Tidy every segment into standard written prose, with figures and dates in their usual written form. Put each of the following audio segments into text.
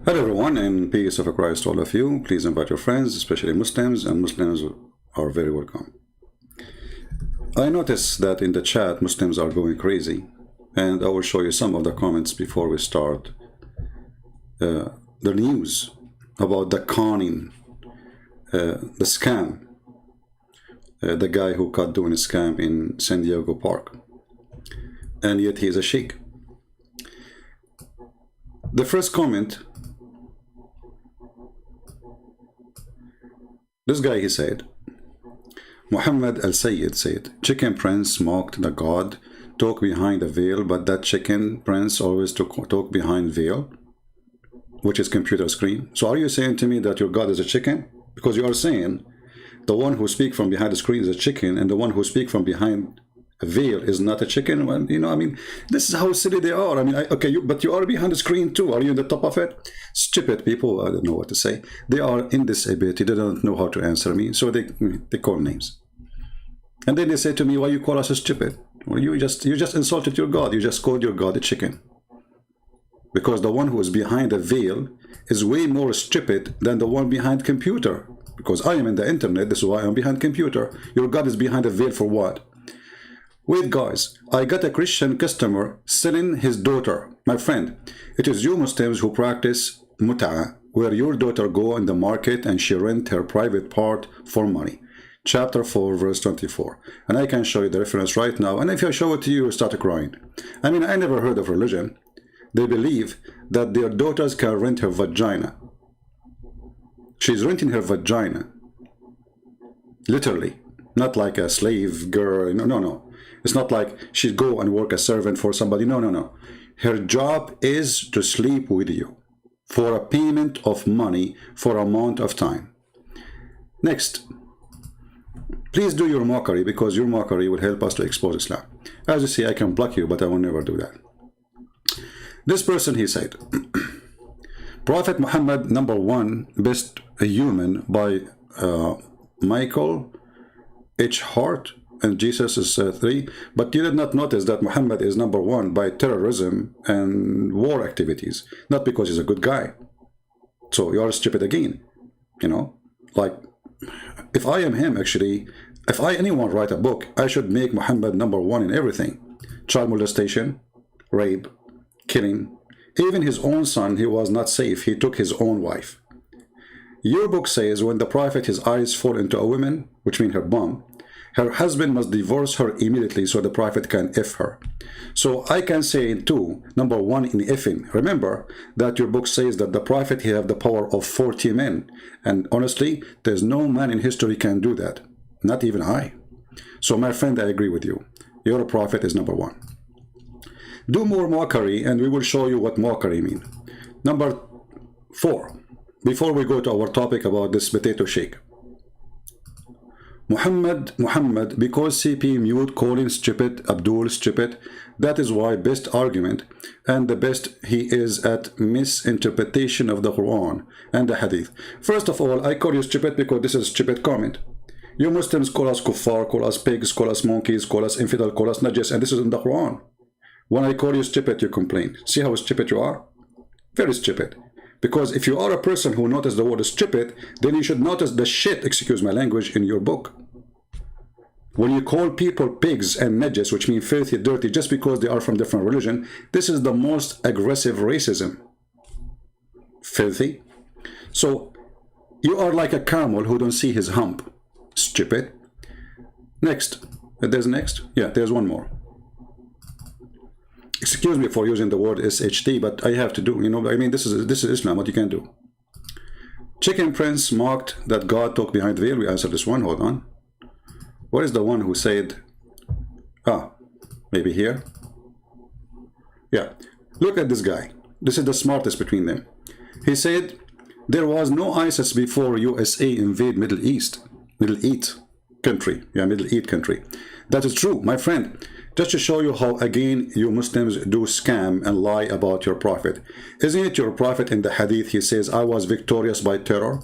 Hello everyone, and peace of Christ to all of you. Please invite your friends, especially Muslims, and Muslims are very welcome. I notice that in the chat Muslims are going crazy, and I will show you some of the comments before we start the news about the conning, the scam, the guy who caught doing a scam in San Diego Park, and yet he is a sheikh. The first comment, this guy, he said, Muhammad al-Sayyid said, Chicken Prince mocked the God, talk behind a veil, but that Chicken Prince always talk behind veil, which is computer screen. So are you saying to me that your God is a chicken? Because you are saying the one who speaks from behind the screen is a chicken, and the one who speaks from behind a veil is not a chicken. Well, you know, I mean, this is how silly they are. I mean, okay, but you are behind the screen too. Are you in the top of it? Stupid people. I don't know what to say. They are in this ability. They don't know how to answer me, so they call names. And then they say to me, why you call us stupid? Well, you just insulted your God. You just called your God a chicken. Because the one who is behind a veil is way more stupid than the one behind computer. Because I am in the internet, this is why I'm behind computer. Your God is behind a veil for what? Wait guys, I got a Christian customer selling his daughter. My friend, it is you Muslims who practice mut'a, where your daughter go in the market and she rent her private part for money. Chapter 4, verse 24. And I can show you the reference right now. And if I show it to you, you start crying. I mean, I never heard of religion. They believe that their daughters can rent her vagina. She's renting her vagina. Literally. Not like a slave girl. No. It's not like she'd go and work as servant for somebody. No. Her job is to sleep with you for a payment of money for a amount of time. Next. Please do your mockery, because your mockery will help us to expose Islam. As you see, I can block you, but I will never do that. This person, he said, Prophet Muhammad, number one, best human by Michael H. Hart, and Jesus is 3. But you did not notice that Muhammad is number one by terrorism and war activities, not because he's a good guy. So you are stupid again, you know? Like, if I am him, actually, if anyone write a book, I should make Muhammad number one in everything. Child molestation, rape, killing. Even his own son, he was not safe. He took his own wife. Your book says when the prophet, his eyes fall into a woman, which means her bum, her husband must divorce her immediately so the prophet can F her. So I can say too, number one in effing. Remember that your book says that the prophet, he have the power of 40 men. And honestly, there's no man in history can do that. Not even I. So my friend, I agree with you. Your prophet is number one. Do more mockery and we will show you what mockery means. Number 4. Before we go to our topic about this potato shake. Muhammad, because CP mute calling stupid, Abdul stupid, that is why best argument and the best he is at misinterpretation of the Quran and the Hadith. First of all, I call you stupid because this is a stupid comment. You Muslims call us kuffar, call us pigs, call us monkeys, call us infidel, call us najis, and this is in the Quran. When I call you stupid, you complain. See how stupid you are? Very stupid. Because if you are a person who noticed the word stupid, then you should notice the shit, excuse my language, in your book. When you call people pigs and najis, which mean filthy, dirty, just because they are from different religion, this is the most aggressive racism. Filthy. So you are like a camel who don't see his hump. Stupid. Next. There's next? Yeah, there's one more. Excuse me for using the word SHT, but I have to do, you know, I mean, this is Islam, what you can do. Chicken Prince mocked that God talked behind the veil. We answered this one, hold on. What is the one who said, maybe here? Yeah, look at this guy. This is the smartest between them. He said, there was no ISIS before USA invade Middle East country. Yeah, Middle East country. That is true, my friend. Just to show you how, again, you Muslims do scam and lie about your prophet. Isn't it your prophet in the hadith, he says, I was victorious by terror?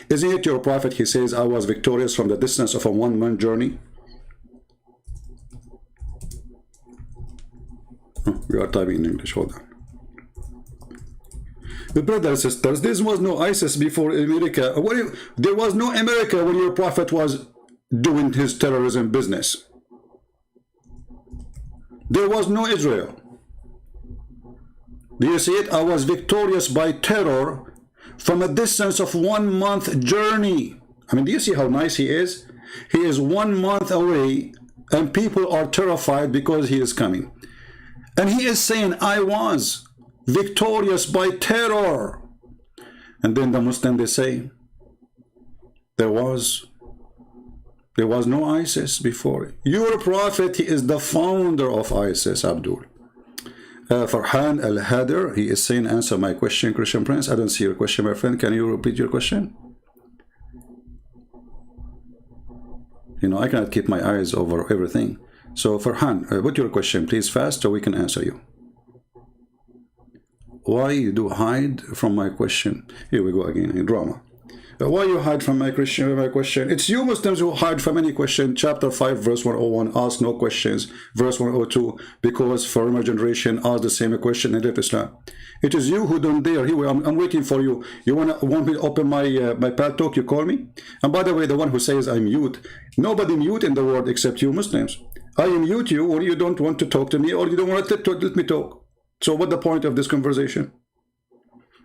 Isn't it your prophet, he says, I was victorious from the distance of a one-month journey? We are typing in English, hold on. Brothers and sisters, there was no ISIS before America. There was no America when your prophet was doing his terrorism business. There was no Israel. Do you see it? I was victorious by terror from a distance of 1 month journey. I mean, do you see how nice he is? He is 1 month away and people are terrified because he is coming. And he is saying, I was victorious by terror. And then the Muslim, they say, there was no ISIS before. Your prophet, he is the founder of ISIS, Abdul. Farhan Al-Hader, he is saying, answer my question, Christian Prince. I don't see your question, my friend. Can you repeat your question? You know, I cannot keep my eyes over everything. So Farhan, put your question, please, fast, so we can answer you. Why you do hide from my question? Here we go again, in drama. Why you hide from my question? It's you Muslims who hide from any question. Chapter 5, verse 101, ask no questions. Verse 102, because former generation asked the same question and left Islam. It is you who don't dare. Here, I'm waiting for you. You want me to open my pad talk? You call me. And by the way, the one who says I mute, nobody mute in the world except you Muslims. I mute you when you don't want to talk to me or you don't want to let me talk. So what's the point of this conversation?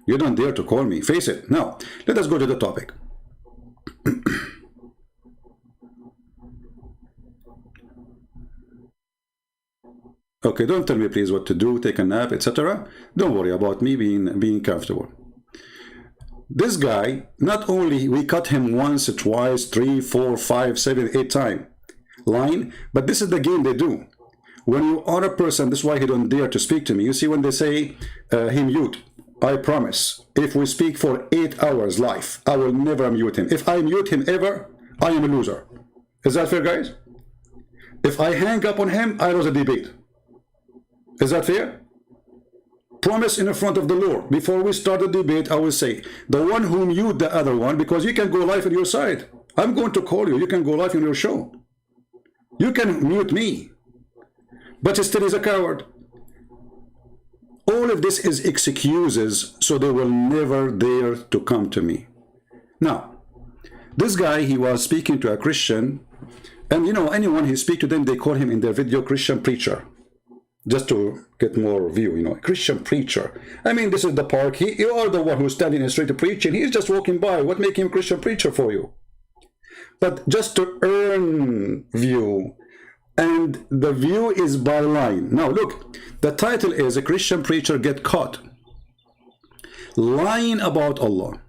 You don't dare to call me. Face it. Now, let us go to the topic. Okay, don't tell me please what to do, take a nap, etc. Don't worry about me being comfortable. This guy, not only we cut him once, twice, 3, 4, 5, 7, 8 times line, but this is the game they do. When you are a person, this is why he don't dare to speak to me. You see, when they say he mute, I promise, if we speak for 8 hours live, I will never mute him. If I mute him ever, I am a loser. Is that fair, guys? If I hang up on him, I lose a debate. Is that fair? Promise in front of the Lord. Before we start the debate, I will say, the one who mute the other one, because you can go live on your side. I'm going to call you. You can go live on your show. You can mute me. But still is a coward. All of this is excuses, so they will never dare to come to me. Now, this guy, he was speaking to a Christian, and you know, anyone he speak to them, they call him in their video Christian preacher, just to get more view, you know, Christian preacher. I mean, this is the park. You are the one who's standing in the street preaching. He's just walking by. What make him Christian preacher for you? But just to earn view. And the view is by line. Now look, the title is a Christian preacher get caught lying about Allah.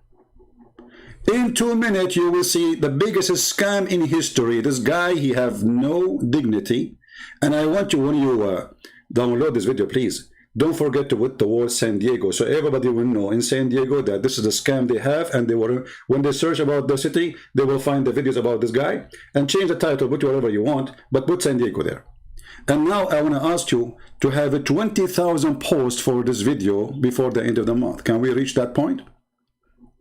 In 2 minutes you will see the biggest scam in history. This guy, he have no dignity. And I want you, when you download this video, please don't forget to put the word San Diego, so everybody will know in San Diego that this is a scam they have, and they will, when they search about the city, they will find the videos about this guy, and change the title, put whatever you want, but put San Diego there. And now I want to ask you to have a 20,000 posts for this video before the end of the month. Can we reach that point?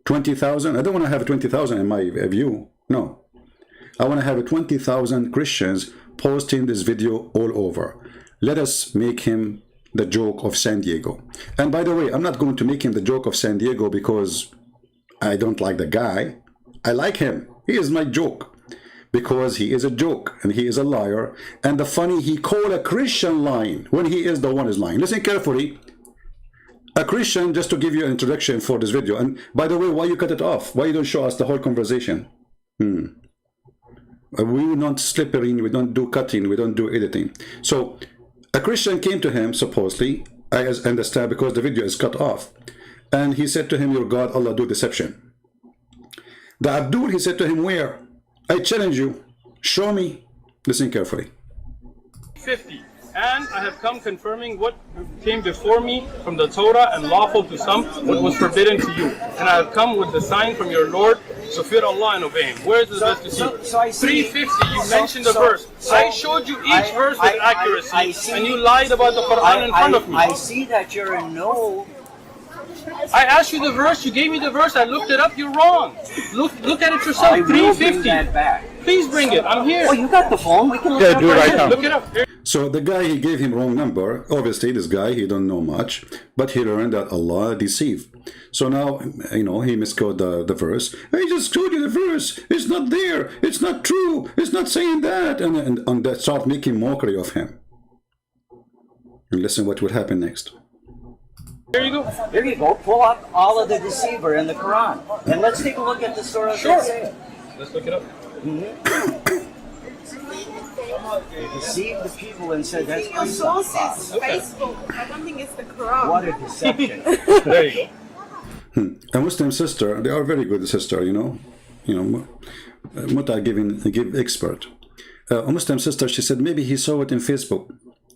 20,000? I don't want to have 20,000 in my view. No. I want to have 20,000 Christians posting this video all over. Let us make him the joke of San Diego. And by the way, I'm not going to make him the joke of San Diego because I don't like the guy. I like him. He is my joke because he is a joke and he is a liar. And the funny, he called a Christian lying when he is the one is lying. Listen carefully. A Christian, just to give you an introduction for this video. And by the way, why you cut it off? Why you don't show us the whole conversation? We don't slippery, we don't do cutting, we don't do editing. So a Christian came to him, supposedly, I understand, because the video is cut off. And he said to him, your God, Allah, do deception. The Abdul, he said to him, where? I challenge you. Show me. Listen carefully. 50. And I have come confirming what came before me from the Torah and lawful to some, what was forbidden to you. And I have come with the sign from your Lord, so fear Allah and obey Him. Where is the best deceiver? 350, you mentioned the verse. I showed you each verse with accuracy, and you lied about the Quran in front of me. I see that you're in no... I asked you the verse, you gave me the verse, I looked it up, you're wrong. Look at it yourself, 350. That back. Please bring it, I'm here. Oh, you got the phone, we can look it up. Look it up. So the guy, he gave him wrong number. Obviously, this guy, he don't know much, but he learned that Allah deceive. So now, you know, he misquoted the verse. I just told you the verse. It's not there. It's not true. It's not saying that. And they start making mockery of him. And listen what will happen next. There you go. There you go. Pull up Allah the Deceiver in the Quran. And let's take a look at the surah. Sure. Let's look it up. They deceived the people and said that's Your sources, Facebook. I don't think it's the Quran. what a deception. There you go. A Muslim sister, they are very good sister, you know, Muta give expert. A Muslim sister, she said maybe he saw it in Facebook.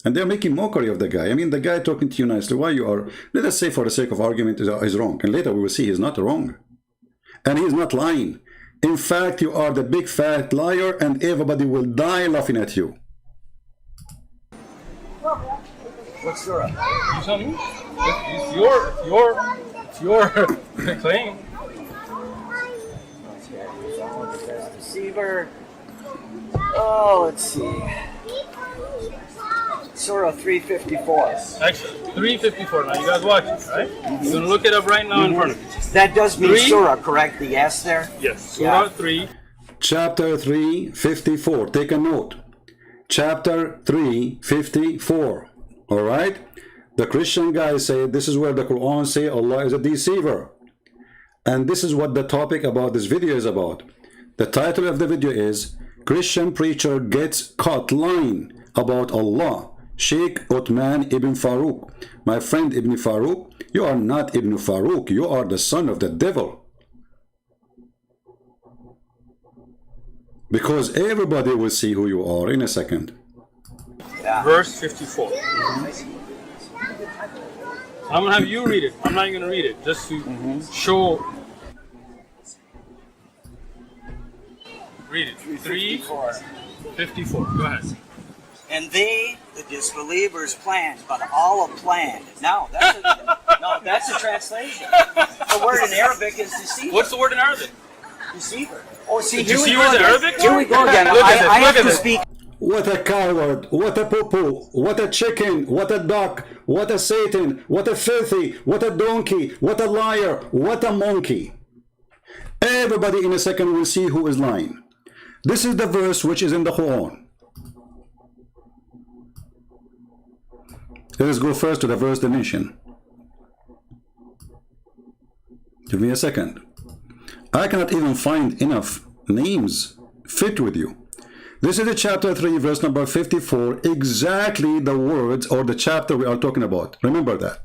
And they're making mockery of the guy. I mean, the guy talking to you nicely, why you are, let us say for the sake of argument, is wrong. And later we will see he's not wrong. And he's not lying. In fact, you are the big fat liar and everybody will die laughing at you. What surah? You tell me. It's your claim. Deceiver. Oh, let's see. Surah 354. Actually, 354. Now you guys watch it, right? You're gonna look it up right now in front of you. That does mean Three? surah, correct? The S there? Yes. Yeah. Surah 3. Chapter 354. Take a note. Chapter 354. All right? The Christian guys say this is where the Quran say Allah is a deceiver. And this is what the topic about this video is about. The title of the video is Christian Preacher Gets Caught Lying About Allah. Sheikh Uthman Ibn Farooq. My friend Ibn Farooq, you are not Ibn Farooq. You are the son of the devil. Because everybody will see who you are in a second. Yeah. Verse 54. I'm gonna have you read it. I'm not even gonna read it, just to show. Read it. 354. Go ahead. And they, the disbelievers, planned, but Allah planned. No, that's a translation. The word in Arabic is deceiver. What's the word in Arabic? Deceiver. Oh, see, here we Deceiver go is again. Arabic? Here we go again. Look at this, I have look at to this. speak. What a coward, what a poo-poo, what a chicken, what a duck, what a Satan, what a filthy, what a donkey, what a liar, what a monkey. Everybody in a second will see who is lying. This is the verse which is in the Quran. Let us go first to the verse definition. Give me a second. I cannot even find enough names fit with you. This is the chapter 3, verse number 54, exactly the words or the chapter we are talking about. Remember that.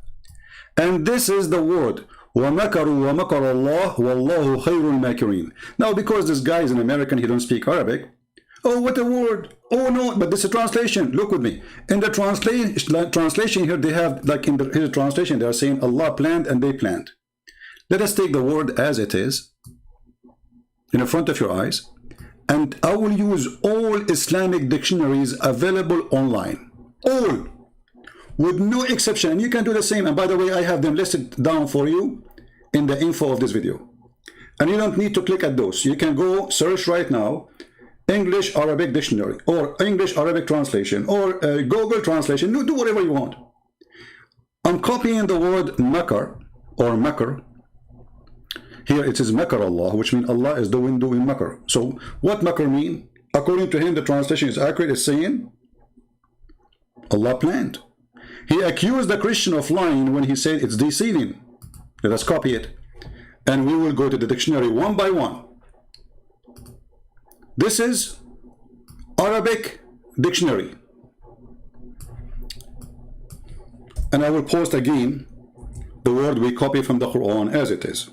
And this is the word, وَمَكَرُوا وَمَكَرَ اللَّهُ وَاللَّهُ خَيْرُ الْمَاكِرِينَ. Now, because this guy is an American, he don't speak Arabic. Oh, what a word. Oh, no, but this is a translation. Look with me. In the translation here, they have, like in his translation, they are saying Allah planned and they planned. Let us take the word as it is, in the front of your eyes. And I will use all Islamic dictionaries available online. All. With no exception. And you can do the same. And by the way, I have them listed down for you in the info of this video. And you don't need to click at those. You can go search right now, English Arabic dictionary, or English Arabic translation, or Google translation. Do whatever you want. I'm copying the word makar, or makar. Here it is makar Allah, which means Allah is doing makar. So what makar mean? According to him, the translation is accurate. It's saying Allah planned. He accused the Christian of lying when he said it's deceiving. Let us copy it. And we will go to the dictionary one by one. This is Arabic dictionary. And I will post again the word we copy from the Quran as it is.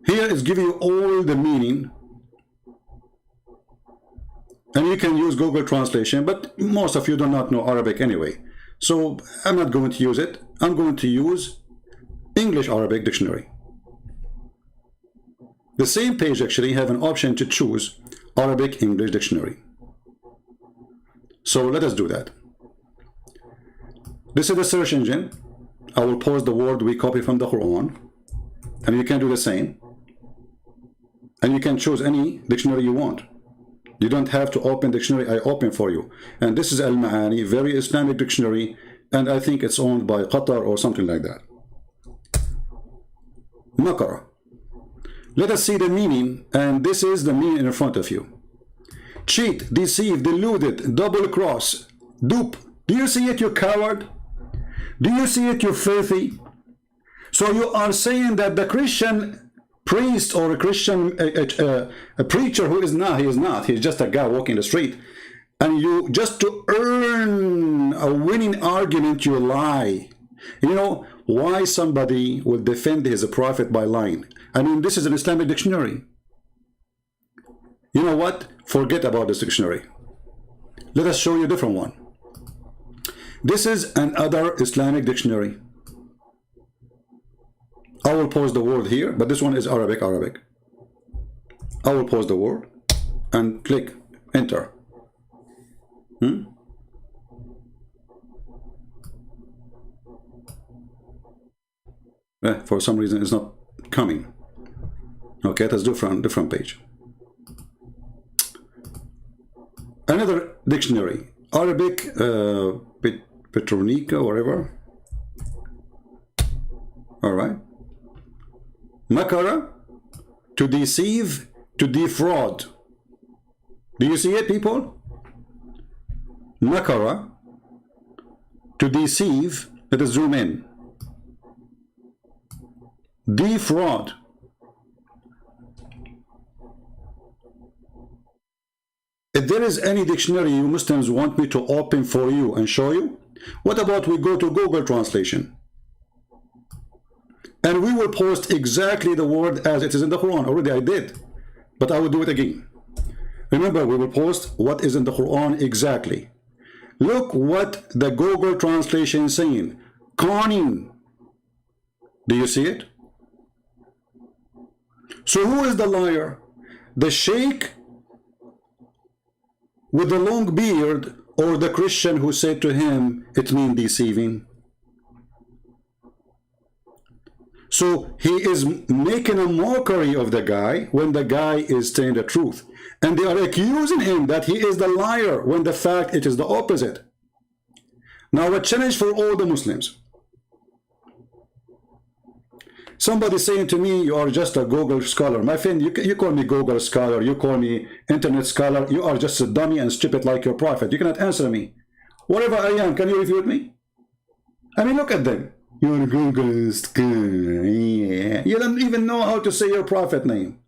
Here is giving you all the meaning, and you can use Google translation, but most of you do not know Arabic anyway, so I'm not going to use it. I'm going to use English Arabic dictionary. The same page actually have an option to choose Arabic English dictionary. So let us do that. This is the search engine. I will post the word we copy from the Quran, and you can do the same. And you can choose any dictionary you want. You don't have to open dictionary. I open for you. And this is Al-Ma'ani, very Islamic dictionary. And I think it's owned by Qatar or something like that. Makara. Let us see the meaning. And this is the meaning in front of you. Cheat, deceive, deluded, double cross, dupe. Do you see it, you coward? Do you see it, you filthy? So you are saying that the Christian priest or a Christian a preacher who is not, he is not, he's just a guy walking the street, and you, just to earn a winning argument, you lie. You know why somebody will defend his prophet by lying? I mean, this is an Islamic dictionary. You know what? Forget about this dictionary. Let us show you a different one. This is another Islamic dictionary. I will pause the word here, but this one is Arabic. I will pause the word and click enter. For some reason it's not coming. Okay, let's do from different page. Another dictionary, Arabic, Petronica, whatever. All right. Makara, to deceive, to defraud. Do you see it, people? Makara, to deceive. Let us zoom in. Defraud. If there is any dictionary you Muslims want me to open for you and show you, what about we go to Google Translation? And we will post exactly the word as it is in the Quran. Already I did, but I will do it again. Remember, we will post what is in the Quran exactly. Look what the Google Translation is saying. Conning. Do you see it? So who is the liar? The Sheikh with the long beard, or the Christian who said to him, it means deceiving? So he is making a mockery of the guy when the guy is telling the truth. And they are accusing him that he is the liar when the fact it is the opposite. Now a challenge for all the Muslims. Somebody saying to me, you are just a Google scholar. My friend, you call me Google scholar, you call me internet scholar, you are just a dummy and stupid like your prophet. You cannot answer me. Whatever I am, can you refute me? I mean, look at them. You're a Google scholar. Yeah. You don't even know how to say your prophet name.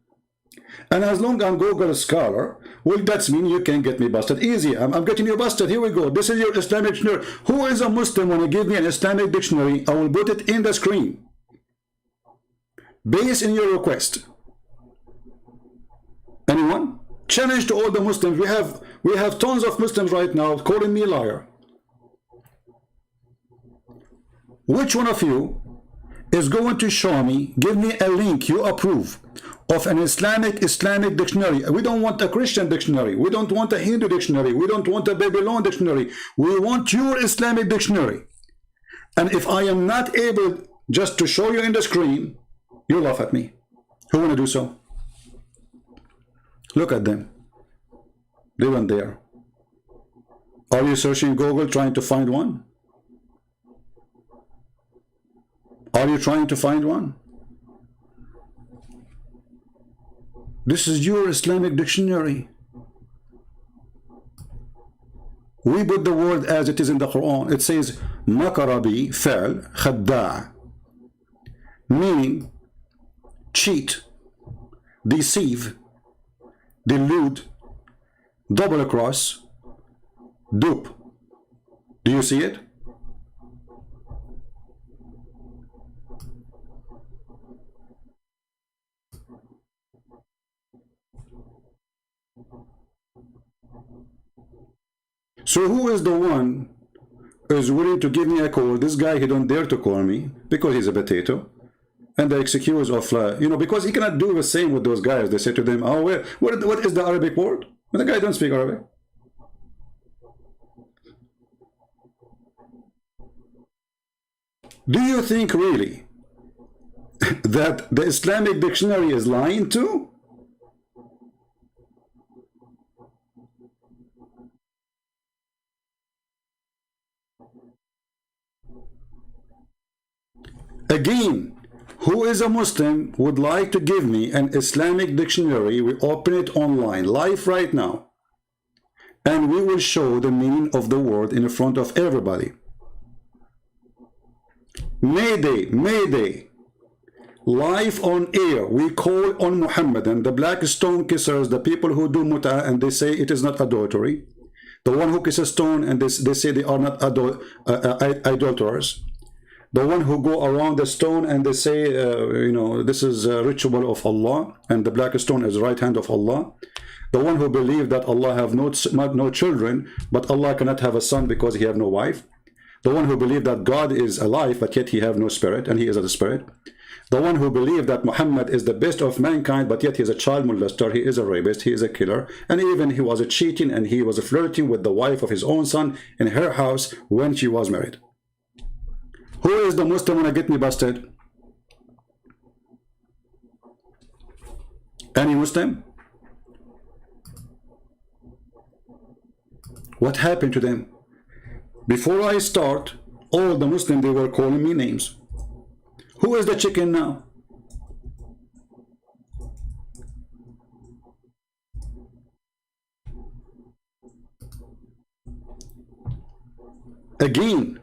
And as long as I'm Google scholar, well, that means you can get me busted easy. I'm getting you busted. Here we go. This is your Islamic dictionary. Who is a Muslim when you give me an Islamic dictionary? I will put it in the screen. Based in your request. Anyone? Challenge to all the Muslims. We have tons of Muslims right now calling me liar. Which one of you is going to show me, give me a link you approve of an Islamic dictionary? We don't want a Christian dictionary. We don't want a Hindu dictionary. We don't want a Babylon dictionary. We want your Islamic dictionary. And if I am not able just to show you in the screen, you laugh at me. Who want to do so? Look at them. They went there. Are you searching Google trying to find one? Are you trying to find one? This is your Islamic dictionary. We put the word as it is in the Quran. It says makarabi fa'al khadda', meaning cheat, deceive, delude, double cross, dupe. Do you see it? So who is the one who is willing to give me a call? This guy, he don't dare to call me because he's a potato. And the excuse of, because he cannot do the same with those guys. They say to them, oh, what is the Arabic word? But the guy don't speak Arabic. Do you think really that the Islamic dictionary is lying too? Again, who is a Muslim would like to give me an Islamic dictionary? We open it online, live right now. And we will show the meaning of the word in front of everybody. Mayday, Mayday. Live on air, we call on Muhammad and the black stone kissers, the people who do mut'ah and they say it is not adultery. The one who kisses stone and they say they are not idolaters. The one who go around the stone and they say, you know, this is a ritual of Allah and the black stone is the right hand of Allah. The one who believe that Allah have no children, but Allah cannot have a son because he have no wife. The one who believe that God is alive, but yet he have no spirit and he is a spirit. The one who believe that Muhammad is the best of mankind, but yet he is a child molester, he is a rapist, he is a killer, and even he was cheating and he was flirting with the wife of his own son in her house when she was married. Who is the Muslim wanna get me busted? Any Muslim? What happened to them? Before I start, all the Muslims, they were calling me names. Who is the chicken now? Again,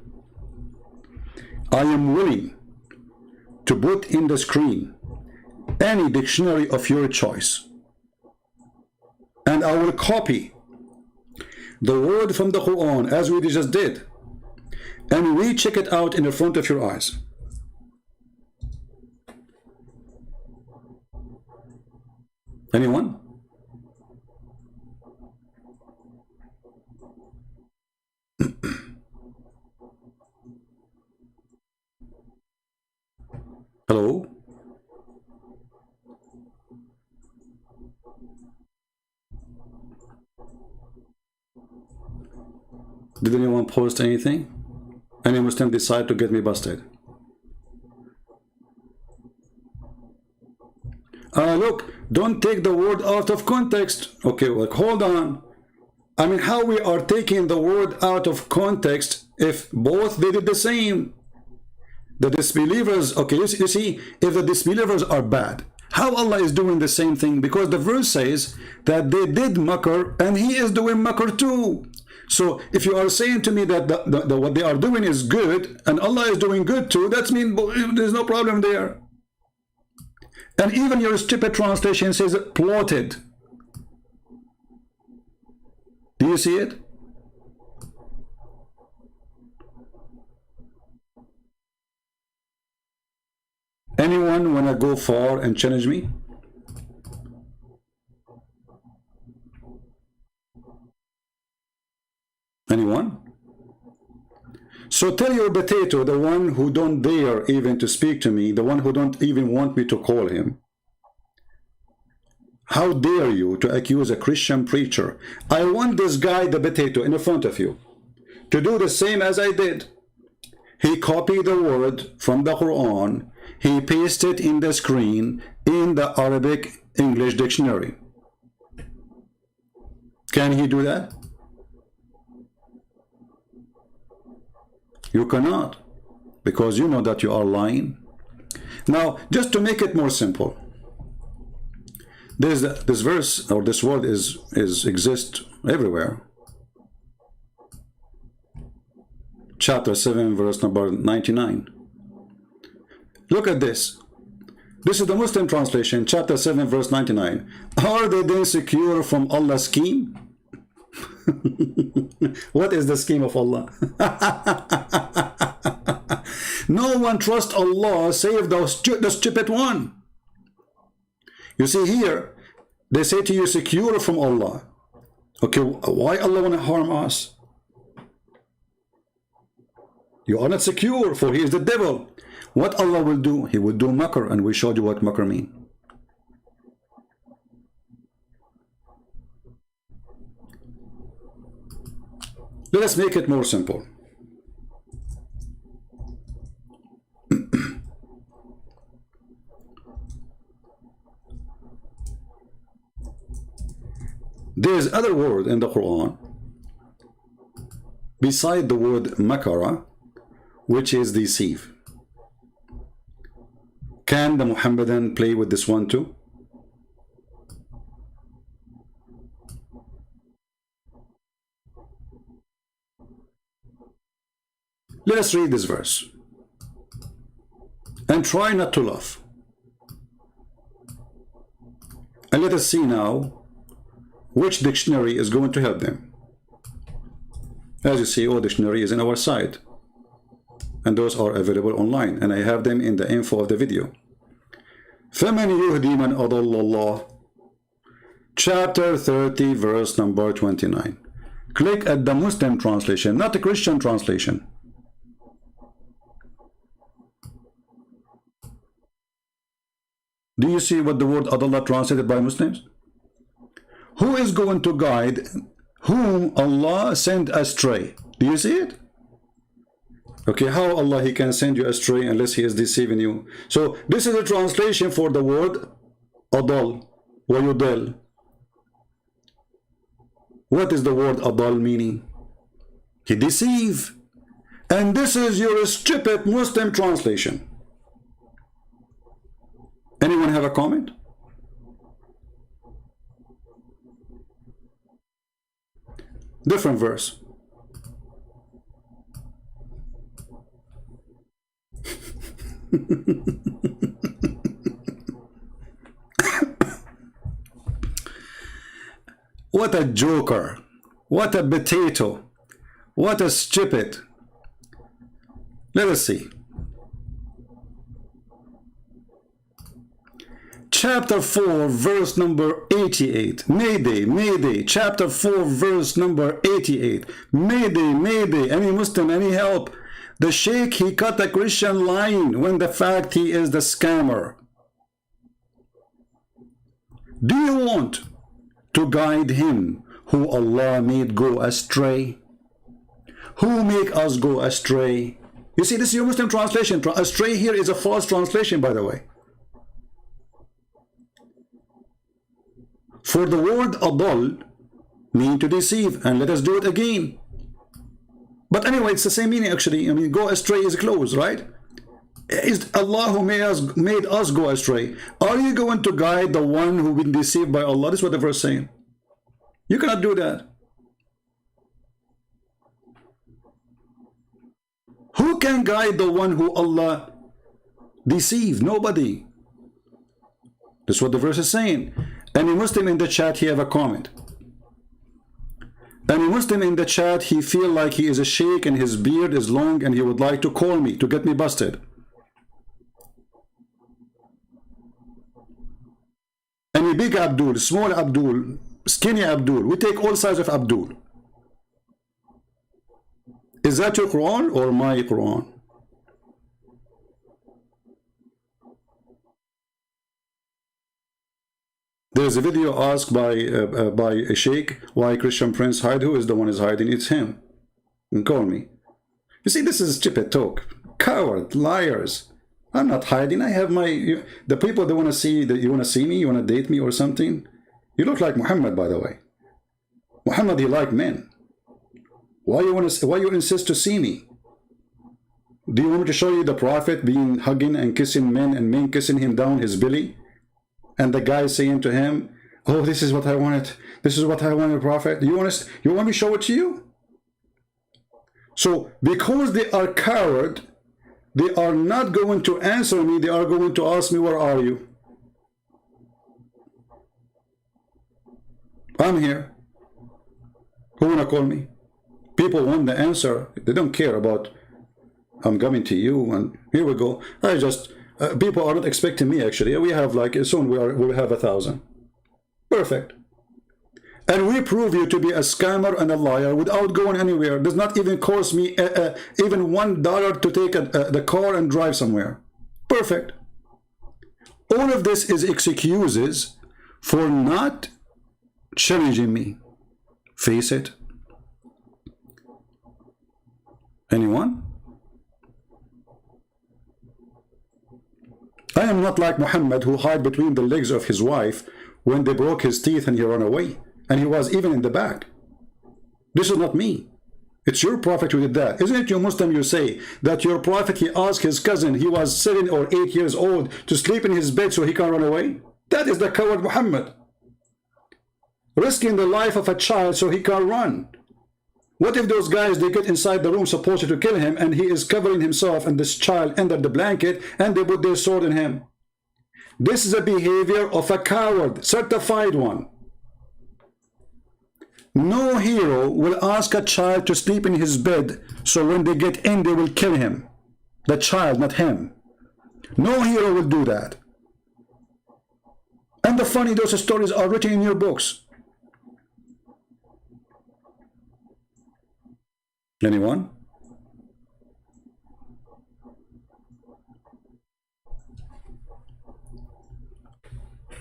I am willing to put in the screen any dictionary of your choice, and I will copy the word from the Quran as we just did, and we check it out in the front of your eyes. Anyone? Hello? Did anyone post anything? Any Muslim decide to get me busted? Look, don't take the word out of context. Okay, well, hold on. I mean, how we are taking the word out of context if both they did the same? The disbelievers, okay, you see, if the disbelievers are bad, how Allah is doing the same thing? Because the verse says that they did makr and he is doing makr too. So if you are saying to me that what they are doing is good and Allah is doing good too, that means there's no problem there. And even your stupid translation says plotted. Do you see it? Anyone wanna go far and challenge me? Anyone? So tell your potato, the one who don't dare even to speak to me, the one who don't even want me to call him, how dare you to accuse a Christian preacher? I want this guy, the potato, in front of you, to do the same as I did. He copied the word from the Quran, he pasted in the screen in the Arabic English dictionary. Can he do that? You cannot, because you know that you are lying. Now, just to make it more simple, this verse or this word exists everywhere. Chapter 7, verse number 99. Look at this. This is the Muslim translation, chapter 7, verse 99. Are they then secure from Allah's scheme? What is the scheme of Allah? No one trusts Allah save the stupid one. You see here, they say to you, secure from Allah. Okay, why Allah want to harm us? You are not secure, for he is the devil. What Allah will do? He will do makr, and we showed you what makr means. Let us make it more simple. There is other word in the Quran beside the word makara, which is deceive. Can the Muhammadan play with this one too? Let us read this verse and try not to laugh. And let us see now which dictionary is going to help them. As you see, all dictionary is in our site, and those are available online, and I have them in the info of the video. فَمَنْ يُهْدِي مَنْ أَضَلَّ اللَّهِ, chapter 30, verse number 29. Click at the Muslim translation, not the Christian translation. Do you see what the word adallah translated by Muslims? Who is going to guide whom Allah sent astray? Do you see it? Okay, how Allah He can send you astray unless He is deceiving you? So this is a translation for the word adal wa yudal. What is the word adal meaning? He deceive. And this is your stupid Muslim translation. Anyone have a comment? Different verse. What a joker. What a potato. What a stupid. Let us see. Chapter 4, verse number 88. Mayday, Mayday. Chapter 4, verse number 88. Mayday, Mayday. Any Muslim, any help? The Sheikh, he cut a Christian line when the fact he is the scammer. Do you want to guide him who Allah made go astray? Who make us go astray? You see, this is your Muslim translation. Astray here is a false translation, by the way. For the word adal mean to deceive, and let us do it again. But anyway, it's the same meaning actually. I mean, go astray is close, right? Is Allah who made us go astray. Are you going to guide the one who been deceived by Allah? This is what the verse is saying. You cannot do that. Who can guide the one who Allah deceived? Nobody. That's what the verse is saying. Any Muslim in the chat, he have a comment. Any Muslim in the chat, he feel like he is a sheikh and his beard is long and he would like to call me to get me busted. Any big Abdul, small Abdul, skinny Abdul, we take all sides of Abdul. Is that your Quran or my Quran? There's a video asked by a sheikh why Christian Prince hide. Who is the one is hiding? It's him. And call me. You see, this is stupid talk. Coward, liars. I'm not hiding. I have my the people that want to see that you want to see me, you want to date me or something. You look like Muhammad, by the way. Muhammad, he like men. Why you insist to see me? Do you want me to show you the Prophet being hugging and kissing men and men kissing him down his belly? And the guy saying to him, oh, this is what I wanted. This is what I wanted, Prophet. You want me to show it to you? So, because they are coward, they are not going to answer me. They are going to ask me, where are you? I'm here. Who want to call me? People want the answer. They don't care about, I'm coming to you, and here we go. I just... people are not expecting me actually. We have like soon we'll have 1,000. Perfect. And we prove you to be a scammer and a liar without going anywhere. It does not even cost me even $1 to take the car and drive somewhere. Perfect. All of this is excuses for not challenging me. Face it. Anyone? I am not like Muhammad, who hid between the legs of his wife when they broke his teeth and he ran away. And he was even in the back. This is not me. It's your prophet who did that. Isn't it you Muslim, you say that your prophet, he asked his cousin, he was 7 or 8 years old, to sleep in his bed so he can run away? That is the coward Muhammad. Risking the life of a child so he can run. What if those guys, they get inside the room supposed to kill him, and he is covering himself and this child under the blanket, and they put their sword in him? This is a behavior of a coward, certified one. No hero will ask a child to sleep in his bed, so when they get in, they will kill him. The child, not him. No hero will do that. And the funny, those stories are written in your books. Anyone?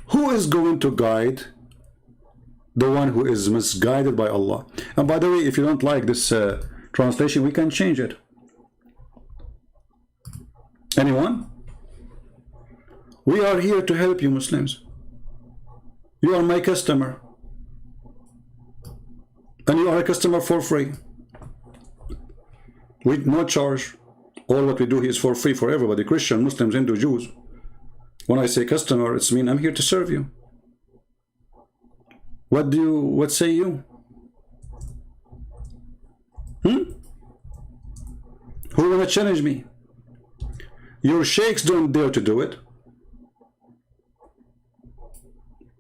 Who is going to guide the one who is misguided by Allah? And by the way, if you don't like this translation, we can change it. Anyone? We are here to help you Muslims. You are my customer. And you are a customer for free. With no charge. All what we do here is for free for everybody. Christian, Muslims, Hindu, Jews. When I say customer, it's mean I'm here to serve you. What say you? Who wanna challenge me? Your sheikhs don't dare to do it.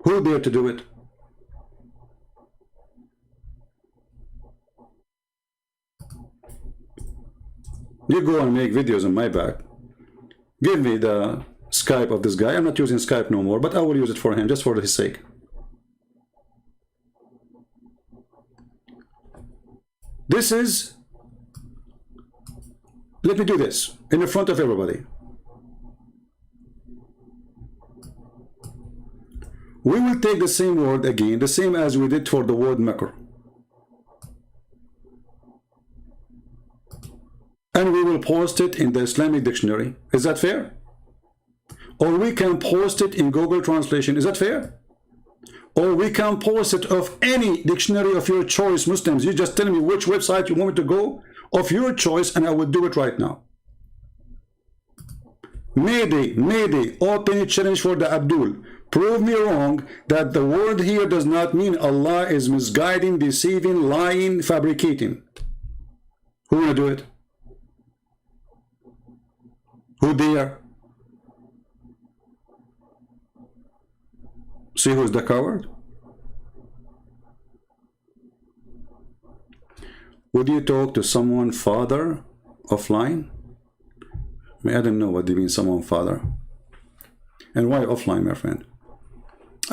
Who dare to do it? You go and make videos on my back. Give me the Skype of this guy. I'm not using Skype no more, but I will use it for him, just for his sake. This is... Let me do this in the front of everybody. We will take the same word again, the same as we did for the word makr. And we will post it in the Islamic dictionary. Is that fair? Or we can post it in Google Translation. Is that fair? Or we can post it of any dictionary of your choice, Muslims. You just tell me which website you want me to go of your choice, and I will do it right now. Mayday, open challenge for the Abdul. Prove me wrong that the word here does not mean Allah is misguiding, deceiving, lying, fabricating. Who wanna do it? Who dare? See who's the coward? Would you talk to someone father offline? I don't know what do you mean someone father. And why offline, my friend?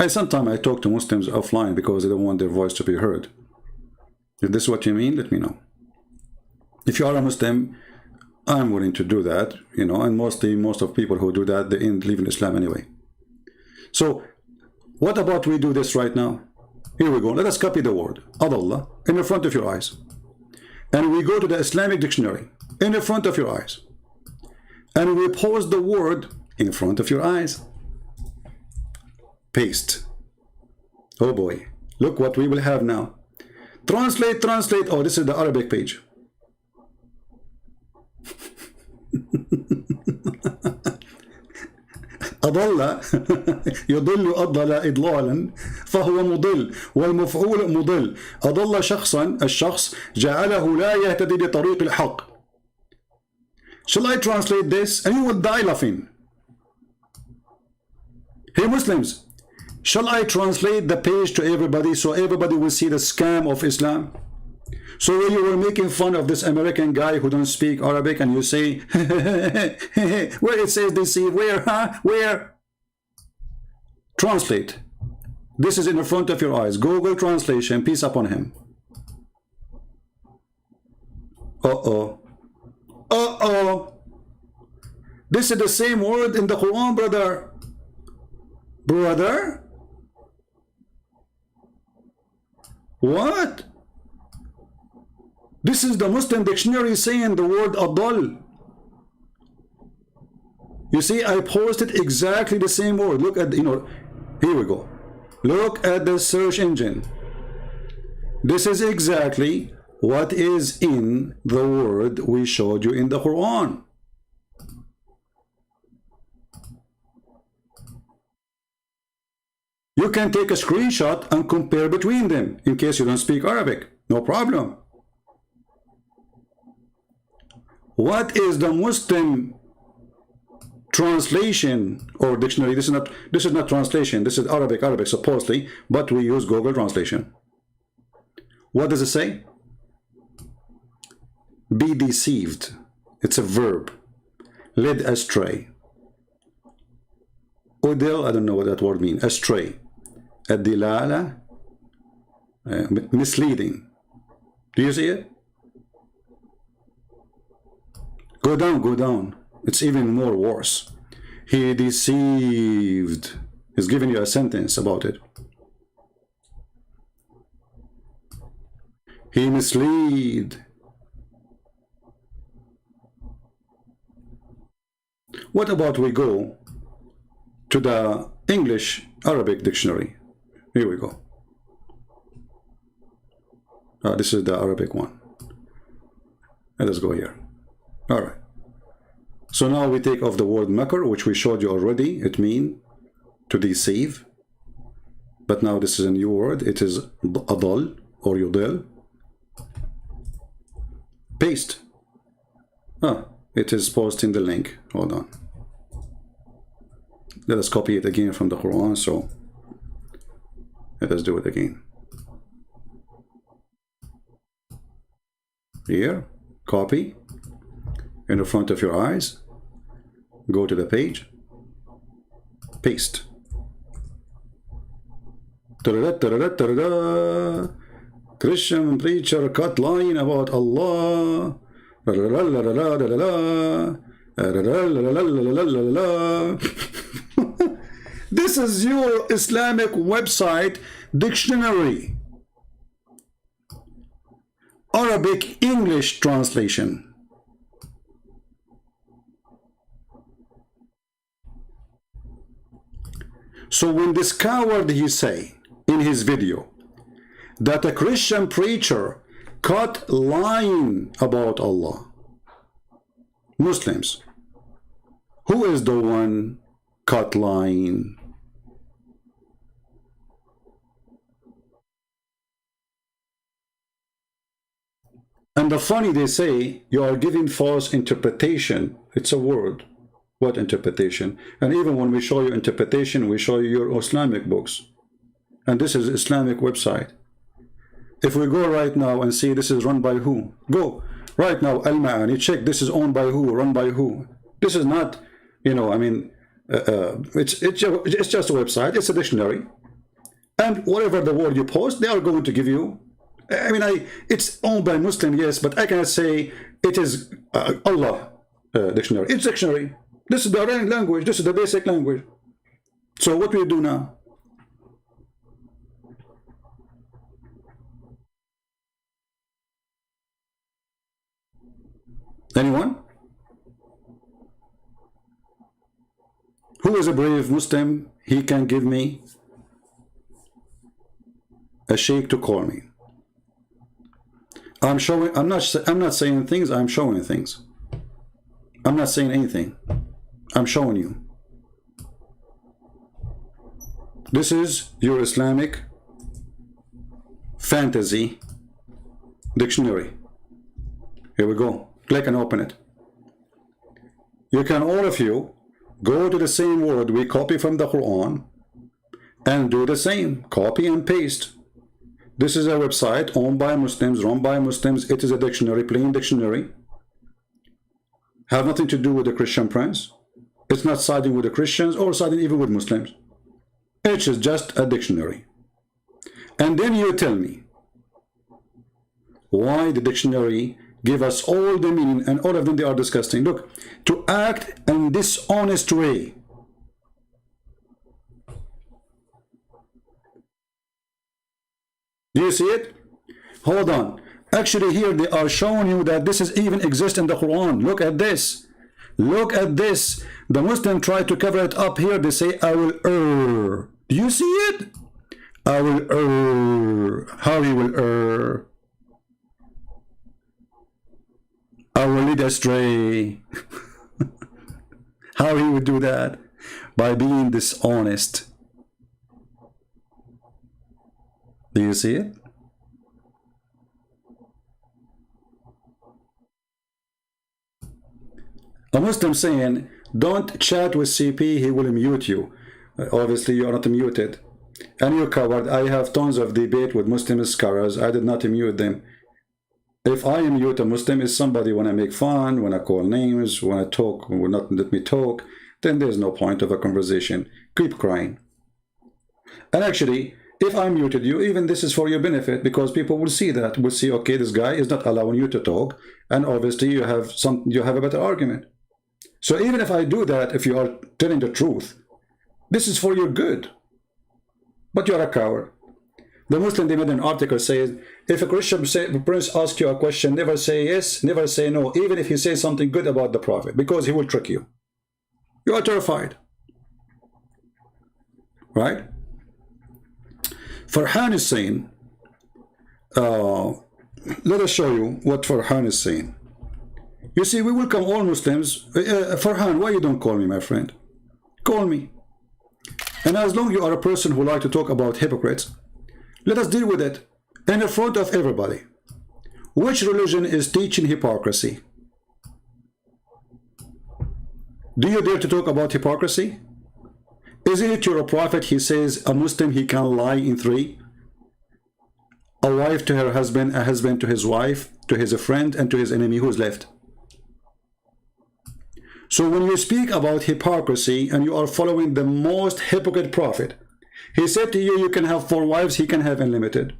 Sometimes I talk to Muslims offline because they don't want their voice to be heard. If this is what you mean, let me know. If you are a Muslim, I'm willing to do that, you know, and most of people who do that, they leave in Islam anyway. So, what about we do this right now? Here we go. Let us copy the word Adallah in the front of your eyes. And we go to the Islamic dictionary in the front of your eyes. And we post the word in front of your eyes. Paste. Oh boy. Look what we will have now. Translate. Oh, this is the Arabic page. أضل يضل أضل إضلالا فهو مضل والمفعول مضل أضل شخصا الشخص جعله لا يهتدي لطريق الحق. Shall I translate this? And you will die laughing. Hey Muslims, shall I translate the page to everybody so everybody will see the scam of Islam? So when you were making fun of this American guy who don't speak Arabic and you say, where it says deceive, where, huh? Where? Translate. This is in the front of your eyes. Google translation, peace upon him. Uh-oh. Uh-oh. This is the same word in the Quran, brother. Brother? What? This is the Muslim dictionary saying the word adal. You see, I posted exactly the same word. Look at, here we go. Look at the search engine. This is exactly what is in the word we showed you in the Quran. You can take a screenshot and compare between them in case you don't speak Arabic. No problem. What is the Muslim translation or dictionary? This is not translation. This is Arabic supposedly, but we use Google Translation. What does it say? Be deceived. It's a verb. Led astray. Udil, I don't know what that word means. Astray. Ad-dilala, misleading. Do you see it? Go down, go down. It's even more worse. He deceived. He's giving you a sentence about it. He misled. What about we go to the English Arabic dictionary? Here we go. This is the Arabic one. Let us go here. All right. So now we take off the word makr, which we showed you already. It means to deceive. But now this is a new word. It is adal or yudil. Paste. It is posting the link. Hold on. Let us copy it again from the Quran. So let us do it again. Here, copy in the front of your eyes. Go to the page. Paste. Ta-da, ta-da, ta-da. Christian preacher cut line about Allah. This is your Islamic website dictionary. Arabic English translation. So when this coward he say in his video that a Christian preacher caught lying about Allah, Muslims, who is the one caught lying? And the funny, they say you are giving false interpretation. It's a word. What interpretation? And even when we show you interpretation, we show you your Islamic books. And this is Islamic website. If we go right now and see this is run by who? Go right now, Al-Ma'ani, check this is owned by who, run by who. This is not, you know, I mean, it's just a website, it's a dictionary. And whatever the word you post, they are going to give you. I mean, it's owned by Muslim, yes, but I cannot say it is Allah dictionary. It's dictionary. This is the language. This is the basic language. So what we do now? Anyone? Who is a brave Muslim? He can give me a sheikh to call me. I'm not saying things, I'm showing things. I'm not saying anything. I'm showing you. This is your Islamic fantasy dictionary. Here we go. Click and open it. You can, all of you, go to the same word we copy from the Quran and do the same. Copy and paste. This is a website owned by Muslims, run by Muslims. It is a dictionary, plain dictionary. Have nothing to do with the Christian prince. It's not siding with the Christians or siding even with Muslims. It is just a dictionary. And then you tell me why the dictionary give us all the meaning and all of them they are disgusting. Look, to act in dishonest way. Do you see it? Hold on. Actually here they are showing you that this is even exists in the Quran. Look at this. Look at this. The Muslim try to cover it up here. They say, I will err. Do you see it? I will err. How he will err? lead astray. How he would do that? By being dishonest. Do you see it? A Muslim saying, don't chat with CP, he will mute you. Obviously, you are not muted. And you coward, I have tons of debate with Muslim scholars. I did not mute them. If I mute a Muslim, is somebody when I make fun, when I call names, when I talk, will not let me talk, then there's no point of a conversation. Keep crying. And actually, if I muted you, even this is for your benefit, because people will see that, will see, okay, this guy is not allowing you to talk, and obviously you have a better argument. So even if I do that, if you are telling the truth, this is for your good. But you are a coward. The Muslim, they made an article says, if a Christian prince asks you a question, never say yes, never say no, even if he says something good about the Prophet, because he will trick you. You are terrified. Right? Farhan is saying, let us show you what Farhan is saying. You see, we welcome all Muslims. Farhan, why you don't call me, my friend? Call me. And as long as you are a person who like to talk about hypocrites, let us deal with it in front of everybody. Which religion is teaching hypocrisy? Do you dare to talk about hypocrisy? Isn't it your prophet, he says, a Muslim, he can lie in three? A wife to her husband, a husband to his wife, to his friend, and to his enemy. Who's left? So when you speak about hypocrisy and you are following the most hypocrite prophet, he said to you, you can have 4 wives, he can have unlimited.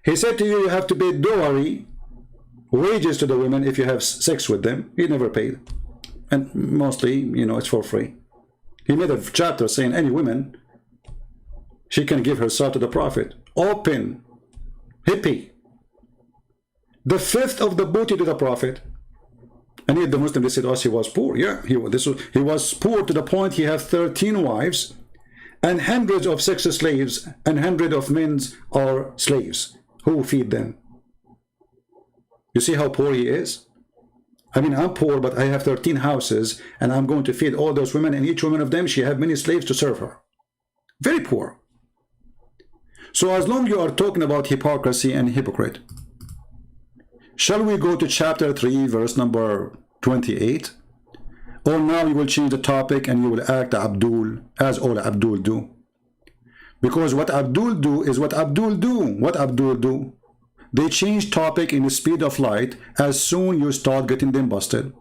He said to you, you have to pay dowry, wages to the women if you have sex with them. He never paid. And mostly, you know, it's for free. He made a chapter saying any woman, she can give herself to the prophet. Open, hippie. The 5th of the booty to the prophet. And yet the Muslim, they said, oh, he was poor. Yeah, he was poor to the point he had 13 wives and hundreds of sex slaves, and hundreds of men are slaves. Who feed them? You see how poor he is? I mean, I'm poor, but I have 13 houses, and I'm going to feed all those women, and each woman of them, she have many slaves to serve her. Very poor. So as long as you are talking about hypocrisy and hypocrite, shall we go to chapter 3, verse number 28? Or now you will change the topic and you will act Abdul, as all Abdul do. Because what Abdul do is what Abdul do. What Abdul do? They change topic in the speed of light as soon you start getting them busted.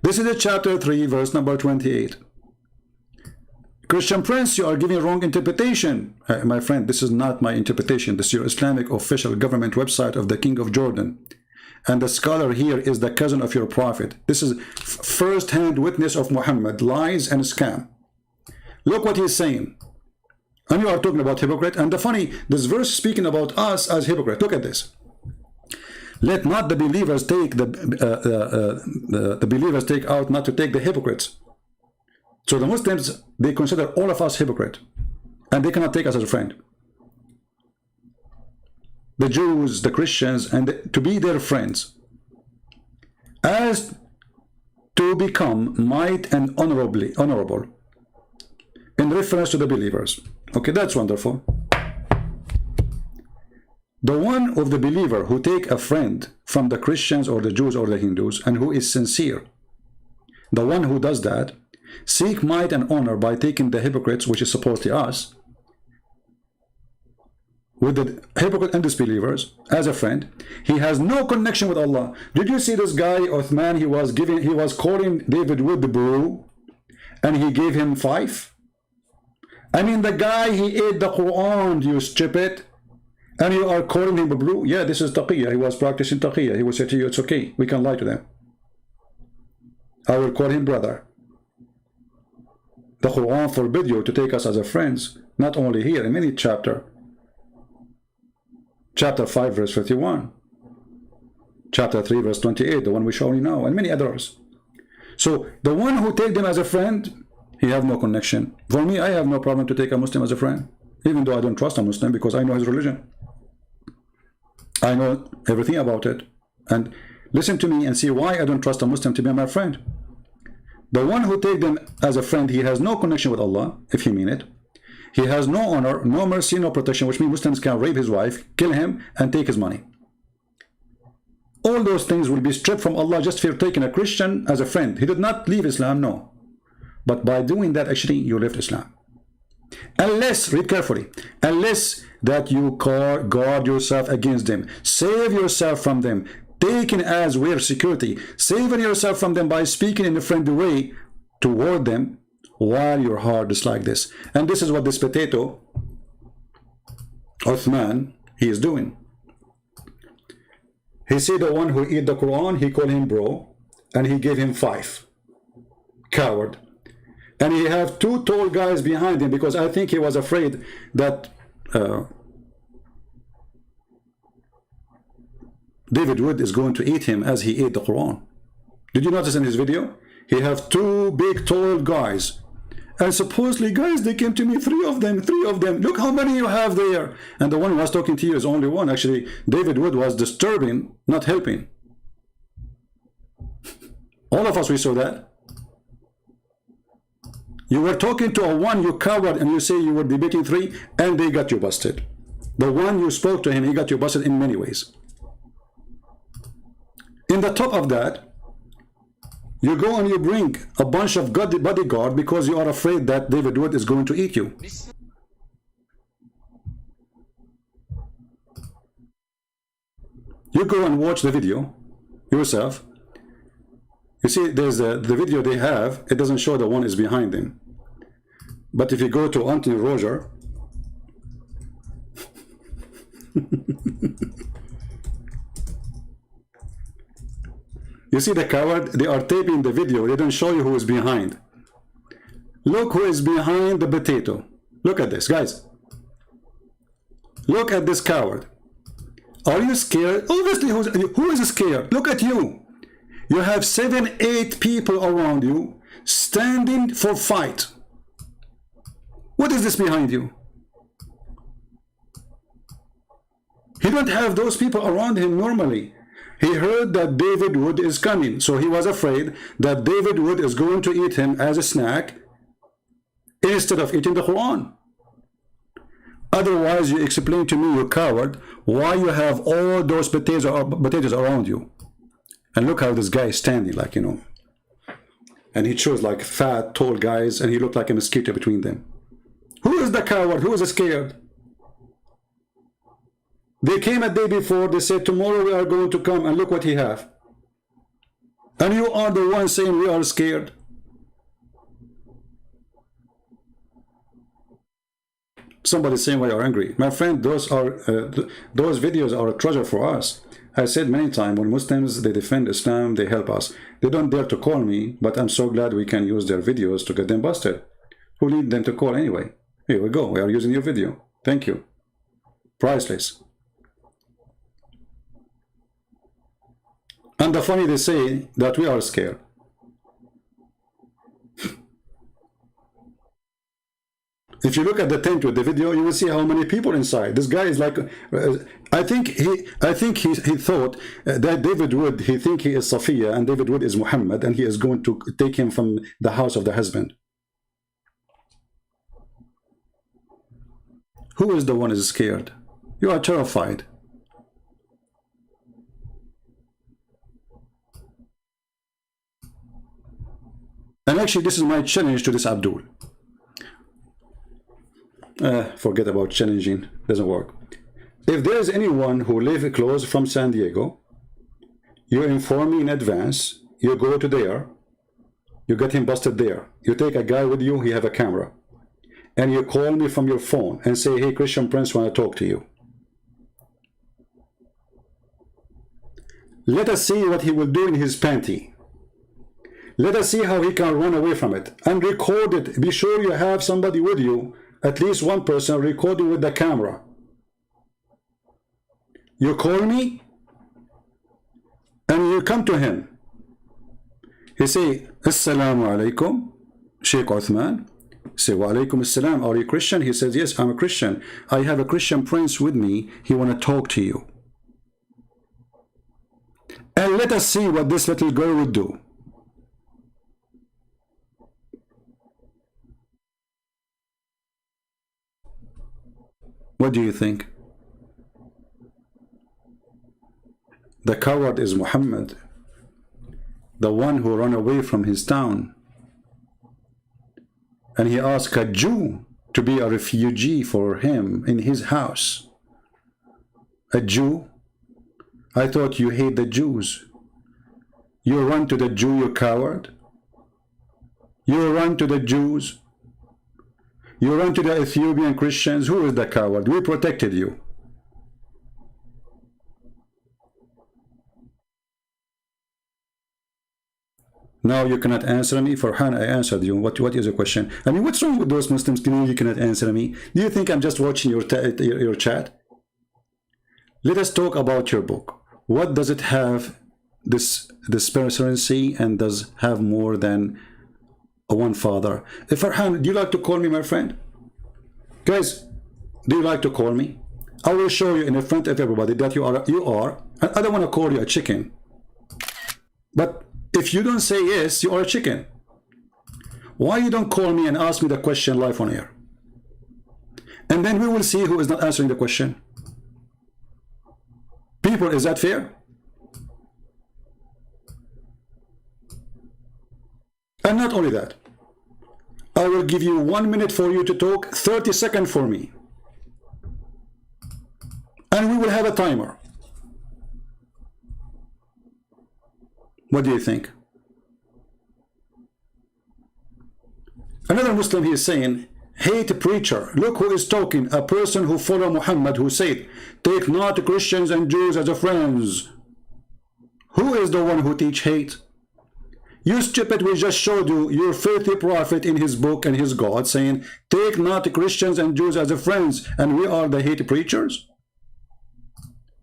This is the chapter 3, verse number 28. Christian Prince, you are giving wrong interpretation. My friend, this is not my interpretation. This is your Islamic official government website of the King of Jordan. And the scholar here is the cousin of your prophet. This is first-hand witness of Muhammad, lies and scam. Look what he's saying. And you are talking about hypocrite. And the funny, this verse speaking about us as hypocrite. Look at this. Let not the believers take the believers take out not to take the hypocrites. So the Muslims, they consider all of us hypocrite, and they cannot take us as a friend. The Jews, the Christians, and to be their friends, as to become might and honorable in reference to the believers. Okay, that's wonderful. The one of the believer who take a friend from the Christians or the Jews or the Hindus and who is sincere, the one who does that, seek might and honor by taking the hypocrites, which is supposedly us, with the hypocrite and disbelievers as a friend. He has no connection with Allah. Did you see this guy Uthman? He was calling David Wood the bro, and he gave him 5. I mean, the guy, he ate the Quran, you stupid, and you are calling him a bro. Yeah, this is taqiyya. He was practicing taqiyya. He will say to you, it's okay, we can lie to them. I will call him brother. The Quran forbid you to take us as a friends, not only here, in many chapter. Chapter 5, verse 51. Chapter 3, verse 28, the one we show you now, and many others. So, the one who take them as a friend, he have no connection. For me, I have no problem to take a Muslim as a friend, even though I don't trust a Muslim, because I know his religion. I know everything about it. And Listen to me and see why I don't trust a Muslim to be my friend. The one who take them as a friend, he has no connection with Allah, if he mean it. He has no honor, no mercy, no protection, which means Muslims can rape his wife, kill him, and take his money. All those things will be stripped from Allah just for taking a Christian as a friend. He did not leave Islam, no. But by doing that, actually, you left Islam. Unless, read carefully, unless that you guard yourself against them, save yourself from them, taken as we're security, saving yourself from them by speaking in a friendly way toward them while your heart is like this. And this is what this potato, Uthman, he is doing. He see the one who eat the Quran, he called him bro, and he gave him 5. Coward. And he have 2 tall guys behind him because I think he was afraid that David Wood is going to eat him as he ate the Quran. Did you notice in his video? He have 2 big tall guys. And supposedly, guys, they came to me, 3 of them. Look how many you have there. And the one who was talking to you is only one. Actually, David Wood was disturbing, not helping. All of us, we saw that. You were talking to a one, you coward, and you say you were debating 3, and they got you busted. The one you spoke to him, he got you busted in many ways. In the top of that, you go and you bring a bunch of bodyguard because you are afraid that David Wood is going to eat you. You go and watch the video yourself. You see, there's the video they have, it doesn't show the one is behind them. But if you go to Anthony Roger, you see the coward, they are taping the video, they don't show you who is behind. Look who is behind the potato. Look at this, guys. Look at this coward. Are you scared? Obviously, who is scared? Look at you. You have 7, 8 people around you standing for fight. What is this behind you? He don't have those people around him normally. He heard that David Wood is coming, so he was afraid that David Wood is going to eat him as a snack instead of eating the Quran. Otherwise, you explain to me, you coward, why you have all those potatoes around you. And look how this guy is standing, like, you know. And he chose like fat, tall guys, and he looked like a mosquito between them. Who is the coward? Who is scared? They came a day before, they said, tomorrow we are going to come, and look what he have. And you are the one saying we are scared. Somebody saying we are angry. My friend, those videos are a treasure for us. I said many times, when Muslims, they defend Islam, they help us. They don't dare to call me, but I'm so glad we can use their videos to get them busted. Who need them to call anyway? Here we go, we are using your video. Thank you. Priceless. And the funny, they say that we are scared. If you look at the tent with the video, you will see how many people inside. This guy is like, I think he thought that David Wood, he think he is Safiya, and David Wood is Muhammad, and he is going to take him from the house of the husband. Who is the one who is scared? You are terrified. And actually, this is my challenge to this Abdul. Forget about challenging, doesn't work. If there is anyone who lives close from San Diego, you inform me in advance, you go to there, you get him busted there. You take a guy with you, he have a camera. And you call me from your phone and say, hey, Christian Prince, want to talk to you. Let us see what he will do in his panty. Let us see how he can run away from it. And record it. Be sure you have somebody with you, at least one person recording with the camera. You call me, and you come to him. He say, Assalamu alaikum, Sheikh Uthman. Say, wa alaikum assalam, are you Christian? He says, yes, I'm a Christian. I have a Christian prince with me. He want to talk to you. And let us see what this little girl would do. What do you think? The coward is Muhammad, the one who ran away from his town. And he asked a Jew to be a refugee for him in his house. A Jew? I thought you hate the Jews. You run to the Jew, you coward. You run to the Jews. You run to the Ethiopian Christians. Who is the coward? We protected you. Now you cannot answer me. Farhan, I answered you. What is your question? I mean, what's wrong with those Muslims? You cannot answer me. Do you think I'm just watching your chat? Let us talk about your book. What does it have, this discrepancy, and does have more than one father? Farhan, do you like to call me my friend? Guys, do you like to call me? I will show you in the front of everybody that you are. I don't want to call you a chicken. But if you don't say yes, you are a chicken. Why you don't call me and ask me the question live on air? And then we will see who is not answering the question. People, is that fair? And not only that, I will give you 1 minute for you to talk, 30 seconds for me. And we will have a timer. What do you think? Another Muslim, he is saying, hate preacher. Look who is talking. A person who follow Muhammad, who said, take not Christians and Jews as friends. Who is the one who teach hate? You stupid, we just showed you your filthy prophet in his book and his God saying, take not Christians and Jews as friends, and we are the hate preachers.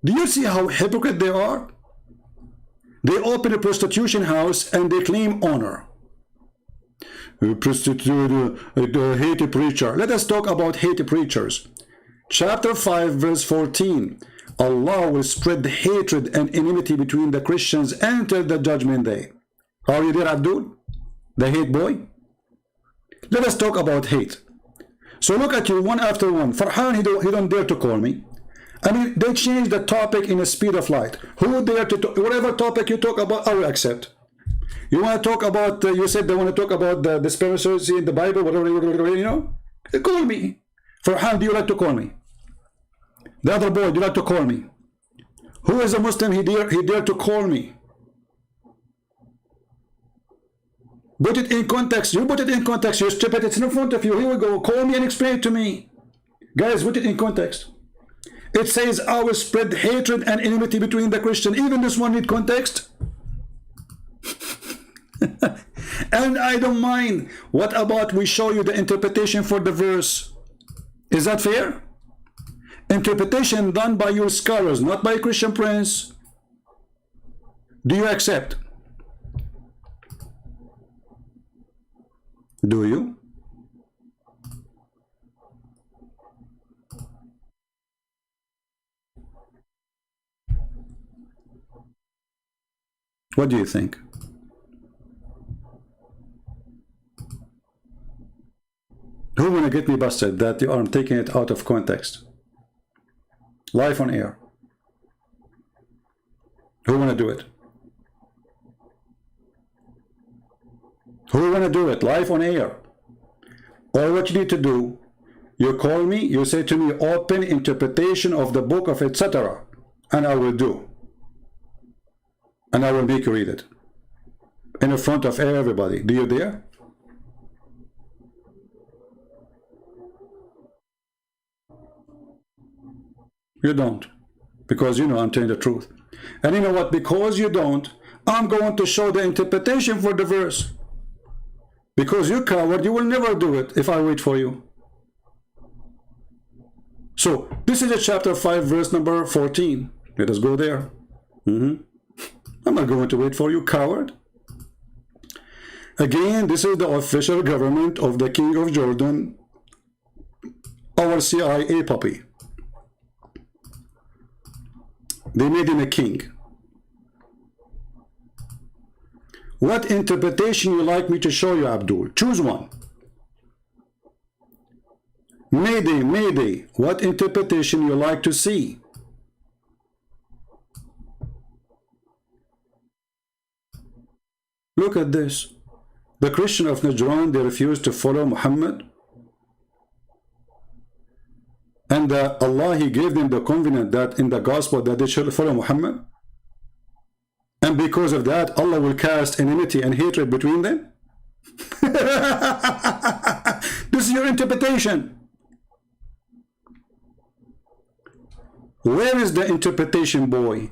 Do you see how hypocrite they are? They open a prostitution house and they claim honor. Prostitute, hate preacher. Let us talk about hate preachers. Chapter 5 verse 14. Allah will spread hatred and enmity between the Christians until the judgment day. Are you there, Abdul? The hate boy? Let us talk about hate. So look at you one after one. Farhan, he don't dare to call me. I mean, they changed the topic in the speed of light. Who dare to talk? Whatever topic you talk about, I will accept. You want to talk about, you said they want to talk about the discrepancy in the Bible, whatever, you know? Call me. Farhan, do you like to call me? The other boy, do you like to call me? Who is a Muslim, he dare to call me? Put it in context. You put it in context. You stupid. It's in front of you. Here we go. Call me and explain it to me. Guys, put it in context. It says, I will spread hatred and enmity between the Christian. Even this one need context. And I don't mind. What about we show you the interpretation for the verse? Is that fair? Interpretation done by your scholars, not by Christian Prince. Do you accept? Do you? What do you think? Who wanna get me busted that you are taking it out of context? Live on air. Who wanna do it? Who wanna do it live on air? Or what you need to do, you call me, you say to me, open interpretation of the book of etc. And I will do. And I will make you read it. In the front of everybody. Do you dare? You don't. Because you know I'm telling the truth. And you know what? Because you don't, I'm going to show the interpretation for the verse. Because you coward, you will never do it if I wait for you. So, this is a chapter 5, verse number 14. Let us go there. I'm not going to wait for you, coward. Again, this is the official government of the King of Jordan, our CIA puppy. They made him a king. What interpretation you like me to show you, Abdul? Choose one. Mayday, Mayday. What interpretation you like to see? Look at this. The Christian of Najran, they refuse to follow Muhammad. And Allah, He gave them the covenant that in the gospel that they should follow Muhammad. And because of that, Allah will cast enmity and hatred between them. This is your interpretation. Where is the interpretation, boy?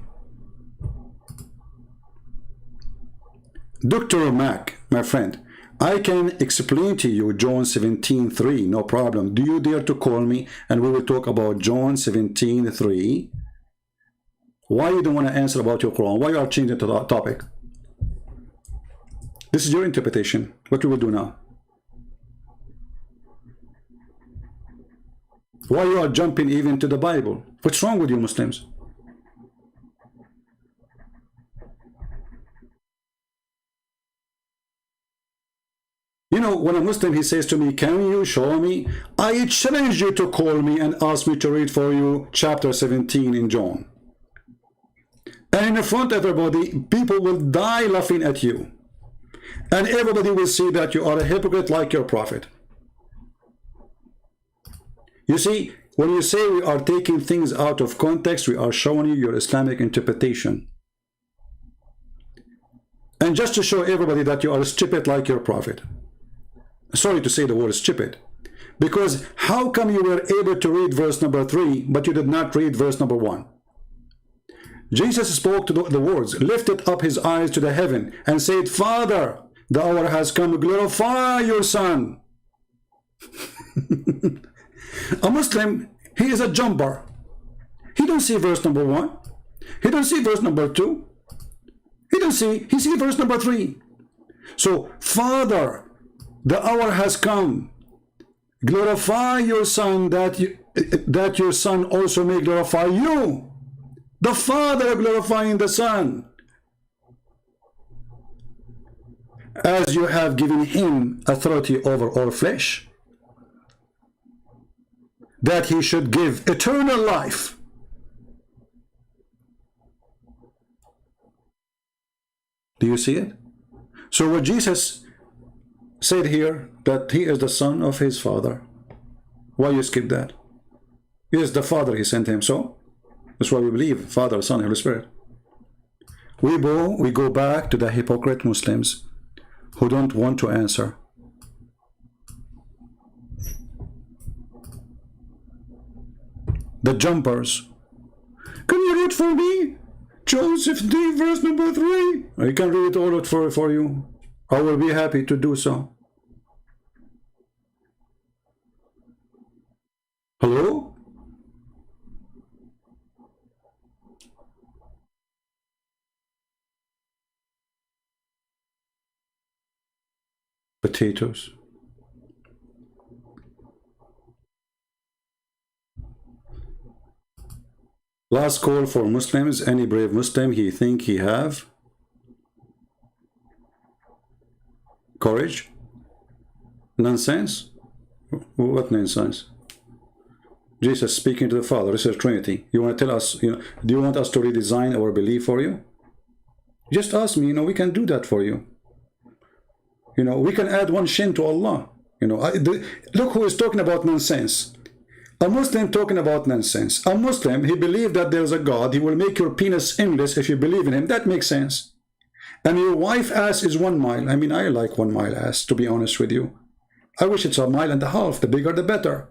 Dr. Mac, my friend, I can explain to you John 17:3, no problem. Do you dare to call me and we will talk about John 17:3? Why you don't want to answer about your Quran? Why you are changing the topic? This is your interpretation. What we will do now? Why you are jumping even to the Bible? What's wrong with you Muslims? You know, when a Muslim, he says to me, can you show me? I challenge you to call me and ask me to read for you chapter 17 in John. And in front of everybody, people will die laughing at you. And everybody will see that you are a hypocrite like your prophet. You see, when you say we are taking things out of context, we are showing you your Islamic interpretation. And just to show everybody that you are stupid like your prophet. Sorry to say the word stupid. Because how come you were able to read verse number 3, but you did not read verse number 1? Jesus spoke to the words, lifted up his eyes to the heaven and said, Father, the hour has come, glorify your Son. A Muslim, he is a jumper. He don't see verse number 1. He don't see verse number 2. He sees verse number 3. So, Father, the hour has come. Glorify your Son, that your Son also may glorify you. The Father glorifying the Son, as you have given him authority over all flesh, that he should give eternal life. Do you see it? So what Jesus said here, that he is the Son of his Father. Why you skip that? He is the Father, he sent him. So that's why we believe Father, Son, Holy Spirit. We go back to the hypocrite Muslims who don't want to answer. The jumpers. Can you read for me? John 15, verse number 3. I can read it all out for you. I will be happy to do so. Hello? Potatoes. Last call for Muslims. Any brave Muslim he think he have courage? Nonsense? What nonsense? Jesus speaking to the Father. This is Trinity. You want to tell us, do you want us to redesign our belief for you? Just ask me, we can do that for you. We can add one shin to Allah. Look who is talking about nonsense. A Muslim talking about nonsense. A Muslim, he believes that there's a God. He will make your penis endless if you believe in him. That makes sense. And your wife ass is 1 mile. I mean, I like 1 mile ass, to be honest with you. I wish it's 1.5 miles. The bigger, the better.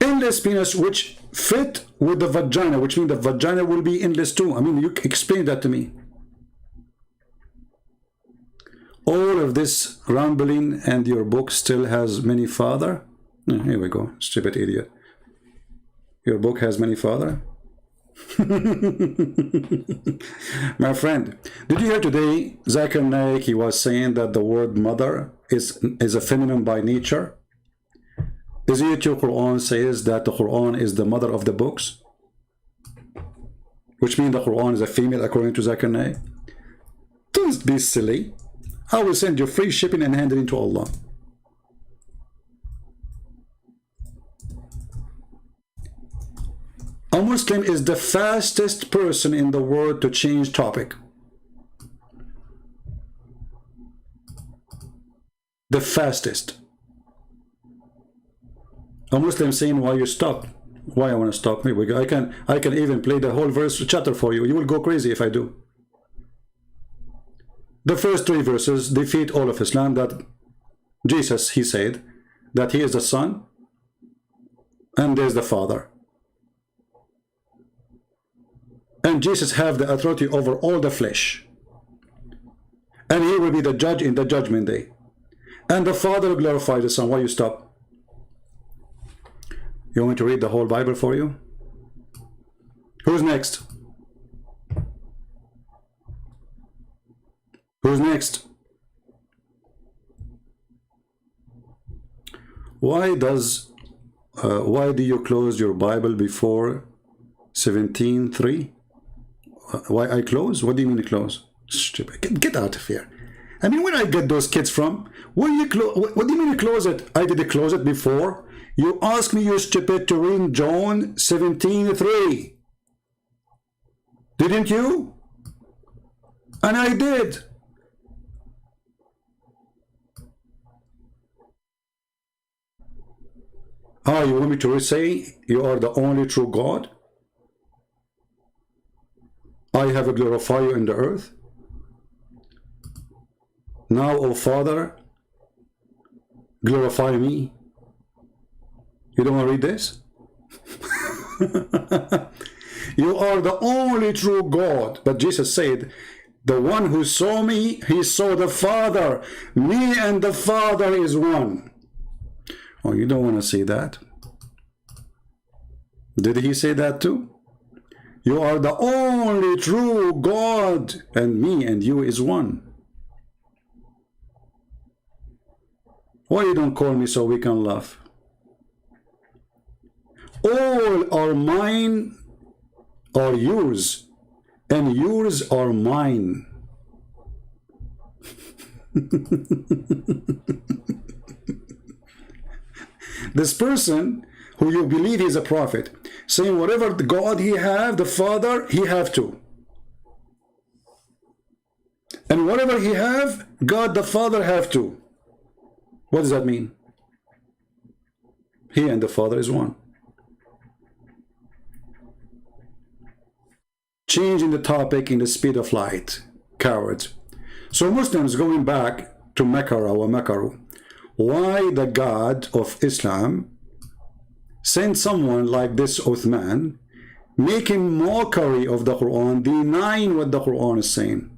Endless penis, which fit with the vagina, which means the vagina will be endless too. I mean, you explain that to me. All of this rambling, and your book still has many father. Here we go, stupid idiot. Your book has many father. My friend, did you hear today Zakir Naik, he was saying that the word mother is a feminine by nature? Is it your Quran says that the Quran is the mother of the books? Which means the Quran is a female according to Zakir Naik? Don't be silly. I will send you free shipping and hand it into Allah. A Muslim is the fastest person in the world to change topic. The fastest. A Muslim saying, why you stop? Why I want to stop? I can even play the whole verse chapter for you. You will go crazy if I do. The first 3 verses defeat all of Islam, that Jesus, he said that he is the Son and there's the Father. And Jesus have the authority over all the flesh. And he will be the judge in the judgment day. And the Father will glorify the Son. Why you stop? You want me to read the whole Bible for you? Who's next? Who's next? Why do you close your Bible before 17:3? Why I close? What do you mean close? Stupid. Get out of here. I mean, where I get those kids from? What do you mean you close it? I did close it before. You asked me, you stupid, to read John 17:3. Didn't you? And I did. You want me to say you are the only true God? I have glorified you in the earth. Now, O Father, glorify me. You don't want to read this? You are the only true God. But Jesus said, the one who saw me, he saw the Father. Me and the Father is one. Oh, you don't want to see that. Did he say that too? You are the only true God, and me and you is one. Why you don't call me so we can laugh? All are mine are yours, and yours are mine. This person who you believe is a prophet, saying whatever the God he have, the Father, he have too. And whatever he have, God the Father have too. What does that mean? He and the Father is one. Changing the topic in the speed of light. Cowards. So Muslims going back to Makara or Makaru. Why the God of Islam sent someone like this Uthman, making mockery of the Quran, denying what the Quran is saying?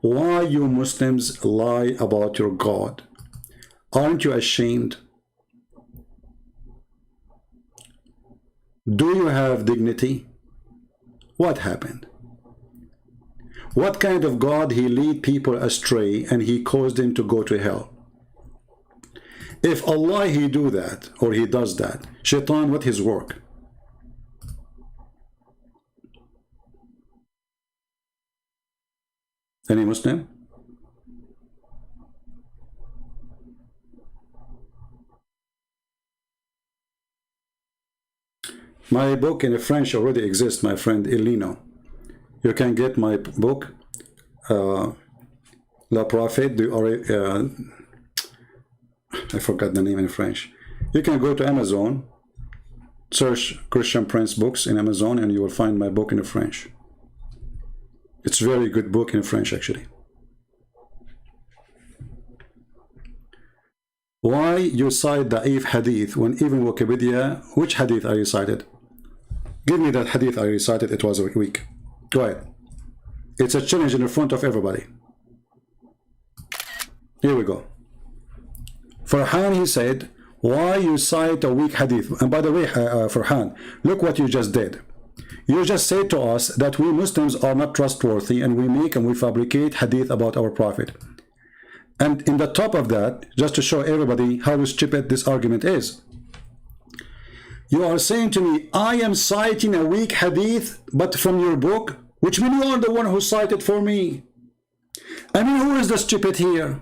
Why you Muslims lie about your God? Aren't you ashamed? Do you have dignity? What happened? What kind of God he lead people astray and he caused them to go to hell? If Allah he do that or he does that, Shaitan, what his work? Any Muslim? My book in French already exists, my friend Elino. You can get my book, La Prophète du I forgot the name in French. You can go to Amazon, search Christian Prince books in Amazon, and you will find my book in French. It's a very good book in French, actually. Why you cite the Da'if hadith when even Wikipedia, which hadith are you cited? Give me that hadith I recited, it was weak. Go ahead. It's a challenge in the front of everybody. Here we go. Farhan, he said, why you cite a weak hadith? And by the way, Farhan, look what you just did. You just said to us that we Muslims are not trustworthy and we make and we fabricate hadith about our Prophet. And in the top of that, just to show everybody how stupid this argument is, you are saying to me, I am citing a weak hadith, but from your book, which means you are the one who cited for me. I mean, who is the stupid here?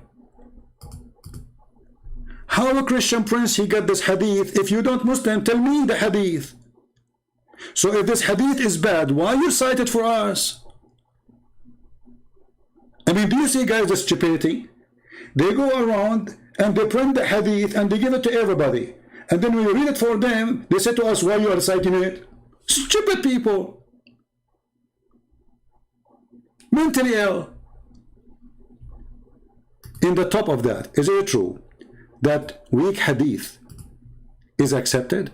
How a Christian prince he got this hadith? If you don't Muslim, tell me the hadith. So if this hadith is bad, why you cite it for us? I mean, do you see, guys, the stupidity? They go around and they print the hadith and they give it to everybody. And then when we read it for them, they say to us, why you are citing it? Stupid people. Mentally ill. In the top of that, is it true that weak hadith is accepted?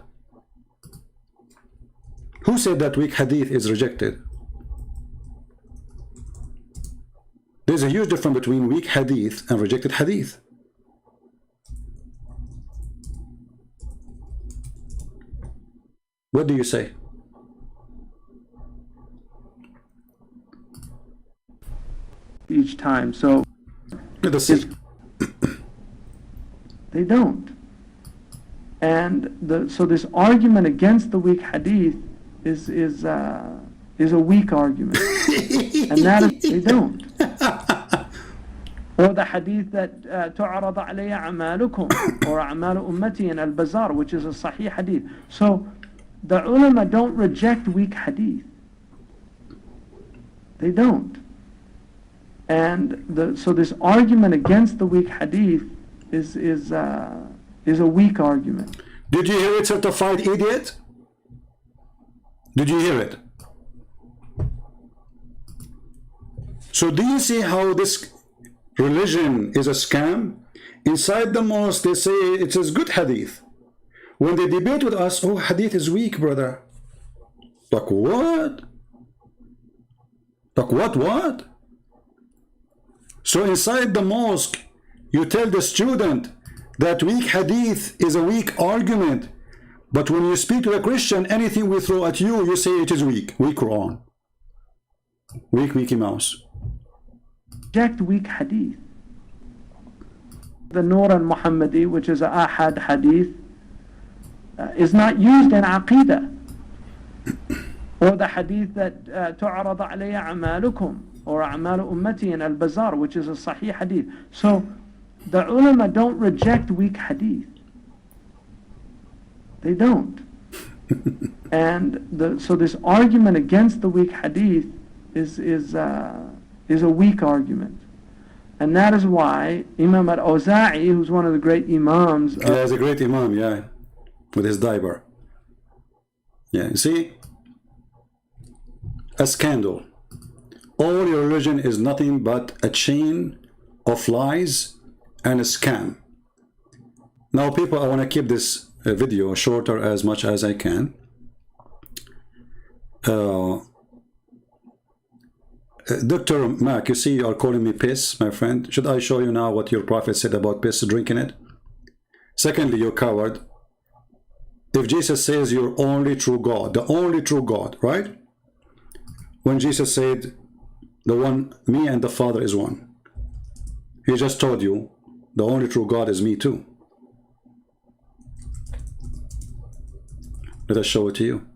Who said that weak hadith is rejected? There's a huge difference between weak hadith and rejected hadith. What do you say? Each time, so Let us see. they don't. And so this argument against the weak hadith is a weak argument, and that is they don't. Or the hadith that تعرض علي أعمالكم or أعمال أمتي in al-Bazar, which is a sahih hadith. So the ulama don't reject weak hadith. They don't. And so this argument against the weak hadith is a weak argument. Did you hear it, certified idiot? Did you hear it? So do you see how this religion is a scam? Inside the mosque they say it is good hadith. When they debate with us, oh, hadith is weak, brother. Like what? Like what? So inside the mosque, you tell the student that weak hadith is a weak argument. But when you speak to a Christian, anything we throw at you, you say it is weak. Weak Quran. Weak Mickey Mouse. Reject weak hadith. The Nur al-Muhammadi, which is a ahad hadith, is not used in Aqidah. Or the hadith that تعرض علي أعمالكم or أعمال أمتي in al-Bazar, which is a sahih hadith. So the ulama don't reject weak hadith. They don't. And so this argument against the weak hadith is a weak argument. And that is why Imam al-Awza'i, who's one of the great imams... Yeah, he's a great imam, yeah. With his diaper. Yeah, you see? A scandal. All your religion is nothing but a chain of lies and a scam. Now, people, I want to keep this video shorter as much as I can. Dr. Mac, you see you are calling me piss, my friend. Should I show you now what your prophet said about piss, drinking it? Secondly, you coward. If Jesus says you're only true God, the only true God, right? When Jesus said, the one, me and the Father is one. He just told you, the only true God is me too. Let us show it to you.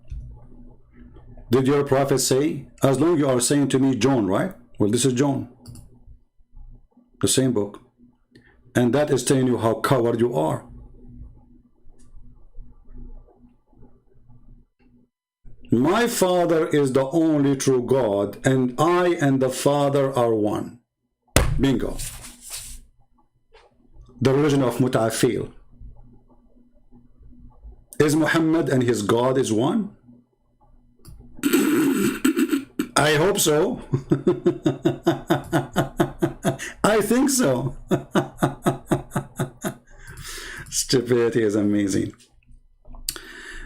Did your prophet say, as long as you are saying to me John, right? Well, this is John. The same book. And that is telling you how coward you are. My Father is the only true God, and I and the Father are one. Bingo. The religion of Muta'afil. Is Muhammad and his God is one? I hope so. I think so. Stupidity is amazing.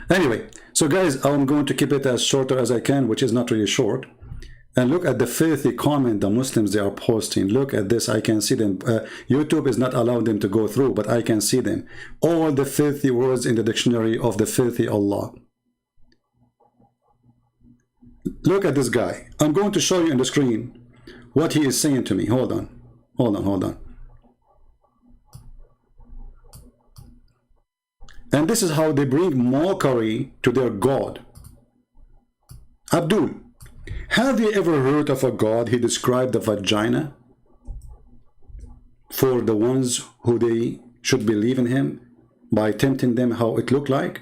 Anyway, so guys, I'm going to keep it as shorter as I can, which is not really short. And look at the filthy comment the Muslims they are posting. Look at this. I can see them. YouTube is not allowing them to go through, but I can see them. All the filthy words in the dictionary of the filthy Allah. Look at this guy. I'm going to show you on the screen what he is saying to me. Hold on. And this is how they bring mockery to their God. Abdul, have you ever heard of a God he described the vagina? for the ones who they should believe in him by tempting them how it looked like?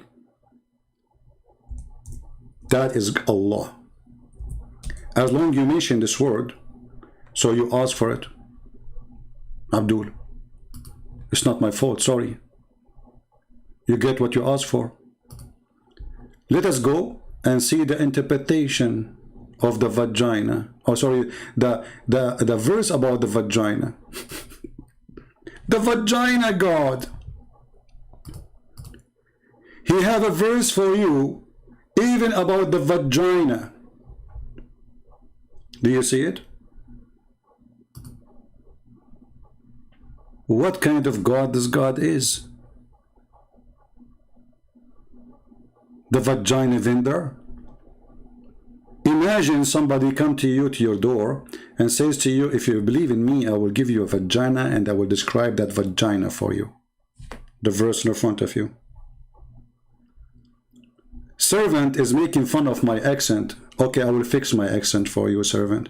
That is Allah. As long you mention this word, so you ask for it. Abdul, it's not my fault, sorry. You get what you ask for. Let us go and see the interpretation of the vagina. Oh, sorry, the verse about the vagina. The vagina God. He have a verse for you even about the vagina. Do you see it? What kind of God this God is? The vagina vendor? Imagine somebody come to you, to your door, and says to you, if you believe in me, I will give you a vagina and I will describe that vagina for you. The verse in front of you. Servant is making fun of my accent. Okay, I will fix my accent for you, servant.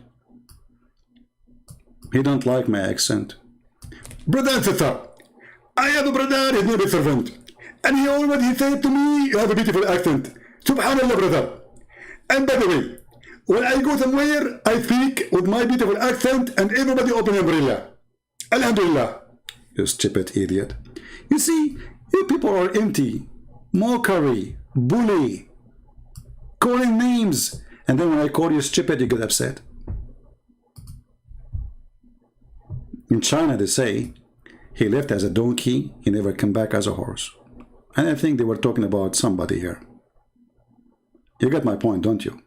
He don't like my accent. Brother and sister, I have a brother, his name is servant. And he already said to me, you have a beautiful accent. Subhanallah, brother. And by the way, when I go somewhere, I speak with my beautiful accent and everybody open umbrella. Alhamdulillah. You stupid idiot. You see, you people are empty. Mockery, bully, calling names. And then when I call you stupid, you get upset. In China, they say, he left as a donkey, he never came back as a horse. And I think they were talking about somebody here. You get my point, don't you?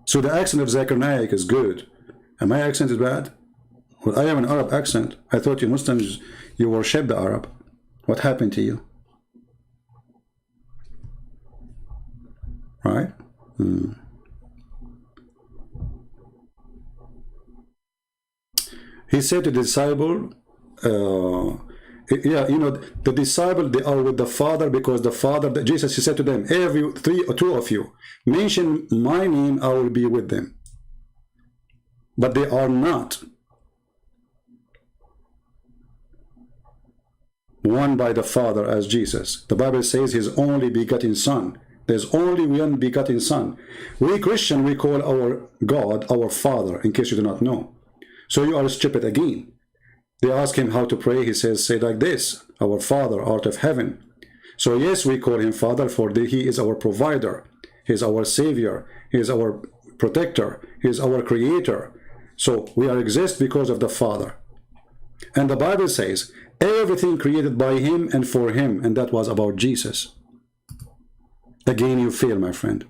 So the accent of Zakir Naik is good, and my accent is bad? Well, I have an Arab accent. I thought you Muslims, you worship the Arab. What happened to you? Right? He said to the disciple, yeah, you know, the disciple, they are with the Father because the Father, Jesus, he said to them, every three or two of you, mention my name, I will be with them. But they are not one by the Father as Jesus. The Bible says his only begotten Son. There's only one begotten Son. We Christian, we call our God our Father, in case you do not know. So you are stupid again. They ask him how to pray. He says, say like this, our Father art of heaven. So yes, we call him Father, for he is our provider. He is our Savior. He is our protector. He is our Creator. So we are exist because of the Father. And the Bible says, everything created by him and for him, and that was about Jesus. Again, you fail, my friend.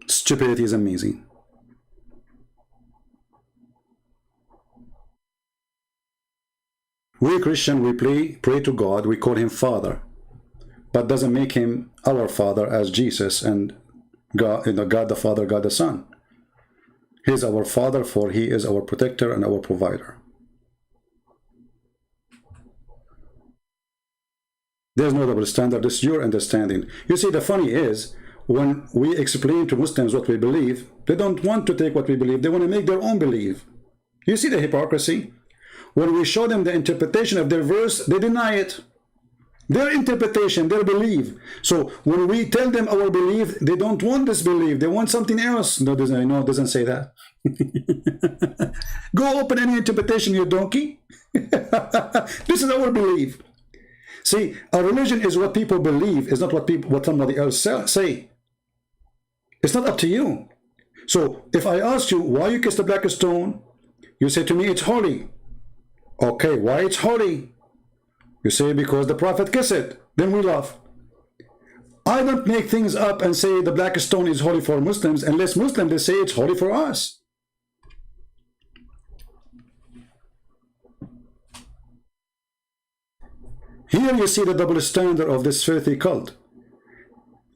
Stupidity is amazing. We Christian, we pray to God, we call him Father, but doesn't make him our Father as Jesus and God, you know, God the Father, God the Son. He is our Father, for he is our protector and our provider. There's no double standard. This is your understanding. You see, the funny is, when we explain to Muslims what we believe, they don't want to take what we believe. They want to make their own belief. You see the hypocrisy? When we show them the interpretation of their verse, they deny it. Their interpretation, their belief. So when we tell them our belief, they don't want this belief. They want something else. No, it doesn't say that. Go open any interpretation, you donkey. This is our belief. See, a religion is what people believe, is not what somebody else say. It's not up to you. So if I ask you why you kiss the black stone, you say to me it's holy. Okay, why it's holy? You say because the Prophet kissed it. Then we laugh. I don't make things up and say the black stone is holy for Muslims unless Muslims they say it's holy for us. Here you see the double standard of this filthy cult.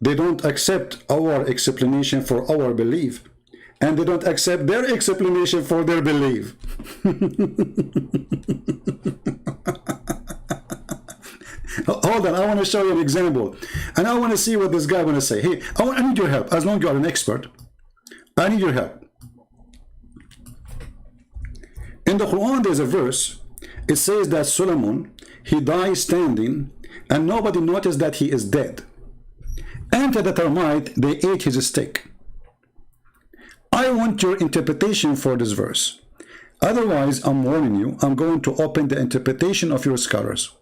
They don't accept our explanation for our belief, and they don't accept their explanation for their belief. Hold on, I want to show you an example, and I want to see what this guy want to say. Hey, I need your help. As long as you are an expert, I need your help. In the Quran, there's a verse. It says that Solomon, he died standing, and nobody noticed that he is dead. Enter the termite, they ate his stick. I want your interpretation for this verse. Otherwise, I'm warning you, I'm going to open the interpretation of your scholars.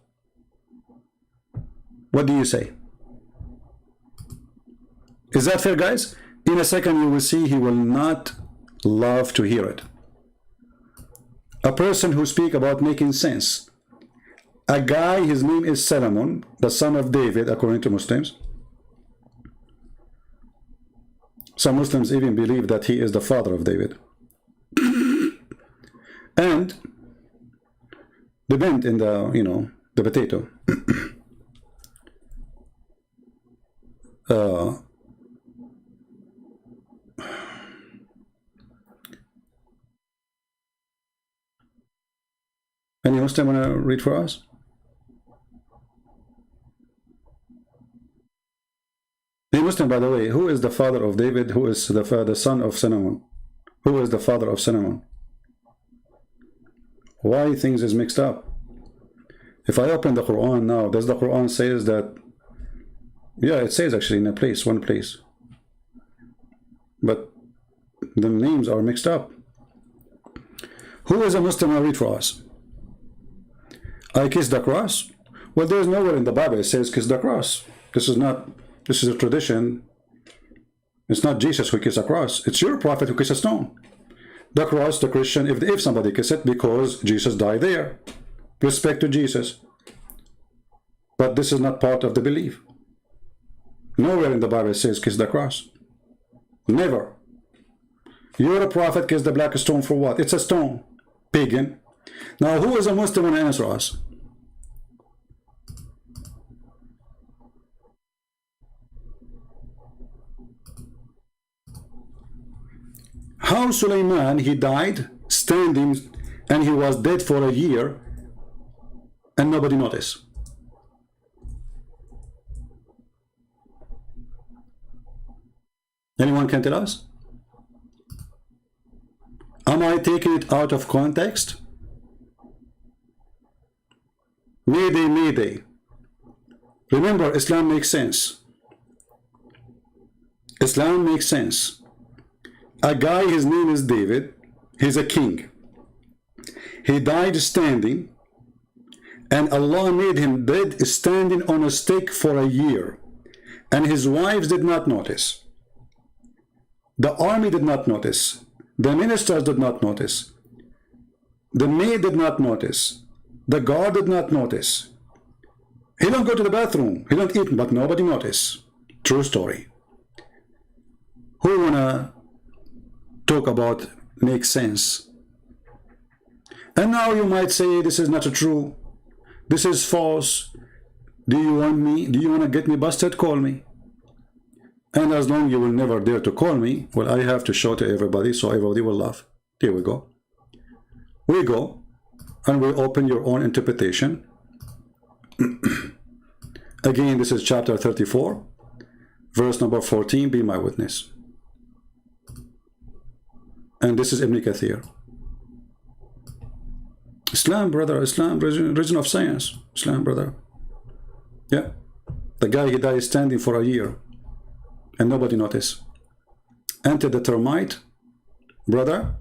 What do you say? Is that fair, guys? In a second, you will see he will not love to hear it. A person who speaks about making sense. A guy, his name is Solomon, the son of David, according to Muslims. Some Muslims even believe that he is the father of David. And the bent in the, the potato. Any Muslim want to read for us? The Muslim, by the way, who is the father of David? Who is the son of Solomon? Who is the father of Solomon? Why things is mixed up? If I open the Quran now, does the Quran says that? Yeah, it says actually in a place, one place. But the names are mixed up. Who is a Muslim? I'll read for us. I kiss the cross. Well, there's nowhere in the Bible it says kiss the cross. This is a tradition. It's not Jesus who kissed the cross. It's your prophet who kissed a stone. The cross, the Christian, if somebody kiss it, because Jesus died there. Respect to Jesus. But this is not part of the belief. Nowhere in the Bible it says kiss the cross. Never. You're a prophet, kiss the black stone for what? It's a stone. Pagan. Now, who is a Muslim and answer us? How Sulaiman, he died standing, and he was dead for a year, and nobody noticed. Anyone can tell us? Am I taking it out of context? Mayday, mayday. Remember, Islam makes sense. Islam makes sense. A guy, his name is David. He's a king. He died standing, and Allah made him dead standing on a stake for a year. And his wives did not notice. The army did not notice. The ministers did not notice. The maid did not notice. The guard did not notice. He don't go to the bathroom. He don't eat, but nobody noticed. True story. Who wanna talk about make sense? And now you might say this is not true. This is false. Do you want me? Do you want to get me busted? Call me. And as long as you will never dare to call me, well, I have to show to everybody so everybody will laugh. Here we go. We go and we open your own interpretation. Again, this is chapter 34, verse number 14, be my witness. And this is Ibn Kathir. Islam, brother, Islam, religion of science. Islam, brother. Yeah. The guy, he died standing for a year and nobody noticed. Enter the termite, brother.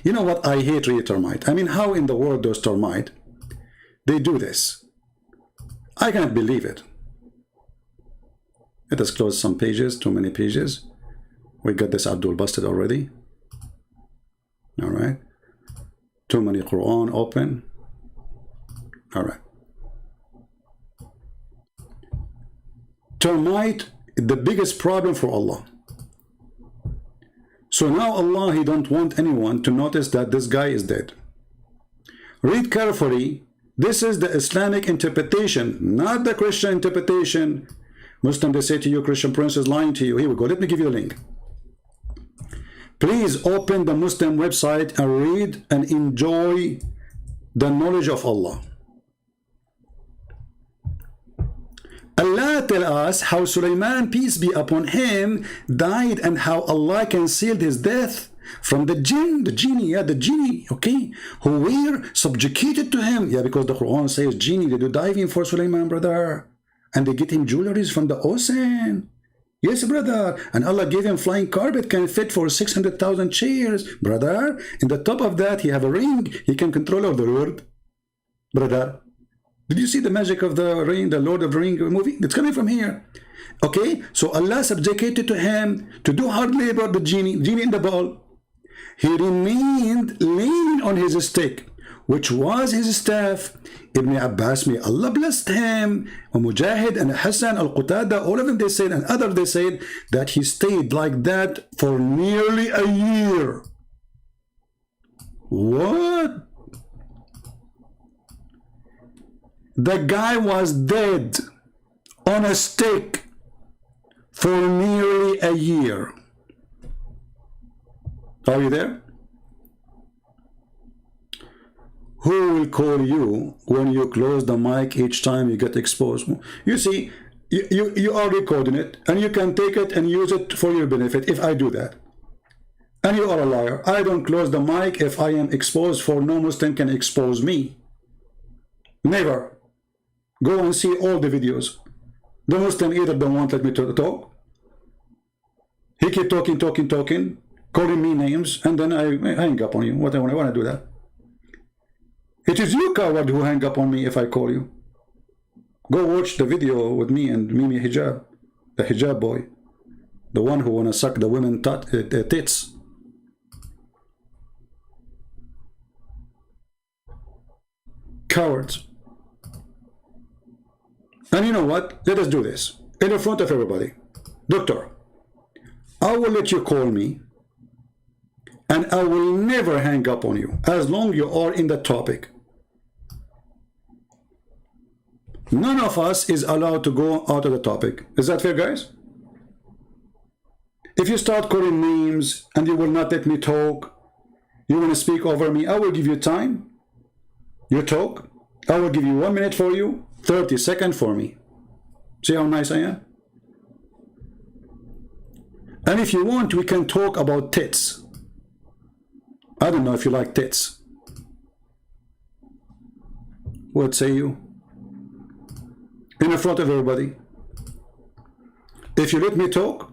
You know what? I hate really termite. I mean, how in the world those termite, they do this? I can't believe it. Let us close some pages, too many pages. We got this Abdul busted already. All right. Too many Quran open. All right. Termite is the biggest problem for Allah. So now Allah, he don't want anyone to notice that this guy is dead. Read carefully. This is the Islamic interpretation, not the Christian interpretation. Muslim, they say to you, Christian Prince is lying to you. Here we go. Let me give you a link. Please open the Muslim website and read and enjoy the knowledge of Allah. Allah tell us how Sulaiman, peace be upon him, died and how Allah concealed his death from the jinn, the genie, yeah, the genie, okay, who were subjugated to him. Yeah, because the Quran says genie, they do diving for Sulaiman, brother. And they get him jewelries from the ocean. Yes, brother. And Allah gave him flying carpet, can fit for 600,000 chairs, brother. In the top of that, he have a ring. He can control all the world, brother. Did you see the magic of the ring, the Lord of the Ring movie? It's coming from here. Okay, so Allah subjugated to him to do hard labor, the genie in the ball. He remained leaning on his stick, which was his staff. Ibn Abbas, may Allah blessed him, and Mujahid and Hassan al-Qatada, all of them, they said, and others, they said that he stayed like that for nearly a year. What? The guy was dead on a stick for nearly a year. Are you there? Who will call you when you close the mic each time you get exposed? You see, you are recording it, and you can take it and use it for your benefit if I do that. And you are a liar. I don't close the mic if I am exposed, for no Muslim can expose me. Never. Go and see all the videos. The Muslim either don't want let me talk. He keep talking, calling me names, and then I hang up on you. What I want to do that. It is you, coward, who hang up on me if I call you. Go watch the video with me and Mimi Hijab, the hijab boy, the one who wanna suck the women tits. Cowards. And you know what? Let us do this in front of everybody. Doctor, I will let you call me, and I will never hang up on you as long you are in the topic. None of us is allowed to go out of the topic. Is that fair, guys? If you start calling names and you will not let me talk, you want to speak over me, I will give you time. You talk. I will give you 1 minute for you, 30 seconds for me. See how nice I am? And if you want, we can talk about tits. I don't know if you like tits. What say you? In front of everybody. If you let me talk,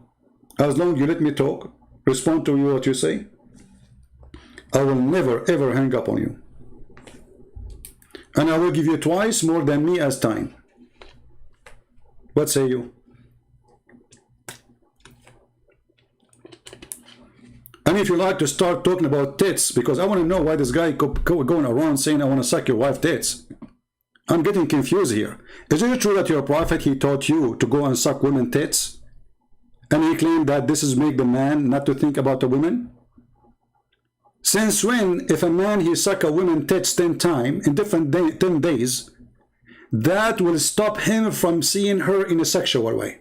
as long as you let me talk, respond to you what you say, I will never ever hang up on you. And I will give you twice more than me as time. What say you? And if you like to start talking about tits, because I want to know why this guy going around saying I want to suck your wife tits. I'm getting confused here. Is it true that your prophet, he taught you to go and suck women tits? And he claimed that this is make the man not to think about the women? Since when, if a man he suck a woman tits 10 times in different 10 days, that will stop him from seeing her in a sexual way?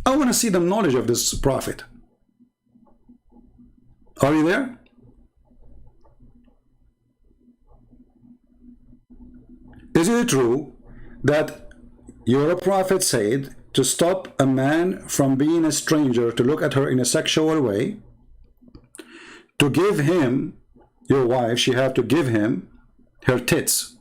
I want to see the knowledge of this prophet. Are you there? Is it true that your prophet said to stop a man from being a stranger to look at her in a sexual way, to give him, your wife, she have to give him her tits?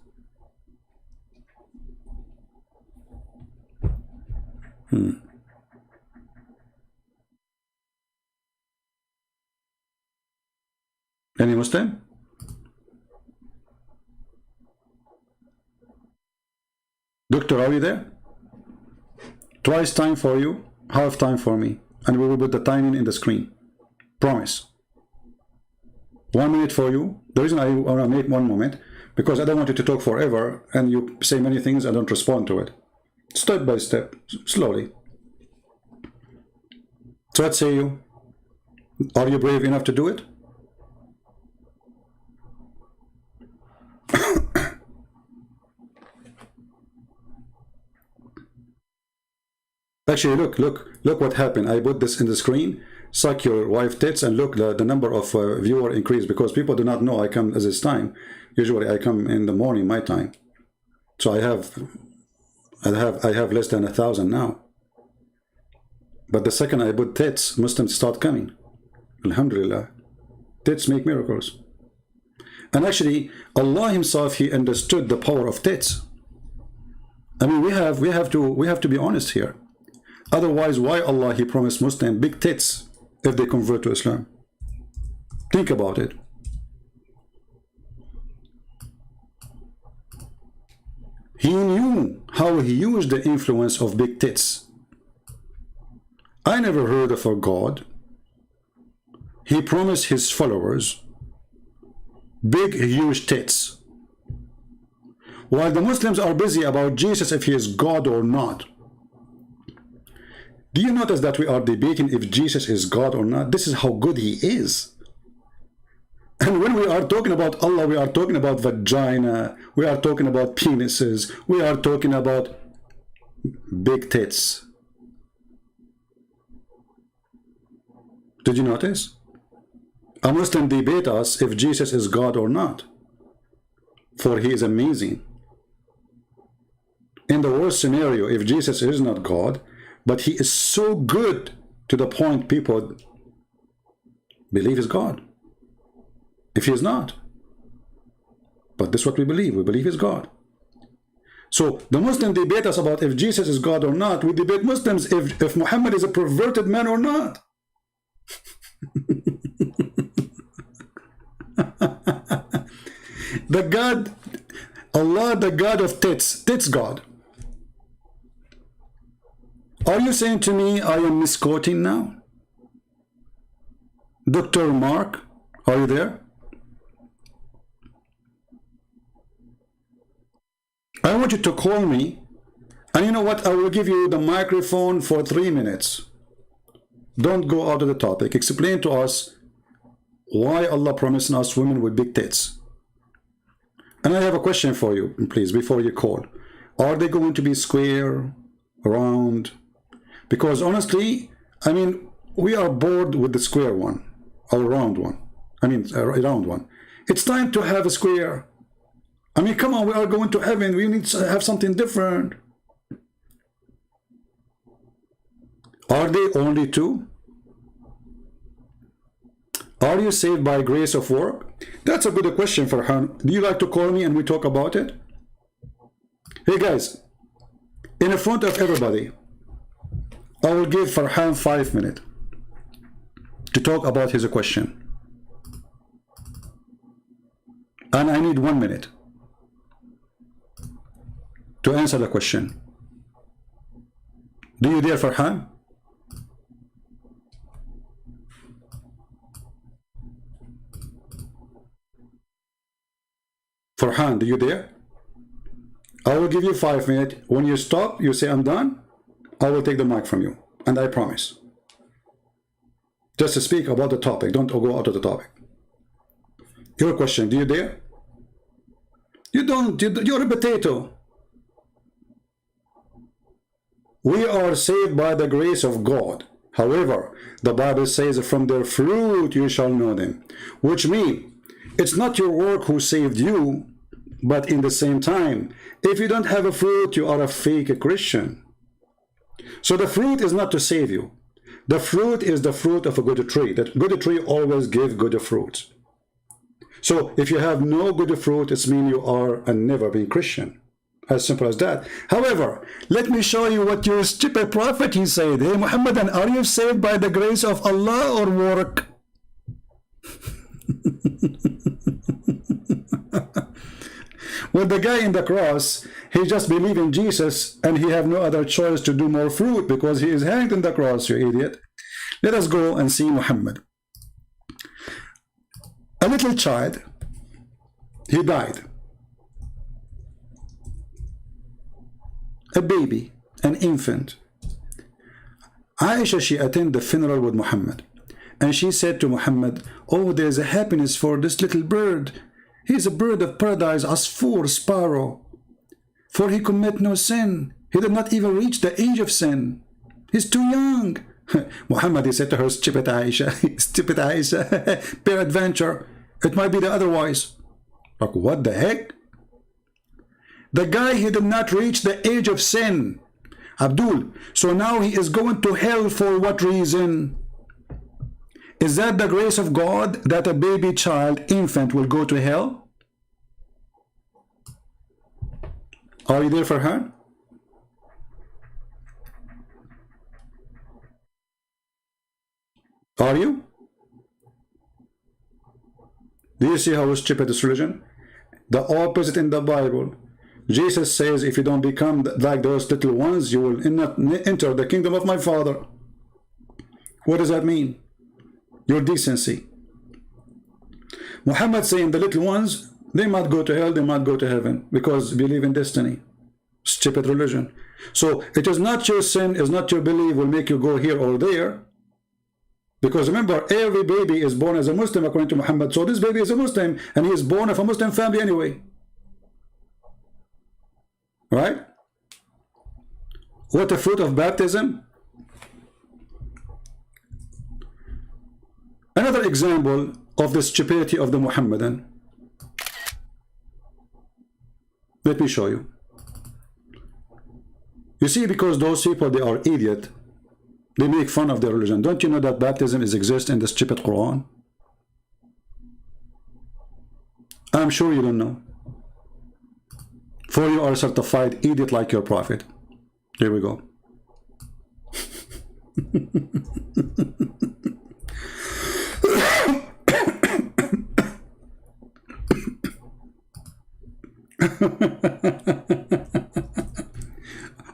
Any Muslim? Doctor, are you there? Twice time for you, half time for me, and we will put the timing in the screen. Promise. 1 minute for you. The reason I want to make 1 moment, because I don't want you to talk forever and you say many things and don't respond to it. Step by step, slowly. So what say you? Are you brave enough to do it? Actually, look what happened. I put this in the screen. Suck your wife tits, and look, the number of viewer increased, because people do not know I come at this time. Usually I come in the morning, my time. So I have less than 1,000 now. But the second I put tits, Muslims start coming. Alhamdulillah. Tits make miracles. And actually, Allah Himself, He understood the power of tits. I mean, we have to be honest here. Otherwise, why Allah He promised Muslims big tits if they convert to Islam? Think about it. He knew how He used the influence of big tits. I never heard of a God. He promised His followers big, huge tits. While the Muslims are busy about Jesus, if He is God or not. Do you notice that we are debating if Jesus is God or not? This is how good He is. And when we are talking about Allah, we are talking about vagina, we are talking about penises, we are talking about big tits. Did you notice? A Muslim debate us if Jesus is God or not, for He is amazing. In the worst scenario, if Jesus is not God, but He is so good to the point people believe He's God. If He is not. But this is what we believe. We believe He's God. So the Muslim debate us about if Jesus is God or not. We debate Muslims if Muhammad is a perverted man or not. The God, Allah, the God of tits, tits God. Are you saying to me I am misquoting now? Dr. Mark, are you there? I want you to call me, and you know what? I will give you the microphone for 3 minutes. Don't go out of the topic. Explain to us why Allah promised us women with big tits. And I have a question for you, please, before you call. Are they going to be square, round? Because honestly, I mean, we are bored with the square one, or round one. I mean, a round one. It's time to have a square. I mean, come on, we are going to heaven. We need to have something different. Are they only two? Are you saved by grace of work? That's a good question, Farhan. Do you like to call me and we talk about it? Hey guys, in front of everybody, I will give Farhan 5 minutes to talk about his question. And I need 1 minute to answer the question. Do you dare, Farhan? Farhan, do you dare? I will give you 5 minutes. When you stop, you say I'm done, I will take the mic from you. And I promise. Just to speak about the topic. Don't go out of the topic. Your question, do you dare? You don't. You're a potato. We are saved by the grace of God. However, the Bible says, from their fruit you shall know them. Which means, it's not your work who saved you, but in the same time, if you don't have a fruit, you are a fake Christian. So the fruit is not to save you. The fruit is the fruit of a good tree. That good tree always gives good fruit. So if you have no good fruit, it means you are a never been Christian. As simple as that. However, let me show you what your stupid prophet he said. Hey Muhammadan, are you saved by the grace of Allah or work? Well, the guy in the cross, he just believed in Jesus and he have no other choice to do more fruit because he is hanged in the cross, you idiot. Let us go and see Muhammad. A little child, he died. A baby, an infant. Aisha, she attended the funeral with Muhammad. And she said to Muhammad, oh, there's a happiness for this little bird. He's a bird of paradise, Asfur, sparrow. For he commit no sin. He did not even reach the age of sin. He's too young. Muhammad, he said to her, stupid Aisha, stupid Aisha, peradventure, it might be the otherwise. Like, what the heck? The guy, he did not reach the age of sin. Abdul, so now he is going to hell for what reason? Is that the grace of God that a baby child, infant, will go to hell? Are you there, Farhan? Are you? Do you see how stupid this religion? The opposite in the Bible. Jesus says, if you don't become like those little ones, you will not enter the kingdom of my Father. What does that mean? Your decency. Muhammad saying the little ones, they might go to hell, they might go to heaven, because believe in destiny. Stupid religion. So it is not your sin, it's not your belief will make you go here or there. Because remember, every baby is born as a Muslim according to Muhammad. So this baby is a Muslim, and he is born of a Muslim family anyway. Right? What the fruit of baptism? Another example of the stupidity of the Muhammadan. Let me show you. You see, because those people, they are idiot. They make fun of their religion. Don't you know that baptism exists in the stupid Quran? I'm sure you don't know. For you are a certified idiot like your prophet. Here we go.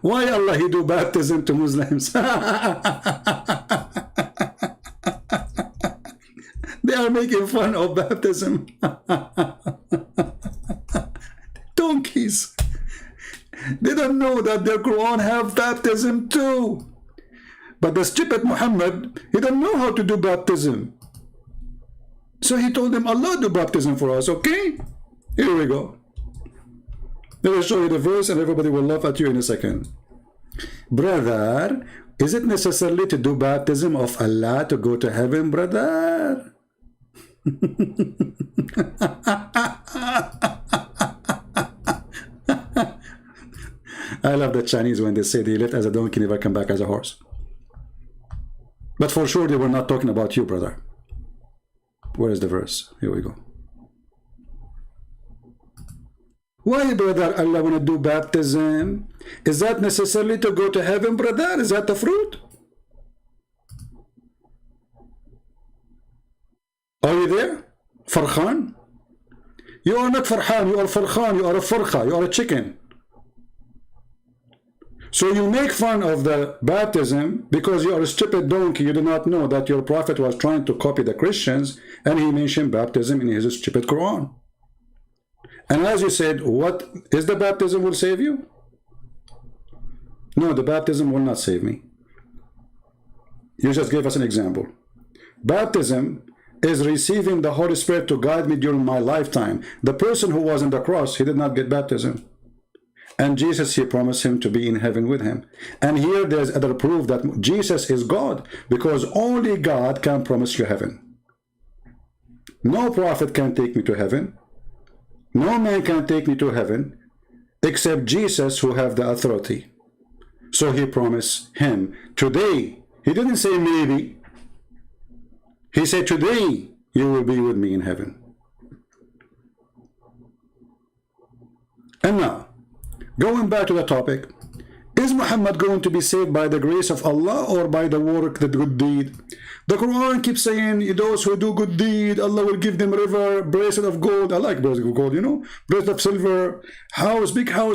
Why Allah he do baptism to Muslims? They are making fun of baptism. Donkeys. They don't know that their Quran have baptism too. But the stupid Muhammad, he don't know how to do baptism. So he told them, Allah do baptism for us, okay? Here we go. Let me show you the verse and everybody will laugh at you in a second. Brother, is it necessarily to do baptism of Allah to go to heaven, brother? I love the Chinese when they say they left as a donkey, never come back as a horse. But for sure they were not talking about you, brother. Where is the verse? Here we go. Why, brother, Allah want to do baptism? Is that necessarily to go to heaven, brother? Is that the fruit? Are you there? Farhan? You are not Farhan, you are Farhan, you are a farqa, you are a chicken. So you make fun of the baptism because you are a stupid donkey. You do not know that your prophet was trying to copy the Christians and he mentioned baptism in his stupid Quran. And as you said, what is the baptism will save you? No, the baptism will not save me. You just gave us an example. Baptism is receiving the Holy Spirit to guide me during my lifetime. The person who was on the cross, he did not get baptism. And Jesus, he promised him to be in heaven with him. And here there's other proof that Jesus is God, because only God can promise you heaven. No prophet can take me to heaven. No man can take me to heaven except Jesus, who have the authority. So he promised him today. He didn't say maybe. He said today you will be with me in heaven. And now, going back to the topic, is Muhammad going to be saved by the grace of Allah or by the work, the good deed? The Quran keeps saying those who do good deed, Allah will give them river, bracelet of gold. I like bracelet of gold, you know, bracelet of silver, house,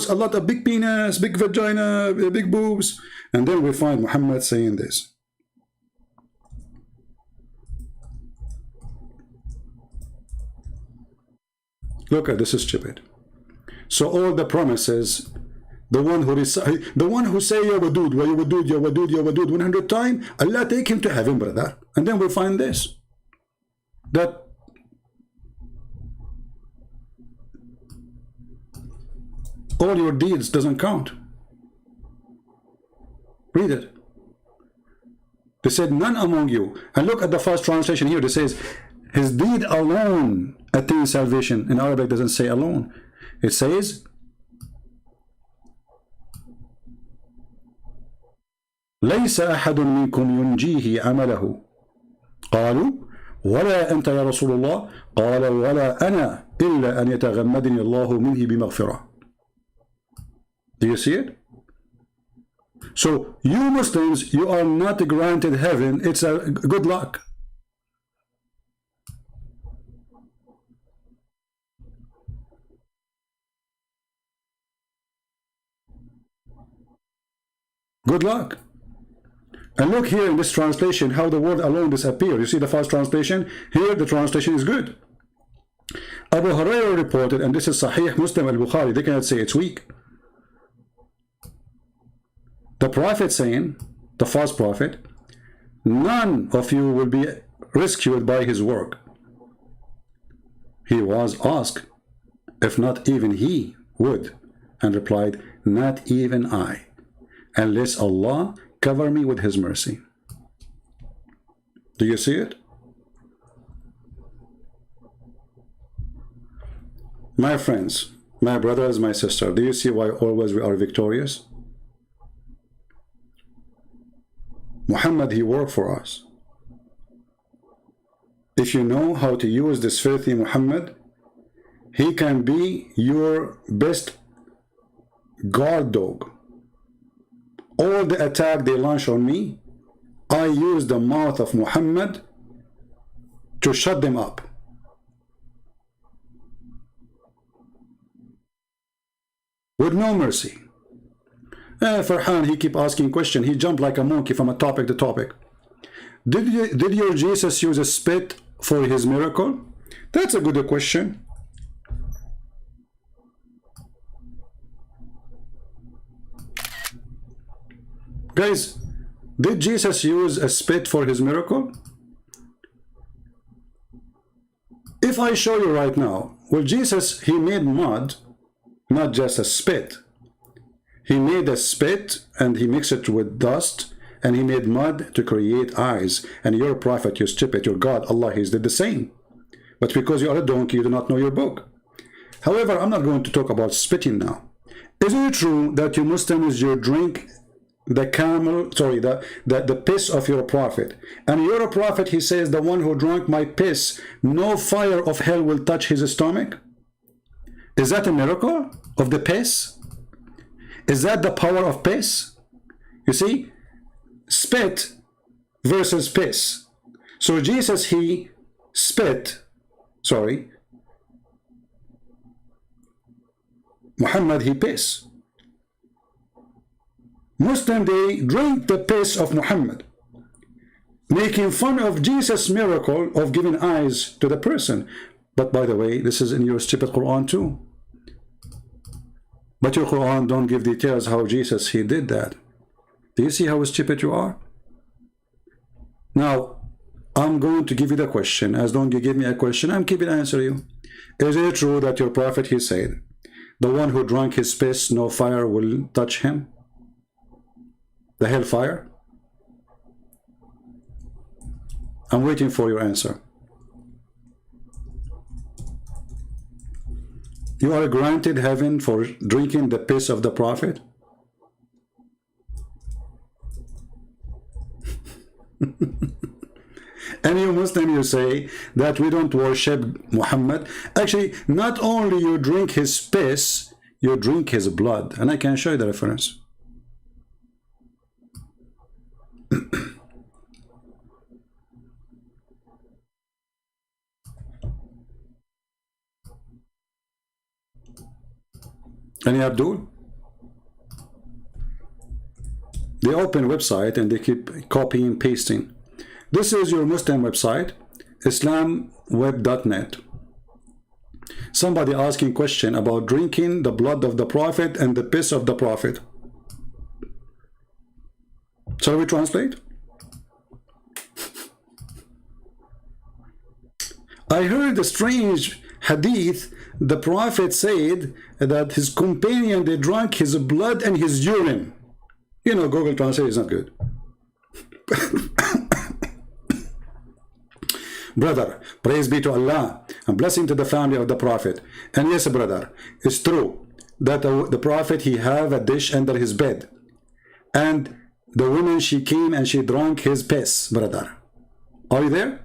a lot of big penis, big vagina, big boobs. And then we find Muhammad saying this. Look at this, is stupid. So all the promises, the one who say ya wadud, wa ya wadud, ya wadud, ya wadud 100 times, Allah take him to heaven, brother. And then we find this, that all your deeds doesn't count. Read it. They said none among you. And look at the first translation here. It says his deed alone attains salvation. In Arabic it doesn't say alone. It says ليس أحد منكم ينجيه عمله قالوا ولا أنت يا رسول الله قال ولا أنا إلا أن يتغمدني الله منه بمغفرة. Do you see it? So you Muslims, you are not granted heaven. It's a good luck. Good luck. And look here in this translation how the word alone disappeared. You see the first translation? Here the translation is good. Abu Hurairah reported, and this is Sahih Muslim al-Bukhari, they cannot say it's weak. The Prophet saying, the false prophet, none of you will be rescued by his work. He was asked if not even he would, and replied, not even I, unless Allah cover me with his mercy. Do you see it? My friends, my brothers, my sister, do you see why always we are victorious? Muhammad, he worked for us. If you know how to use this filthy Muhammad, he can be your best guard dog. All the attack they launch on me, I use the mouth of Muhammad to shut them up. With no mercy. Farhan, he keep asking question. He jumped like a monkey from a topic to topic. Did your Jesus use a spit for his miracle? That's a good question. Guys, did Jesus use a spit for his miracle? If I show you right now, well, Jesus, he made mud, not just a spit. He made a spit and he mixed it with dust and he made mud to create eyes. And your prophet, you stupid, your God, Allah, he did the same. But because you are a donkey, you do not know your book. However, I'm not going to talk about spitting now. Isn't it true that you Muslims, you drink the the piss of your prophet? And your prophet, he says, the one who drank my piss, no fire of hell will touch his stomach. Is that a miracle of the piss? Is that the power of piss? You see, spit versus piss. So Jesus, he spit, Muhammad, he piss. Muslim, they drink the piss of Muhammad, making fun of Jesus' miracle of giving eyes to the person. But by the way, this is in your stupid Quran too. But your Quran don't give details how Jesus, he did that. Do you see how stupid you are? Now, I'm going to give you the question. As long as you give me a question, I'm keeping answer you. Is it true that your prophet, he said, the one who drank his piss, no fire will touch him? The hellfire? I'm waiting for your answer. You are granted heaven for drinking the piss of the prophet? And you Muslim, you say that we don't worship Muhammad. Actually, not only you drink his piss, you drink his blood. And I can show you the reference. Any Abdul? They open website and they keep copying and pasting. This is your Muslim website, islamweb.net. Somebody asking question about drinking the blood of the prophet and the piss of the prophet. Shall we translate? I heard a strange hadith. The prophet said that his companion, they drank his blood and his urine. You know, Google Translate is not good. Brother, praise be to Allah and blessing to the family of the prophet. And yes, brother, it's true that the prophet, he have a dish under his bed. And the woman, she came and she drank his piss, brother. Are you there?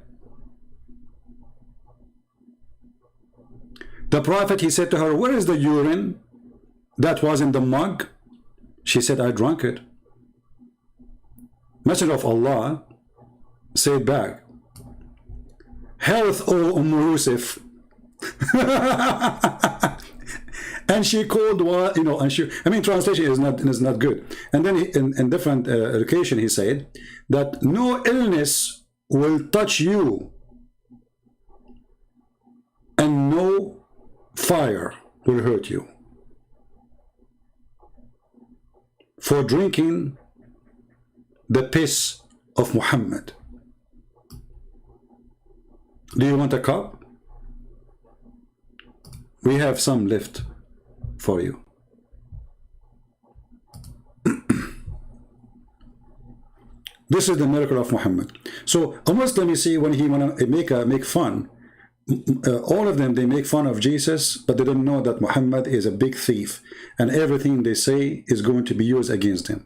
The Prophet, he said to her, where is the urine that was in the mug? She said, I drank it. Messenger of Allah said back, health, O Yusuf. And she called, you know, and she, I mean, translation is not good. And then in different occasion, he said that no illness will touch you and no fire will hurt you for drinking the piss of Muhammad. Do you want a cup? We have some left for you. This is the miracle of Muhammad. So a Muslim, you see, when he want to make fun, all of them, they make fun of Jesus, but they don't know that Muhammad is a big thief, and everything they say is going to be used against him.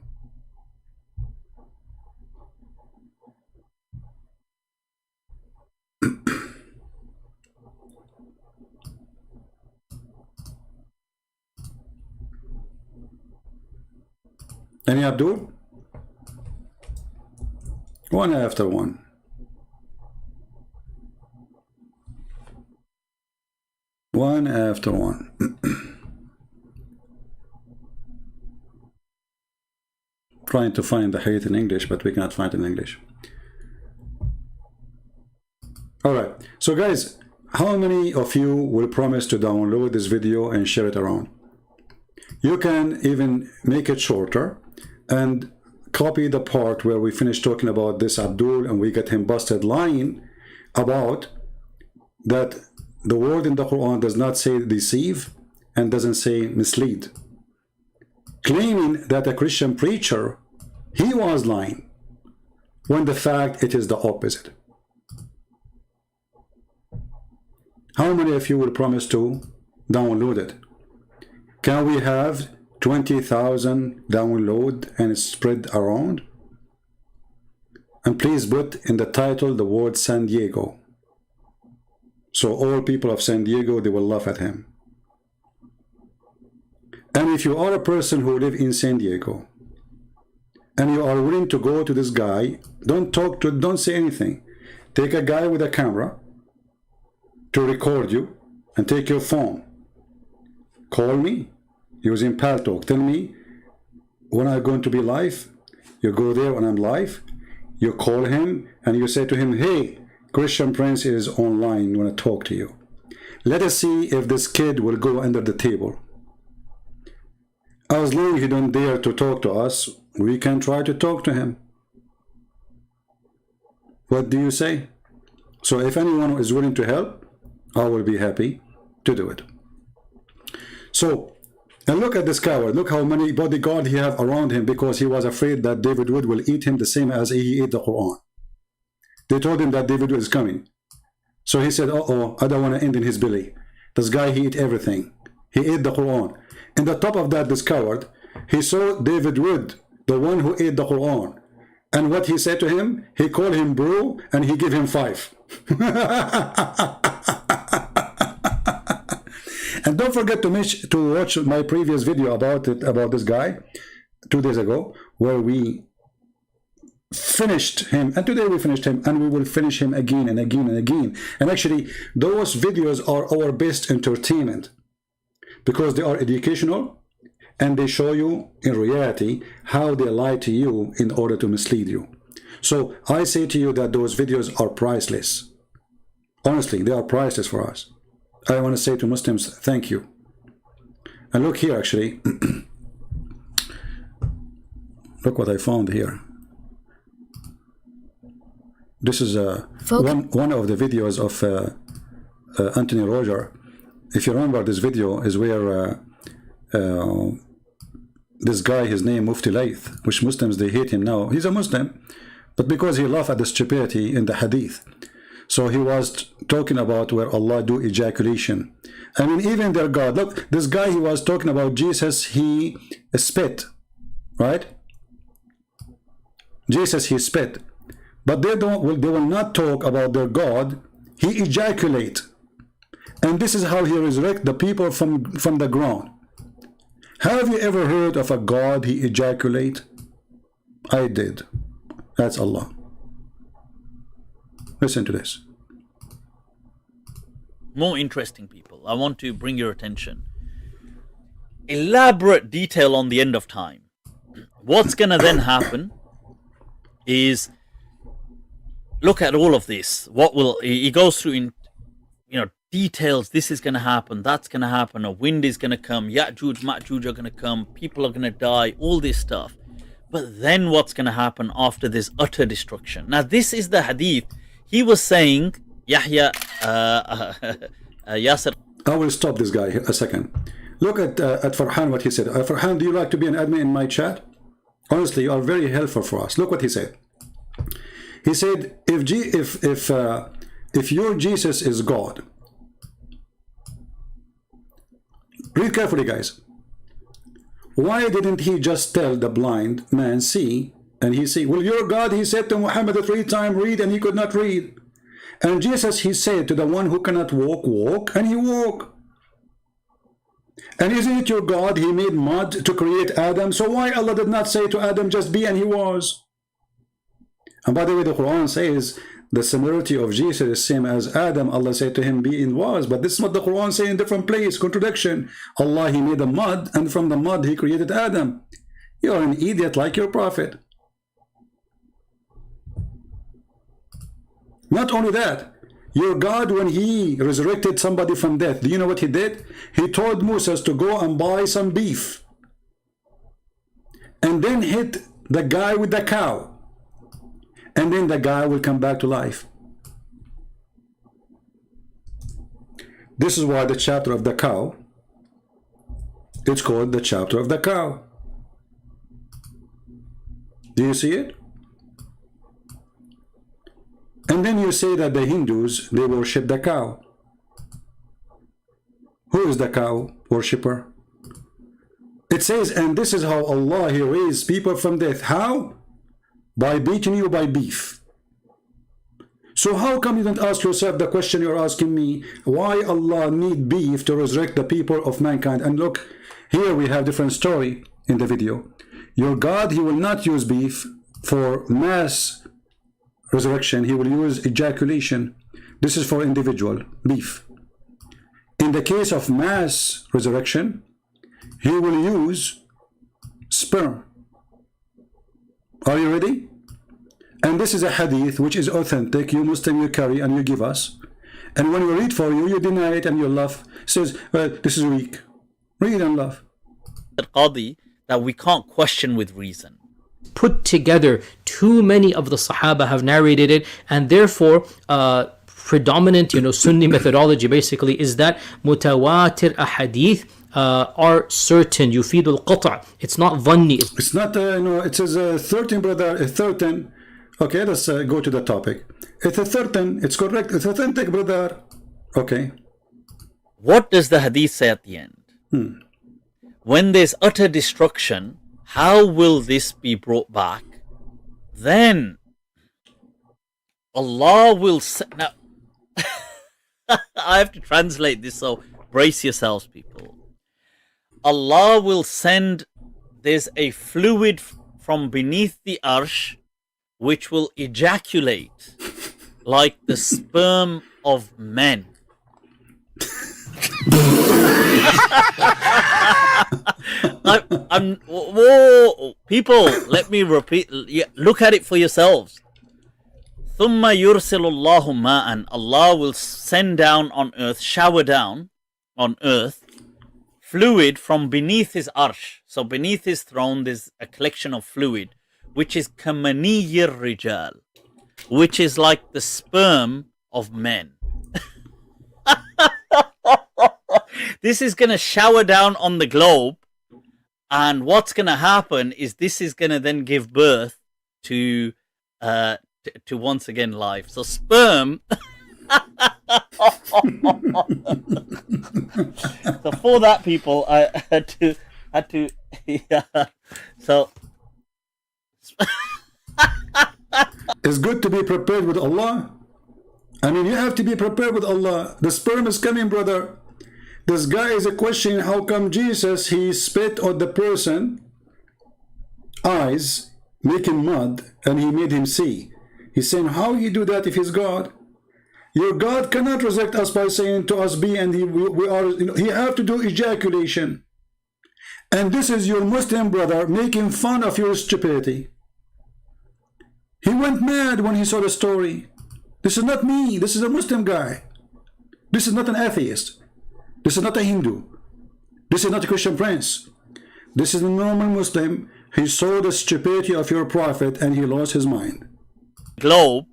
Any Abdul? One after one. One after one. Trying to find the hadith in English, but we cannot find it in English. Alright, so guys, how many of you will promise to download this video and share it around? You can even make it shorter and copy the part where we finished talking about this Abdul and we get him busted lying about that the word in the Quran does not say deceive and doesn't say mislead, claiming that a Christian preacher, he was lying, when the fact it is the opposite. How many of you will promise to download it? Can we have 20,000 download and spread around? And please put in the title the word San Diego, so all people of San Diego, they will laugh at him. And if you are a person who live in San Diego and you are willing to go to this guy, don't say anything. Take a guy with a camera to record you and take your phone. Call me using Paltalk. Tell me when I'm going to be live. You go there when I'm live. You call him and you say to him, hey, Christian Prince is online, want to talk to you. Let us see if this kid will go under the table. As long as he don't dare to talk to us, we can try to talk to him. What do you say? So if anyone is willing to help, I will be happy to do it. So, and look at this coward. Look how many bodyguards he have around him because he was afraid that David Wood will eat him the same as he ate the Quran. They told him that David Wood is coming. So he said, uh-oh, I don't want to end in his belly. This guy, he ate everything. He ate the Quran. And the top of that, this coward, he saw David Wood, the one who ate the Quran. And what he said to him, he called him bro, and he gave him 5. And don't forget to watch my previous video about this guy 2 days ago, where we finished him, and today we finished him, and we will finish him again and again and again. And actually, those videos are our best entertainment because they are educational and they show you in reality how they lie to you in order to mislead you. So I say to you that those videos are priceless. Honestly, they are priceless for us. I want to say to Muslims, thank you. And look here, actually. Look what I found here. This is one of the videos of Anthony Roger. If you remember, this video is where this guy, his name Mufti Layth, which Muslims, they hate him now. He's a Muslim, but because he laughed at the stupidity in the hadith. So he was talking about where Allah do ejaculation. I mean, even their God. Look, this guy, he was talking about Jesus, he spit, right? Jesus, he spit. but they will not talk about their God. He ejaculate, and this is how he resurrect the people from the ground. Have you ever heard of a God he ejaculate? I did. That's Allah. Listen to this. More interesting, people. I want to bring your attention. Elaborate detail on the end of time. What's gonna then happen is, look at all of this. What will he goes through in, details. This is gonna happen. That's gonna happen. A wind is gonna come. Ya'juj, Ma'juj are gonna come. People are gonna die. All this stuff. But then what's gonna happen after this utter destruction? Now this is the hadith. He was saying, Yahya, Yasir. I will stop this guy a second. Look at Farhan, what he said. Farhan, do you like to be an admin in my chat? Honestly, you are very helpful for us. Look what he said. He said, if your Jesus is God, read carefully, guys. Why didn't he just tell the blind man, see, and he see? Well, your God, he said to Muhammad 3 times, read, and he could not read. And Jesus, he said to the one who cannot walk, walk, and he walked. And isn't it your God, he made mud to create Adam? So why Allah did not say to Adam, just be, and he was? And by the way, the Quran says the similarity of Jesus is same as Adam. Allah said to him, be and was. But this is what the Quran says in different place. Contradiction. Allah, he made the mud, and from the mud he created Adam. You are an idiot like your prophet. Not only that, your God, when he resurrected somebody from death, do you know what he did? He told Moses to go and buy some beef and then hit the guy with the cow, and then the guy will come back to life. This is why the chapter of the cow, it's called the chapter of the cow. Do you see it? And then you say that the Hindus, they worship the cow. Who is the cow worshipper? It says, and this is how Allah, he raised people from death. How? By beating you by beef. So how come you don't ask yourself the question you're asking me? Why Allah need beef to resurrect the people of mankind? And look, here we have different story in the video. Your God, he will not use beef for mass resurrection. He will use ejaculation. This is for individual beef. In the case of mass resurrection, he will use sperm. Are you ready? And this is a hadith which is authentic. You Muslim, you carry and you give us. And when we read for you, you deny it and you laugh. It says, well, this is weak. Read and laugh. Qadi, that we can't question with reason. Put together, too many of the Sahaba have narrated it, and therefore predominant Sunni methodology basically is that mutawatir ahadith are certain. Yufidul qata'. It's not dhanni. It's not it says 13, brother, 13. Okay, let's go to the topic. It's a 13. It's correct. It's authentic, brother. Okay. What does the hadith say at the end? When there's utter destruction, how will this be brought back? Then Allah will now I have to translate this, so brace yourselves, people. Allah will send, there's a fluid from beneath the arsh which will ejaculate like the sperm of men. Whoa, people, let me repeat. Look at it for yourselves. ثُمَّ يُرْسِلُ اللَّهُ مَاءً. Allah will send down on earth, shower down on earth, fluid from beneath his arsh. So beneath his throne, there's a collection of fluid, which is kamaniyir rijal, which is like the sperm of men. This is going to shower down on the globe, and what's going to happen is this is going to then give birth to once again life. So sperm. So for that, people, I had to yeah. So It's good to be prepared with Allah. I mean, you have to be prepared with Allah. The sperm is coming, brother. This guy is a question, how come Jesus, he spit on the person eyes, making mud, and he made him see. He's saying, how he do that if he's God? Your God cannot resurrect us by saying to us, be, and we are, you know, he have to do ejaculation. And this is your Muslim brother making fun of your stupidity. He went mad when he saw the story. This is not me. This is a Muslim guy. This is not an atheist. This is not a Hindu. This is not a Christian prince. This is a normal Muslim. He saw the stupidity of your prophet and he lost his mind. Globe,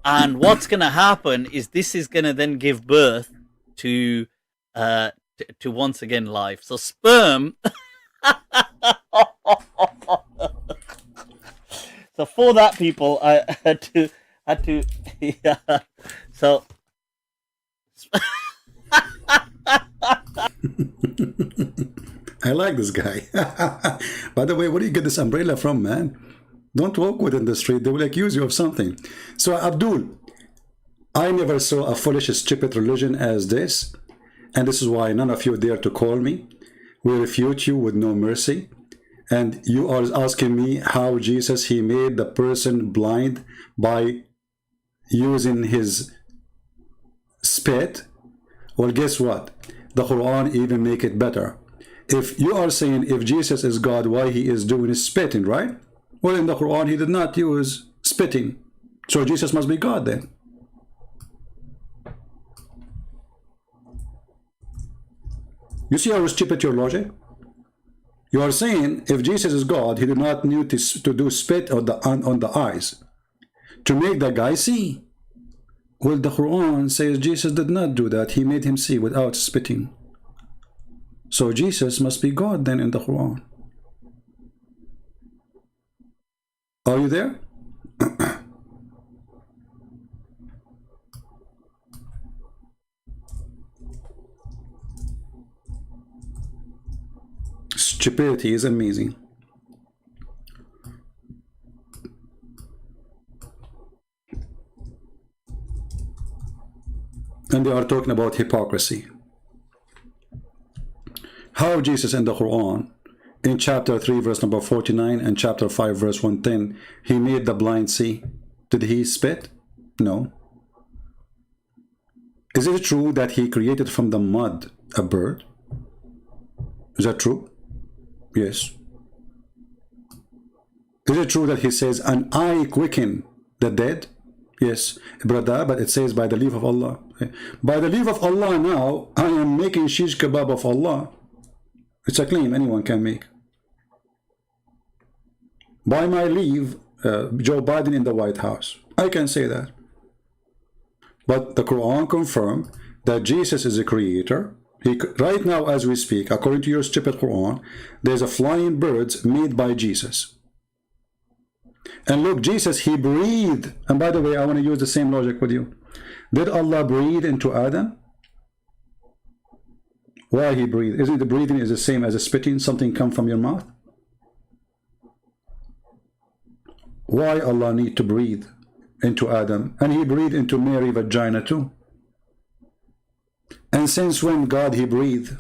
and what's going to happen is this is going to then give birth to once again life. So sperm. So for that, people, I had to yeah. So I like this guy. By the way, where do you get this umbrella from, man? Don't walk with it in the street. They will accuse you of something. So, Abdul, I never saw a foolish, stupid religion as this. And this is why none of you dare to call me. We refute you with no mercy. And you are asking me how Jesus, he made the person blind by using his spit. Well, guess what? The Quran even make it better. If you are saying if Jesus is God, why he is doing is spitting, right? Well, in the Quran, he did not use spitting. So Jesus must be God then. You see how stupid your logic? You are saying if Jesus is God, he did not need to do spit on the eyes to make the guy see. Well, the Quran says Jesus did not do that. He made him see without spitting. So Jesus must be God then in the Quran. Are you there? Stupidity is amazing. And they are talking about hypocrisy. How Jesus in the Quran, in chapter 3 verse number 49 and chapter 5 verse 110, he made the blind see. Did he spit? No. Is it true that he created from the mud a bird? Is that true? Yes. Is it true that he says an eye quicken the dead? Yes, brother, but it says by the leave of Allah. By the leave of Allah now, I am making shish kebab of Allah. It's a claim anyone can make. By my leave, Joe Biden in the White House. I can say that. But the Quran confirmed that Jesus is a creator. Right now as we speak, according to your stupid Quran, there's a flying birds made by Jesus. And look, Jesus, he breathed. And by the way, I want to use the same logic with you. Did Allah breathe into Adam? Why he breathed? Isn't the breathing is the same as a spitting? Something come from your mouth? Why Allah need to breathe into Adam? And he breathed into Mary vagina too. And since when God he breathed?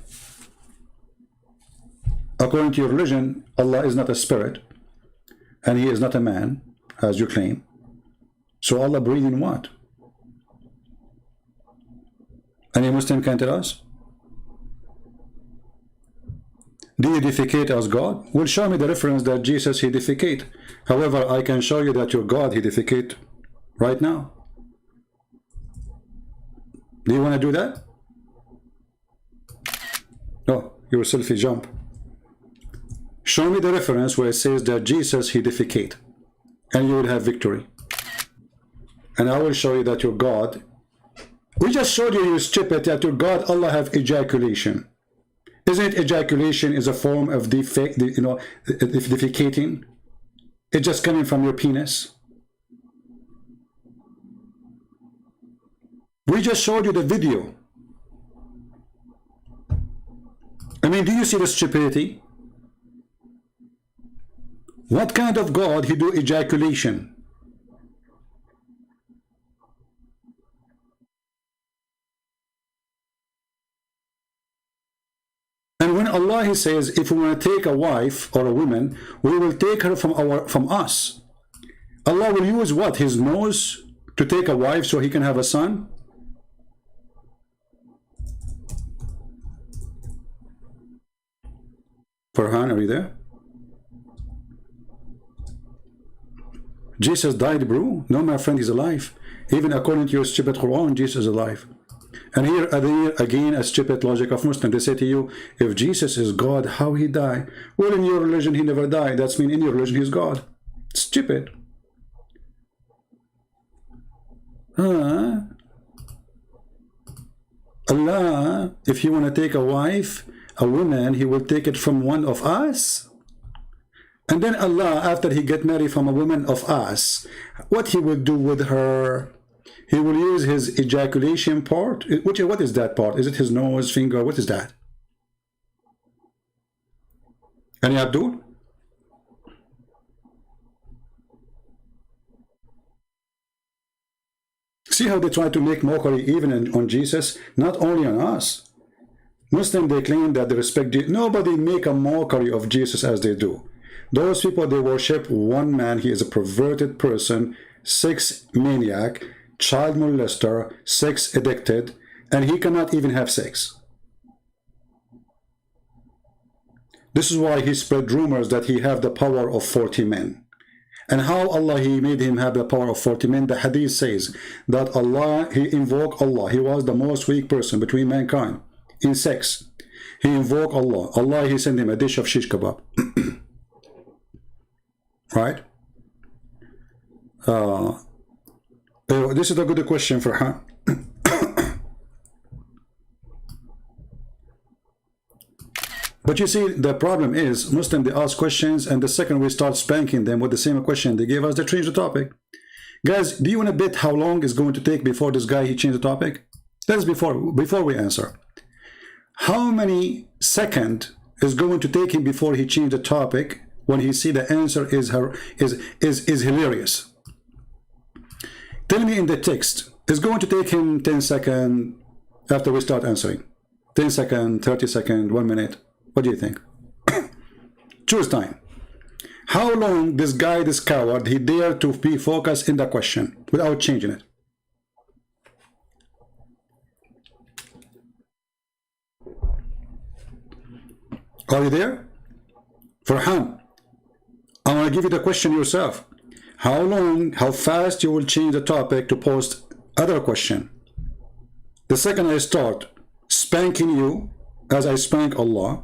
According to your religion, Allah is not a spirit. And he is not a man, as you claim. So Allah breathed in what? Any Muslim can tell us? Do you defecate as God? Well, show me the reference that Jesus, he defecate. However, I can show you that your God, he defecate right now. Do you want to do that? No, your selfie jump. Show me the reference where it says that Jesus, he defecate. And you will have victory. And I will show you that your God, we just showed you, you stupid, that your God, Allah have ejaculation. Isn't ejaculation is a form of defecating? It's just coming from your penis. We just showed you the video. I mean, do you see the stupidity? What kind of God he do ejaculation? Allah, He says, if we want to take a wife or a woman, we will take her from us. Allah will use what? His nose to take a wife so He can have a son? Farhan, are you there? Jesus died, bro. No, my friend, He's alive. Even according to your stupid Quran, Jesus is alive. And here again, a stupid logic of Muslims. They say to you, if Jesus is God, how He died? Well, in your religion, He never died. That's mean in your religion, He's God. Stupid. Allah, if He want to take a wife, a woman, He will take it from one of us. And then Allah, after He get married from a woman of us, what He will do with her? He will use His ejaculation part. What is that part? Is it His nose, finger? What is that? Any Abdul? See how they try to make mockery even on Jesus, not only on us. Muslims, they claim that they respect Jesus. Nobody make a mockery of Jesus as they do. Those people, they worship one man. He is a perverted person, sex maniac, child molester, sex addicted, and he cannot even have sex. This is why he spread rumors that he have the power of 40 men. And how Allah, He made him have the power of 40 men. The hadith says that Allah, He invoked Allah. He was the most weak person between mankind in sex. He invoked Allah. Allah, He sent him a dish of shish kebab. Right? This is a good question for her. But you see, the problem is, Muslims, they ask questions, and the second we start spanking them with the same question they gave us, they change the topic. Guys, do you want to bet how long it's going to take before this guy, he changed the topic? That is before we answer. How many seconds is going to take him before he changed the topic when he see the answer is hilarious? Tell me in the text, it's going to take him 10 seconds after we start answering. 10 seconds, 30 seconds, 1 minute. What do you think? Choose time. How long this guy, this coward, he dared to be focused in the question without changing it? Are you there? Farhan, I want to give you the question yourself. How long, how fast you will change the topic to post other question? The second I start spanking you, as I spank Allah,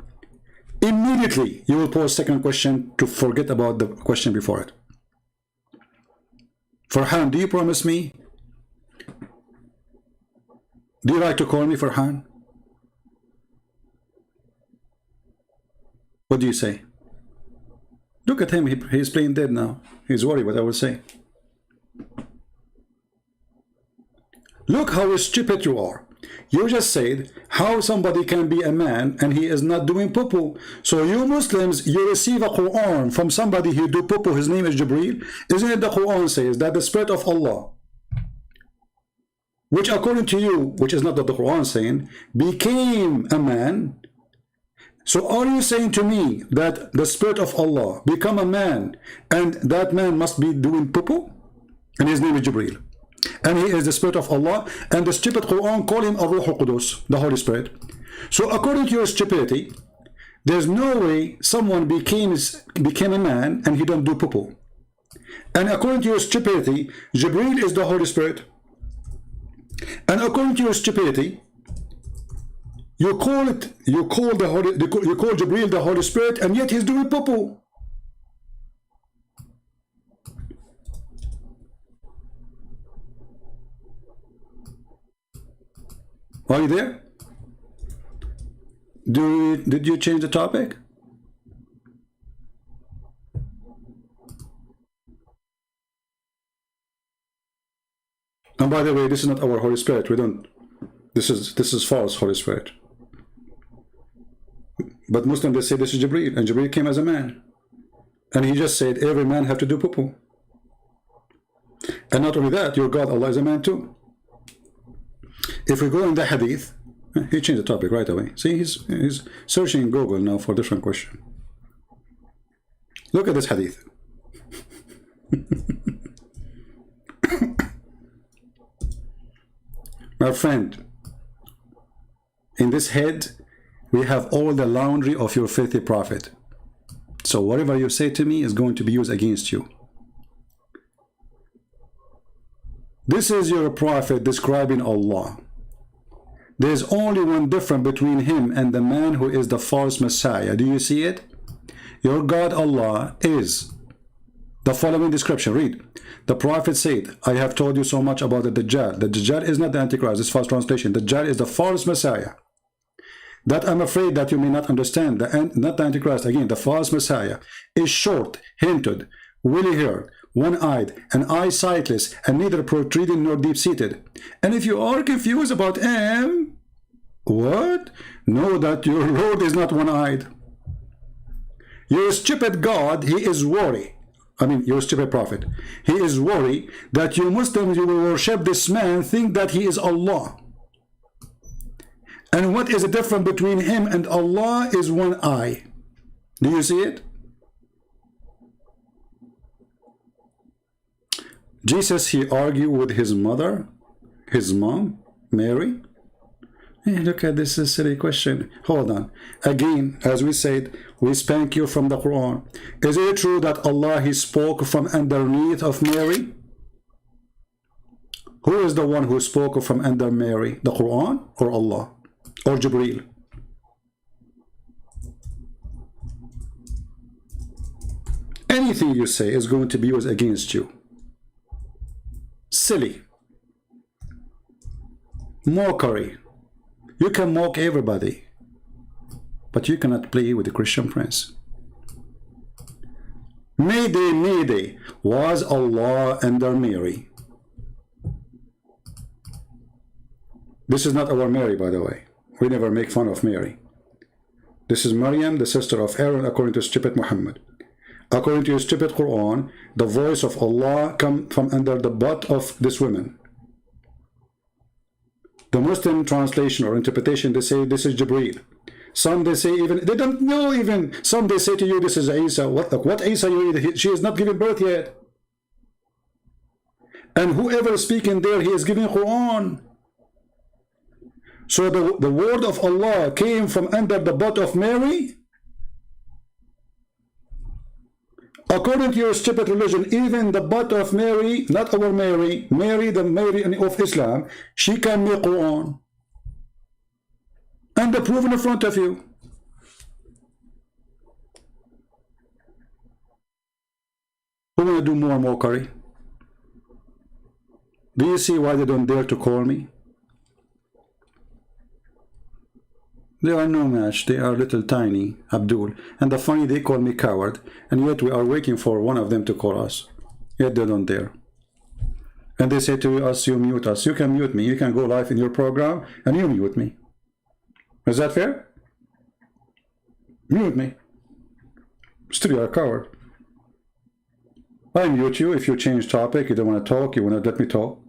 immediately you will post second question to forget about the question before it. Farhan, do you promise me? Do you like to call me Farhan? What do you say? Look at him, he's playing dead now. He's worried what I will say. Look how stupid you are. You just said how somebody can be a man and he is not doing poo-poo. So you Muslims, you receive a Quran from somebody who do poo-poo, his name is Jibreel. Isn't it the Quran says that the Spirit of Allah, which according to you, which is not what the Quran saying, became a man? So are you saying to me that the Spirit of Allah become a man and that man must be doing poo-poo? And his name is Jibreel. And he is the Spirit of Allah, and the stupid Quran call him Ar-Ruh Al-Qudus, the Holy Spirit. So according to your stupidity, there's no way someone became a man and he don't do poo-poo. And according to your stupidity, Jibreel is the Holy Spirit. And according to your stupidity, you call Jibreel the Holy Spirit, and yet he's doing poo-poo. Are you there? Did you change the topic? And by the way, this is not our Holy Spirit. We don't. This is false Holy Spirit. But Muslims, they say this is Jibreel, and Jibreel came as a man, and he just said every man have to do poo-poo. And not only that, your God Allah is a man too. If we go in the hadith, He changed the topic right away. See, he's searching in Google now for a different question. Look at this hadith. My friend, in this head, we have all the laundry of your filthy prophet. So whatever you say to me is going to be used against you. This is your prophet describing Allah. There's only one difference between him and the man who is the false Messiah. Do you see it? Your God Allah is the following description. Read. The prophet said, I have told you so much about the Dajjal. The Dajjal is not the Antichrist. It's false translation. The Dajjal is the false Messiah. That I'm afraid that you may not understand. Not the Antichrist. Again, the false Messiah is short, hinted, woolly-haired, one-eyed, and eye-sightless, and neither protruding nor deep-seated. And if you are confused about him, what? Know that your Lord is not one-eyed. Your stupid God, he is worried. I mean, your stupid prophet. He is worried that you Muslims, you will worship this man, think that he is Allah. And what is the difference between him and Allah is one eye. Do you see it? Jesus, he argued with his mother, his mom, Mary. Hey, look at this silly question. Hold on. Again, as we said, we spank you from the Quran. Is it true that Allah, he spoke from underneath of Mary? Who is the one who spoke from under Mary? The Quran or Allah? Or Jibreel? Anything you say is going to be used against you. Silly. Mockery. You can mock everybody, but you cannot play with the Christian prince. Mayday, Mayday, was Allah under Mary? This is not our Mary, by the way. We never make fun of Mary. This is Maryam, the sister of Aaron, according to stupid Muhammad. According to your stupid Quran, the voice of Allah come from under the butt of this woman. The Muslim translation or interpretation, they say this is Jibreel. Some they say even, they don't know even. Some they say to you, this is Isa. What Isa you eat? She is not giving birth yet. And whoever is speaking there, he is giving Quran. So the word of Allah came from under the butt of Mary. According to your stupid religion, even the butt of Mary, not our Mary, Mary, the Mary of Islam, she can make Quran. And the proof in front of you. Who want to do more mockery? Do you see why they don't dare to call me? They are no match. They are little tiny, Abdul. And the funny, they call me coward. And yet we are waiting for one of them to call us. Yet they don't dare. And they say to us, you mute us. You can mute me. You can go live in your program and you mute me. Is that fair? Mute me. Still, you are a coward. I mute you if you change topic. You don't want to talk. You want to let me talk.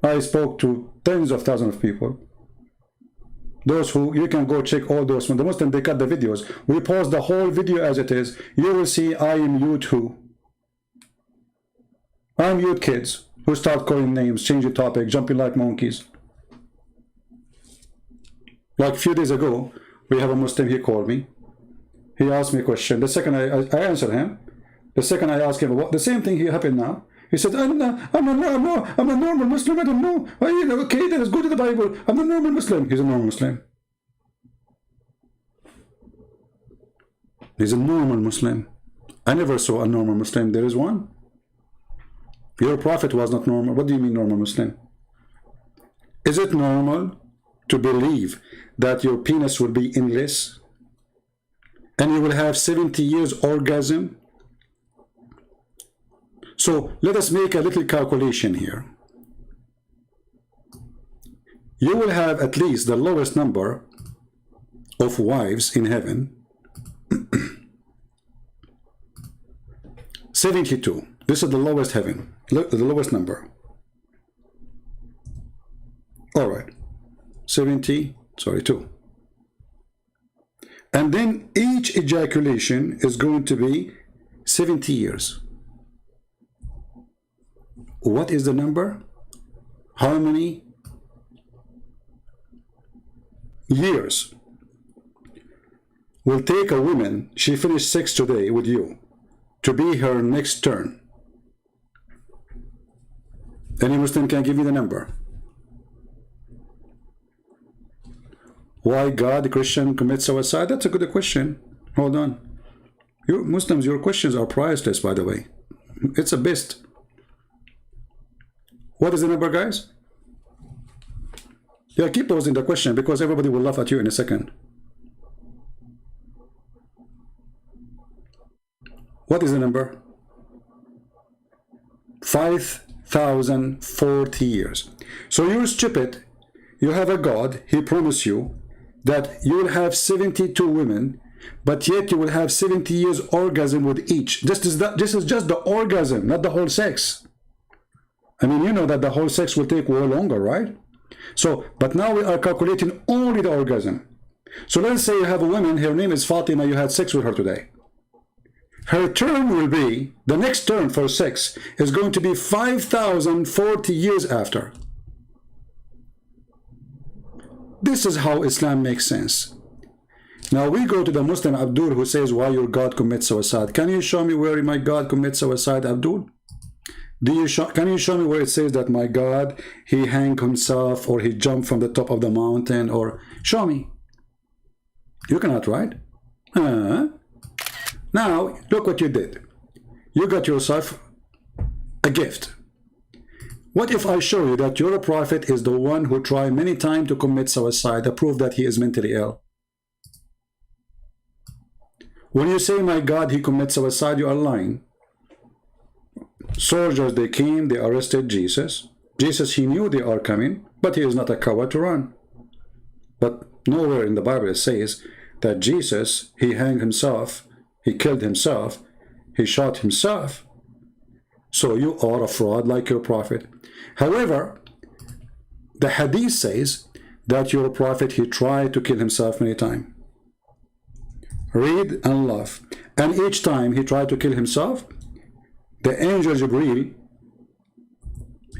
I spoke to tens of thousands of people. Those who, you can go check all those. When the Muslims, they cut the videos. We pause the whole video as it is. You will see I mute who. I mute kids who start calling names, change the topic, jumping like monkeys. Like a few days ago, we have a Muslim, he called me. He asked me a question. The second I answered him. The second I asked him, what, the same thing here happened now. He said, I'm a normal Muslim, I don't know. Okay, then let's go to the Bible. I'm a normal Muslim. He's a normal Muslim. He's a normal Muslim. I never saw a normal Muslim. There is one. Your prophet was not normal. What do you mean normal Muslim? Is it normal to believe that your penis will be endless and you will have 70 years orgasm? So let us make a little calculation here. You will have at least the lowest number of wives in heaven. 72. This is the lowest heaven, the lowest number All right. 2. And then each ejaculation is going to be 70 years. What is the number? How many years will take a woman, she finished sex today with you, to be her next turn? Any Muslim can give you the number. Why God, Christian commit suicide? That's a good question. Hold on. You Muslims, your questions are priceless, by the way. It's a best. What is the number, guys? Yeah, keep posing the question because everybody will laugh at you in a second. What is the number? 5,040 years. So you're stupid. You have a God. He promised you that you will have 72 women, but yet you will have 70 years orgasm with each. This is just the orgasm, not the whole sex. I mean, you know that the whole sex will take way longer, right? So, but now we are calculating only the orgasm. So let's say you have a woman, her name is Fatima, you had sex with her today. Her term will be, the next term for sex is going to be 5,040 years after. This is how Islam makes sense. Now we go to the Muslim Abdul who says, why your God commits suicide? Can you show me where my God commits suicide, Abdul? Can you show me where it says that my God, he hanged himself or he jumped from the top of the mountain? Or show me. You cannot, right? Now, look what you did. You got yourself a gift. What if I show you that your prophet is the one who tried many times to commit suicide, to prove that he is mentally ill? When you say, my God, he commits suicide, you are lying. Soldiers, they came, they arrested Jesus. Jesus, he knew they are coming, but he is not a coward to run. But nowhere in the Bible it says that Jesus, he hanged himself, he killed himself, he shot himself. So you are a fraud like your prophet. However, the hadith says that your prophet, he tried to kill himself many times. Read and laugh. And each time he tried to kill himself, the angel Jibreel,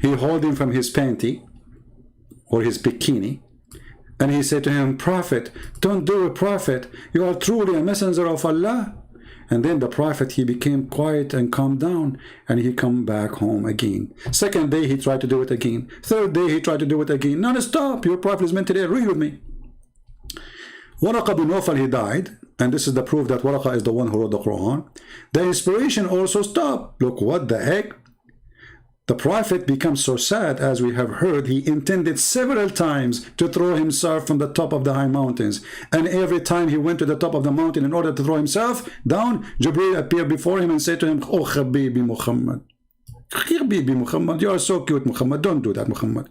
he held him from his panty or his bikini, and he said to him, Prophet, don't do it, Prophet. You are truly a messenger of Allah. And then the prophet, he became quiet and calmed down, and he come back home again. Second day, he tried to do it again. Third day, he tried to do it again. Non-stop. Your prophet is mentally ill. Read with me. Waraqa bin Nawfal, he died, and this is the proof that Waraqa is the one who wrote the Quran. The inspiration also stopped. Look, what the heck? The prophet becomes so sad, as we have heard, he intended several times to throw himself from the top of the high mountains. And every time he went to the top of the mountain in order to throw himself down, Jibreel appeared before him and said to him, Oh, Habibi Muhammad. Habibi Muhammad, you are so cute, Muhammad. Don't do that, Muhammad.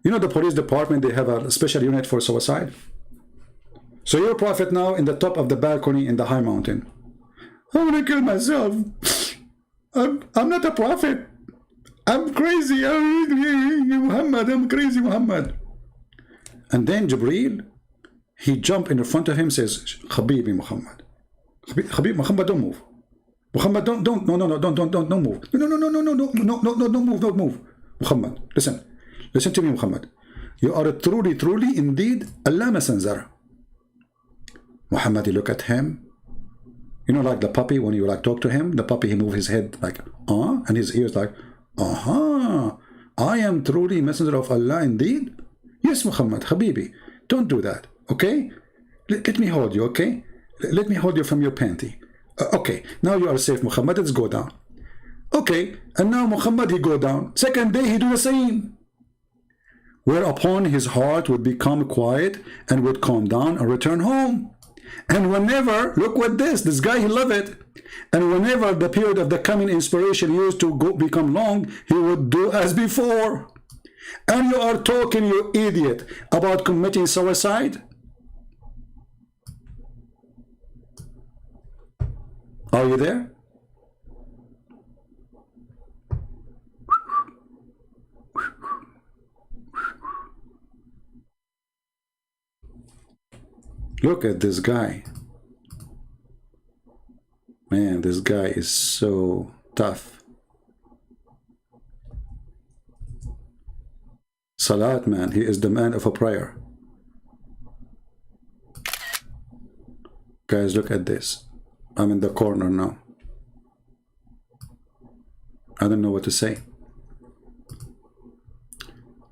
You know the police department, they have a special unit for suicide. So your prophet now in the top of the balcony in the high mountain. I want to kill myself. I'm not a prophet. I'm crazy. Muhammad, I'm crazy, Muhammad. And then Jibreel, he jumped in front of him, says, Habibi Muhammad. Habib Muhammad, don't move. Muhammad, don't move. No, don't move. Don't move. Muhammad, listen to me, Muhammad. You are truly, indeed, Allah messenger. Muhammad, he look at him. You know, like the puppy, when you like talk to him, the puppy, he move his head like, and his ears like, I am truly messenger of Allah indeed. Yes, Muhammad, Habibi, don't do that, okay? Let me hold you, okay? Let me hold you from your panty. Okay, now you are safe, Muhammad, let's go down. Okay, and now Muhammad, he go down. Second day, he do the same. Whereupon his heart would become quiet and would calm down and return home. And whenever, look what this guy, he love it. And whenever the period of the coming inspiration used to become long, he would do as before. And you are talking, you idiot, about committing suicide? Are you there? Look at this guy. Man, this guy is so tough. Salat, man, he is the man of a prayer. Guys, look at this. I'm in the corner now. I don't know what to say.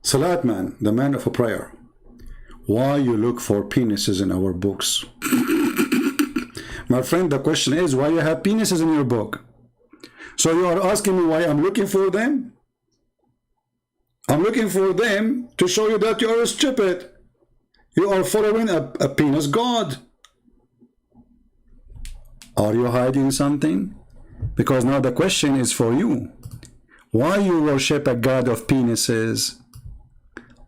Salat, man, the man of a prayer. Why you look for penises in our books? My friend, the question is, why you have penises in your book? So you are asking me why I'm looking for them? I'm looking for them to show you that you are stupid. You are following a penis god. Are you hiding something? Because now the question is for you. Why you worship a god of penises?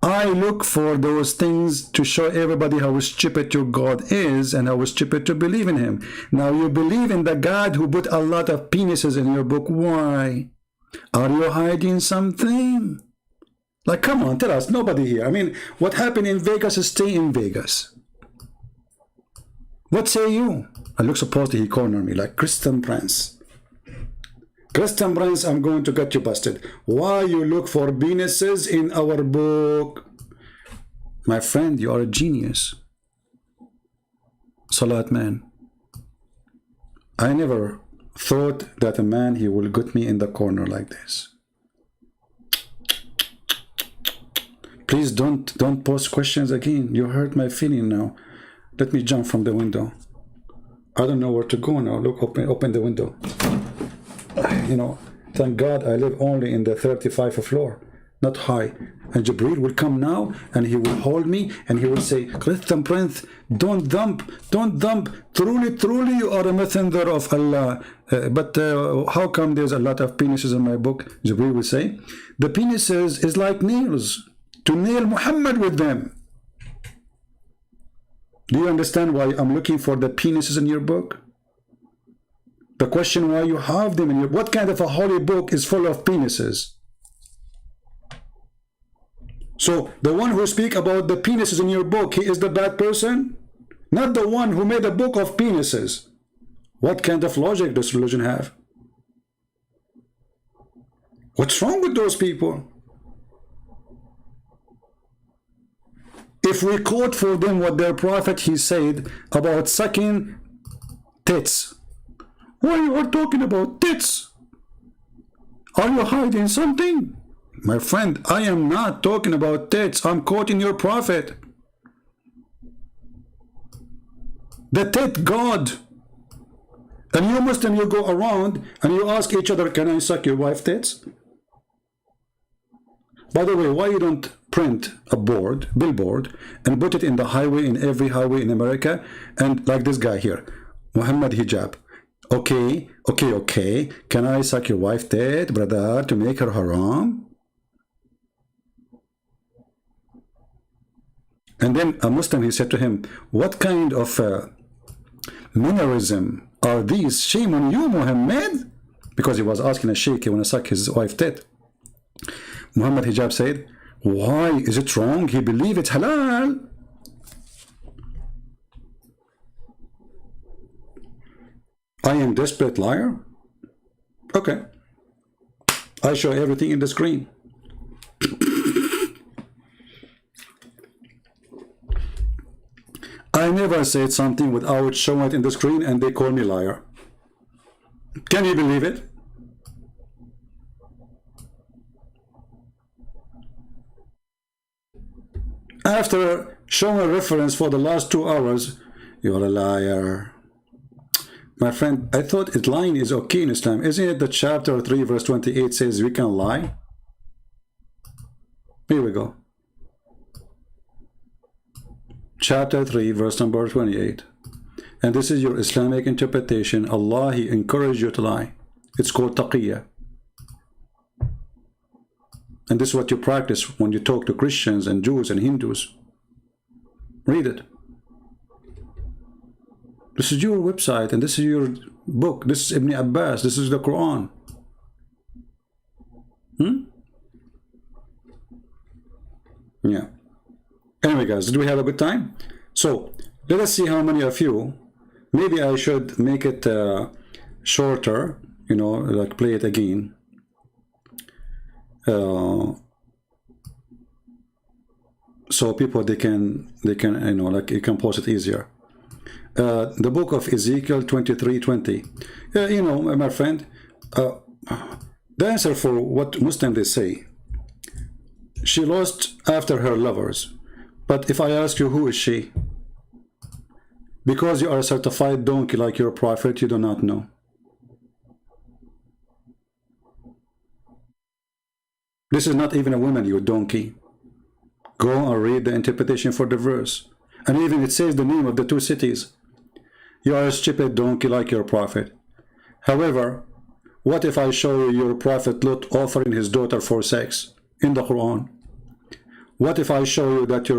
I look for those things to show everybody how stupid your God is and how stupid to believe in him. Now you believe in the God who put a lot of penises in your book. Why? Are you hiding something? Like, come on, tell us. Nobody here. I mean, what happened in Vegas, stay in Vegas. What say you? I look supposed he cornered me like Christian Prince. Christian Prince, I'm going to get you busted. Why you look for penises in our book? My friend, you are a genius. Salat, man. I never thought that a man, he will get me in the corner like this. Please don't post questions again. You hurt my feeling now. Let me jump from the window. I don't know where to go now. Look, open the window. You know, thank God I live only in the 35th floor, not high. And Jibreel will come now and he will hold me and he will say, Christian Prince, don't dump. Truly, you are a messenger of Allah. But how come there's a lot of penises in my book? Jibreel will say, the penises is like nails, to nail Muhammad with them. Do you understand why I'm looking for the penises in your book? The question why you have them in your... What kind of a holy book is full of penises? So the one who speak about the penises in your book, he is the bad person? Not the one who made a book of penises. What kind of logic does religion have? What's wrong with those people? If we quote for them what their prophet he said about sucking tits, why you are talking about tits? Are you hiding something? My friend, I am not talking about tits. I'm quoting your prophet. The tit God. And you Muslim, you go around and you ask each other, can I suck your wife tits? By the way, why you don't print a billboard, and put it in the highway, in every highway in America, and like this guy here, Muhammad Hijab. Okay. Can I suck your wife tit, brother, to make her haram? And then a Muslim, he said to him, what kind of mannerism are these? Shame on you, Muhammad. Because he was asking a sheikh, he want to suck his wife tit. Muhammad Hijab said, why is it wrong? He believe it's halal. I am desperate liar? Okay. I show everything in the screen. I never said something without showing it in the screen and they call me liar. Can you believe it? After showing a reference for the last 2 hours, you're a liar. My friend, I thought lying is okay in Islam. Isn't it that chapter 3 verse 28 says we can lie? Here we go. Chapter 3 verse number 28. And this is your Islamic interpretation. Allah, He encouraged you to lie. It's called taqiyya. And this is what you practice when you talk to Christians and Jews and Hindus. Read it. This is your website and this is your book. This is Ibn Abbas. This is the Quran. Yeah. Anyway, guys, did we have a good time? So, Let us see how many of you. Maybe I should make it shorter, you know, like play it again. So people they can you know, like you can post it easier. The book of Ezekiel 23:20. You know, my friend, the answer for what Muslims they say, she lost after her lovers. But if I ask you, who is she? Because you are a certified donkey like your prophet, you do not know. This is not even a woman, you donkey. Go and read the interpretation for the verse. And even it says the name of the two cities. You are a stupid donkey like your prophet. However, what if I show you your prophet Lot offering his daughter for sex in the Quran? What if I show you that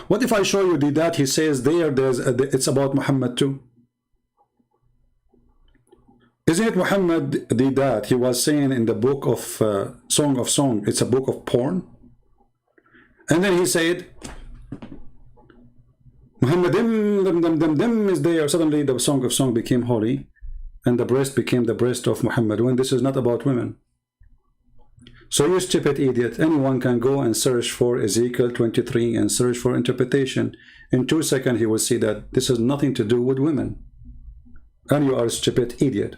what if I show you that he says it's about Muhammad too? Isn't it Muhammad that he was saying in the book of Song of Song, it's a book of porn? And then he said, Muhammad is there. Suddenly the Song of Song became holy and the breast became the breast of Muhammad, when this is not about women. So you stupid idiot, anyone can go and search for Ezekiel 23 and search for interpretation. In 2 seconds he will see that this has nothing to do with women. And you are a stupid idiot.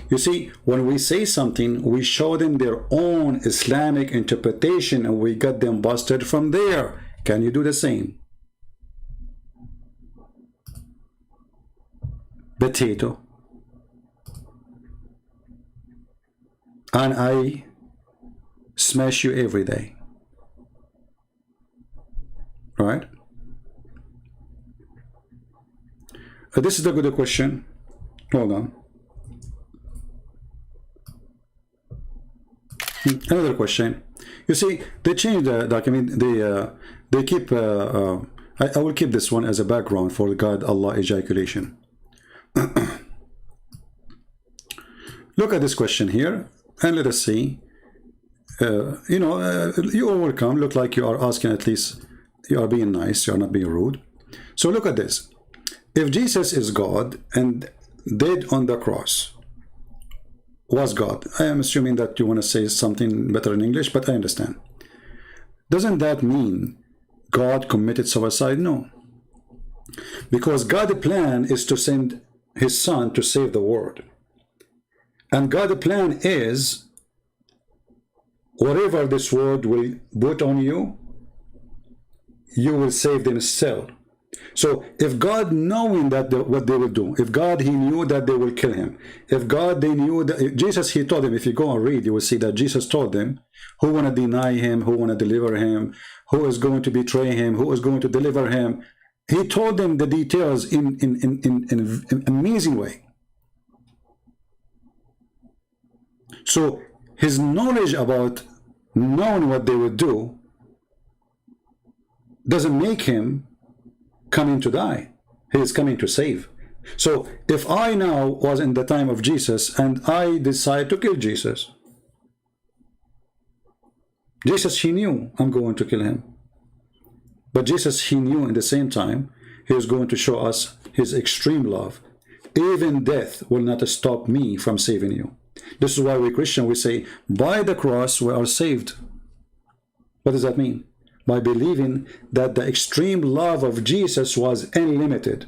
You see, when we say something, we show them their own Islamic interpretation and we got them busted from there. Can you do the same? Potato. And I smash you every day. Right? This is a good question. Hold on. Another question. You see, they changed the document. They keep. I will keep this one as a background for God, Allah, ejaculation. Look at this question here, and let us see. You know, you are welcome. Look like you are asking, at least you are being nice. You are not being rude. So look at this. If Jesus is God and dead on the cross, was God. I am assuming that you want to say something better in English, but I understand. Doesn't that mean God committed suicide? No. Because God's plan is to send his son to save the world. And God's plan is whatever this world will put on you, you will save them still. So if God knowing that what they will do, if God he knew that they will kill him, if God they knew that Jesus, he told them, if you go and read, you will see that Jesus told them who want to deny him, who want to deliver him, who is going to betray him, who is going to deliver him. He told them the details in an amazing way. So his knowledge about knowing what they would do doesn't make him coming to die. He is coming to save. So if I now was in the time of Jesus and I decide to kill Jesus, Jesus, he knew I'm going to kill him. But Jesus, he knew in the same time he is going to show us his extreme love. Even death will not stop me from saving you. This is why we Christians, we say, by the cross we are saved. What does that mean? By believing that the extreme love of Jesus was unlimited.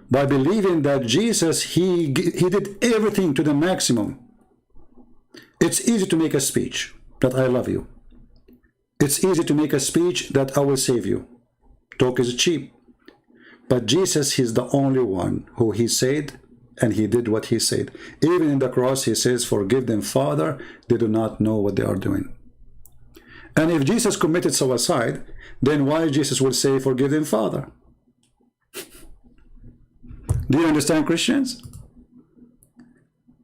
By believing that Jesus, he did everything to the maximum. It's easy to make a speech that I love you. It's easy to make a speech that I will save you. Talk is cheap. But Jesus, he's the only one who he said, and he did what he said. Even in the cross, he says, forgive them, Father, they do not know what they are doing. And if Jesus committed suicide, then why Jesus will say, forgive them, Father? Do you understand, Christians?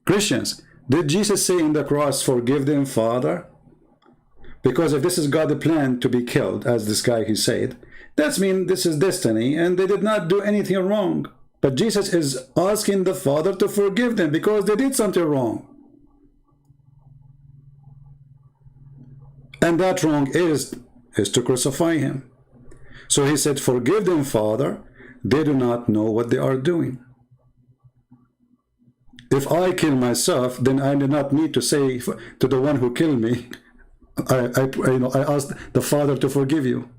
Christians, did Jesus say in the cross, forgive them, Father? Because if this is God's plan to be killed, as this guy he said, that means this is destiny, and they did not do anything wrong. But Jesus is asking the Father to forgive them because they did something wrong. And that wrong is to crucify him. So he said, forgive them, Father, they do not know what they are doing. If I kill myself, then I do not need to say to the one who killed me, I asked the Father to forgive you.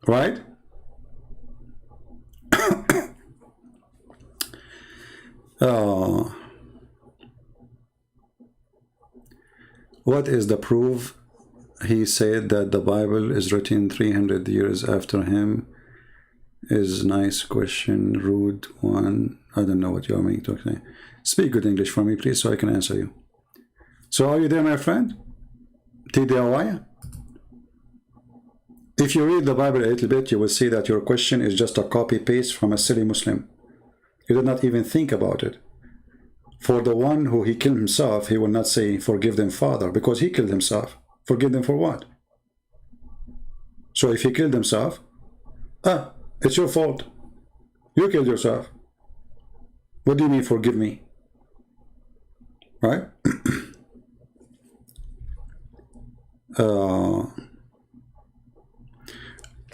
Right? What is the proof? He said that the Bible is written 300 years after him. Is nice question, rude one. I don't know what you are meaning to say. Speak good English for me, please, so I can answer you. So are you there, my friend? TDY? If you read the Bible a little bit, you will see that your question is just a copy-paste from a silly Muslim. You did not even think about it. For the one who he killed himself, he will not say, forgive them, Father, because he killed himself. Forgive them for what? So if he killed himself, it's your fault. You killed yourself. What do you mean, forgive me? Right?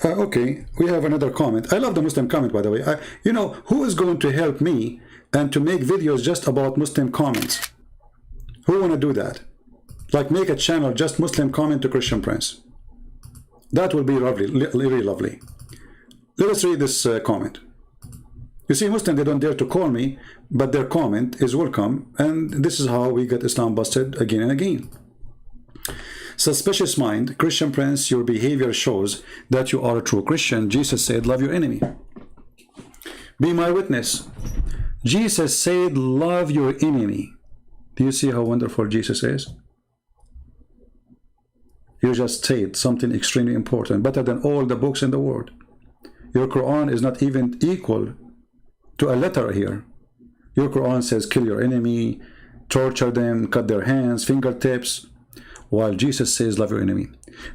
Okay, we have another comment. I love the Muslim comment, by the way. You know, who is going to help me and to make videos just about Muslim comments? Who want to do that? Like make a channel just Muslim comment to Christian Prince. That will be lovely, really lovely. Let us read this comment. You see, Muslims, they don't dare to call me, but their comment is welcome, and this is how we get Islam busted again and again. Suspicious mind, Christian Prince, your behavior shows that you are a true Christian. Jesus said, love your enemy. Be my witness. Jesus said, love your enemy. Do you see how wonderful Jesus is? You just said something extremely important, better than all the books in the world. Your Quran is not even equal to a letter here. Your Quran says, kill your enemy, torture them, cut their hands, fingertips, while Jesus says, love your enemy.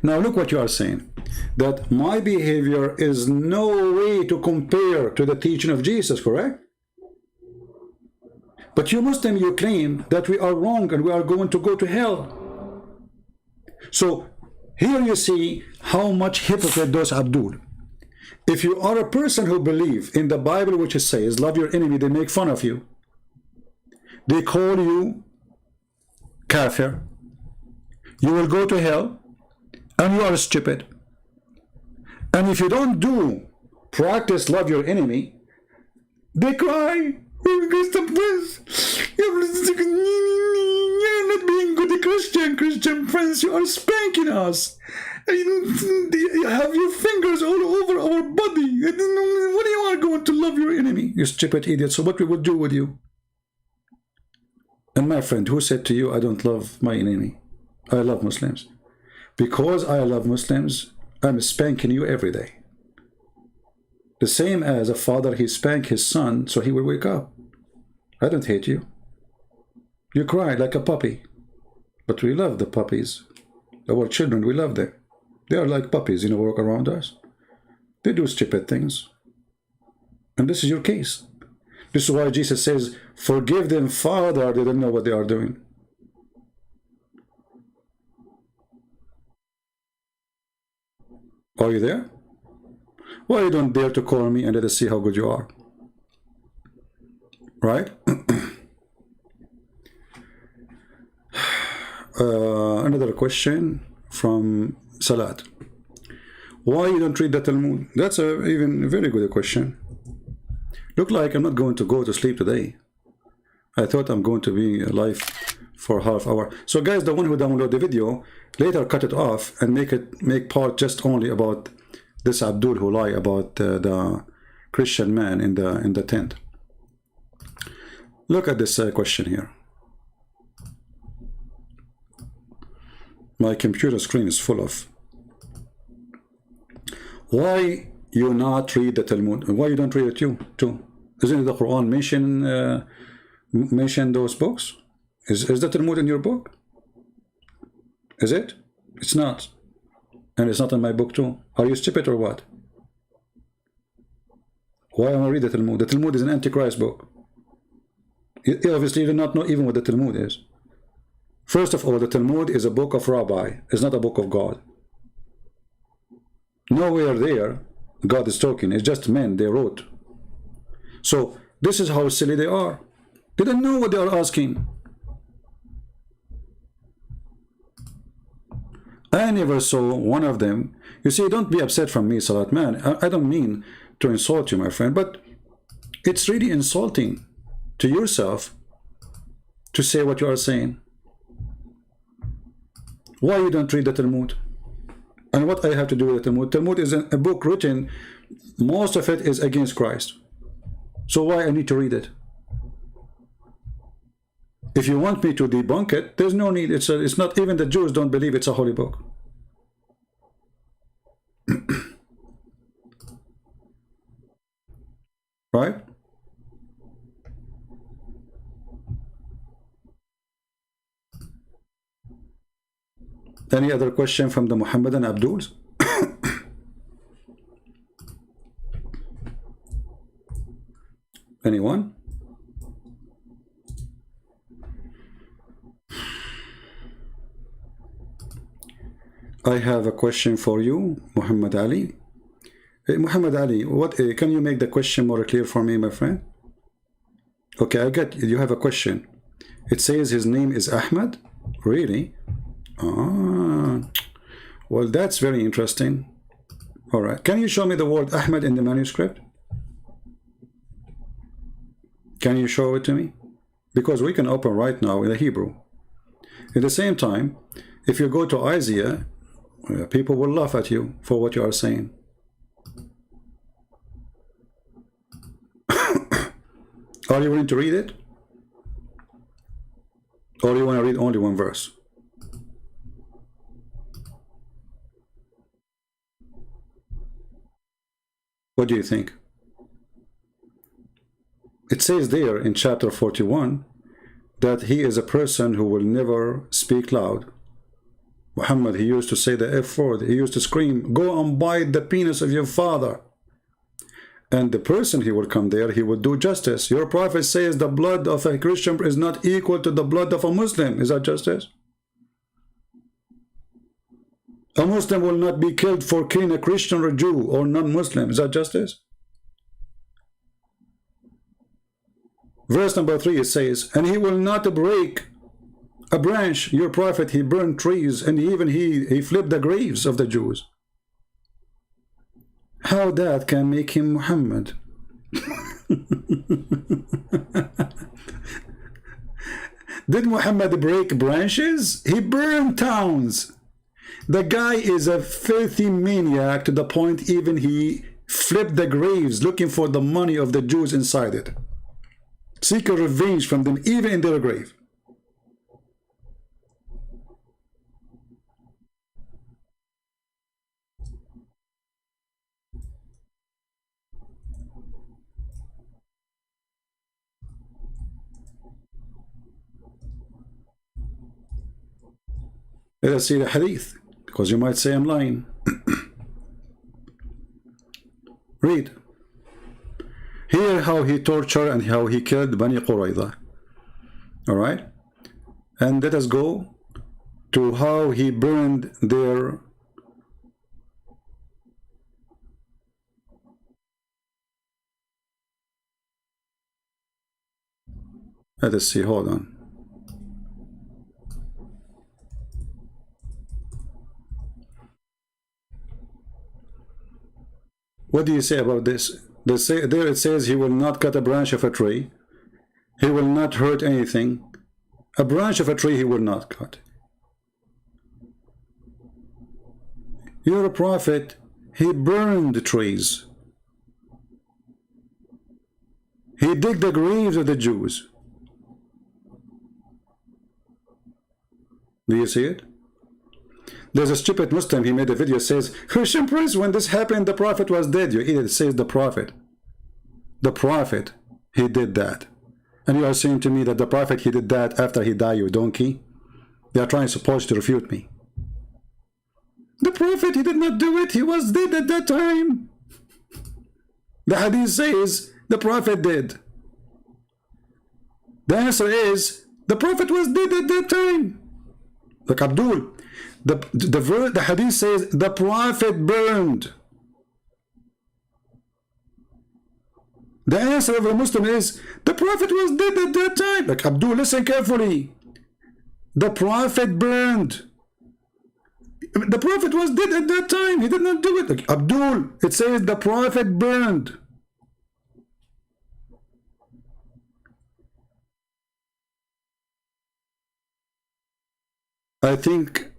Now look what you are saying, that my behavior is no way to compare to the teaching of Jesus, correct? But you Muslim, you claim that we are wrong and we are going to go to hell. So here you see how much hypocrite those Abdul. If you are a person who believes in the Bible, which it says, love your enemy, they make fun of you. They call you kafir. You will go to hell, and you are stupid. And if you don't practice love your enemy, they cry, you're not being good Christian Prince, you are spanking us. You have your fingers all over our body. What do you are going to love your enemy? You stupid idiot. So what we will do with you? And my friend, who said to you, I don't love my enemy? I love Muslims. Because I love Muslims, I'm spanking you every day. The same as a father, he spank his son so he will wake up. I don't hate you. You cry like a puppy. But we love the puppies. Our children, we love them. They are like puppies, walk around us. They do stupid things. And this is your case. This is why Jesus says, forgive them, Father, they don't know what they are doing. Are you there? Why you don't dare to call me and let us see how good you are? Right? Another question from Salat. Why you don't read the Talmud? That's even a very good question. Look like I'm not going to go to sleep today. I thought I'm going to be alive for half hour. So guys, the one who download the video, later cut it off and make part just only about this Abdul who lie about the Christian man in the tent. Look at this question here. My computer screen is full of. Why you not read the Talmud? Why you don't read it too? Isn't the Quran mention those books? Is the Talmud in your book? Is it? It's not. And it's not in my book too. Are you stupid or what? Why am I read the Talmud? The Talmud is an Antichrist book. You obviously do not know even what the Talmud is. First of all, the Talmud is a book of rabbi. It's not a book of God. Nowhere there God is talking. It's just men, they wrote. So this is how silly they are. They don't know what they are asking. I never saw one of them. You see, don't be upset from me, Salat man. I don't mean to insult you, my friend, but it's really insulting to yourself to say what you are saying. Why you don't read the Talmud? And what I have to do with the Talmud? Talmud is a book written, most of it is against Christ. So why I need to read it? If you want me to debunk it, there's no need. It's not, even the Jews don't believe it's a holy book. Right? Any other question from the Muhammadan Abduls? Anyone? I have a question for you, Muhammad Ali. Hey, Muhammad Ali, what can you make the question more clear for me, my friend? Okay, I get you have a question. It says his name is Ahmad? Really? Ah, well, that's very interesting. All right, can you show me the word Ahmad in the manuscript? Can you show it to me? Because we can open right now in the Hebrew. At the same time, if you go to Isaiah, people will laugh at you for what you are saying. Are you willing to read it? Or you want to read only one verse? What do you think? It says there in chapter 41 that he is a person who will never speak loud. Muhammad, he used to say the F word. He used to scream, "Go and bite the penis of your father." And the person he will come there, he will do justice. Your prophet says the blood of a Christian is not equal to the blood of a Muslim. Is that justice? A Muslim will not be killed for killing a Christian or Jew or non-Muslim. Is that justice? Verse number 3, it says, and he will not break a branch. Your prophet, he burned trees, and even he flipped the graves of the Jews. How that can make him Muhammad? Did Muhammad break branches? He burned towns. The guy is a filthy maniac to the point even he flipped the graves looking for the money of the Jews inside it. Seek a revenge from them even in their grave. Let us see the hadith, because you might say I'm lying. Read. Hear how he tortured and how he killed Bani Qurayza. Alright? And let us go to how he burned their... Let us see, hold on. What do you say about this? There it says he will not cut a branch of a tree. He will not hurt anything. A branch of a tree he will not cut. You're a prophet. He burned trees. He digged the graves of the Jews. Do you see it? There's a stupid Muslim, he made a video, says, Christian priest, when this happened, the prophet was dead. You idiot, it says the prophet. The prophet, he did that. And you are saying to me that the prophet, he did that after he died, you donkey? They are trying supposed to refute me. The prophet, he did not do it. He was dead at that time. The hadith says the prophet did. The answer is, the prophet was dead at that time. Like Abdul, the hadith says the Prophet burned. The answer of a Muslim is the Prophet was dead at that time. Like Abdul, listen carefully. The Prophet burned. The Prophet was dead at that time. He did not do it. Like Abdul, it says the Prophet burned. I think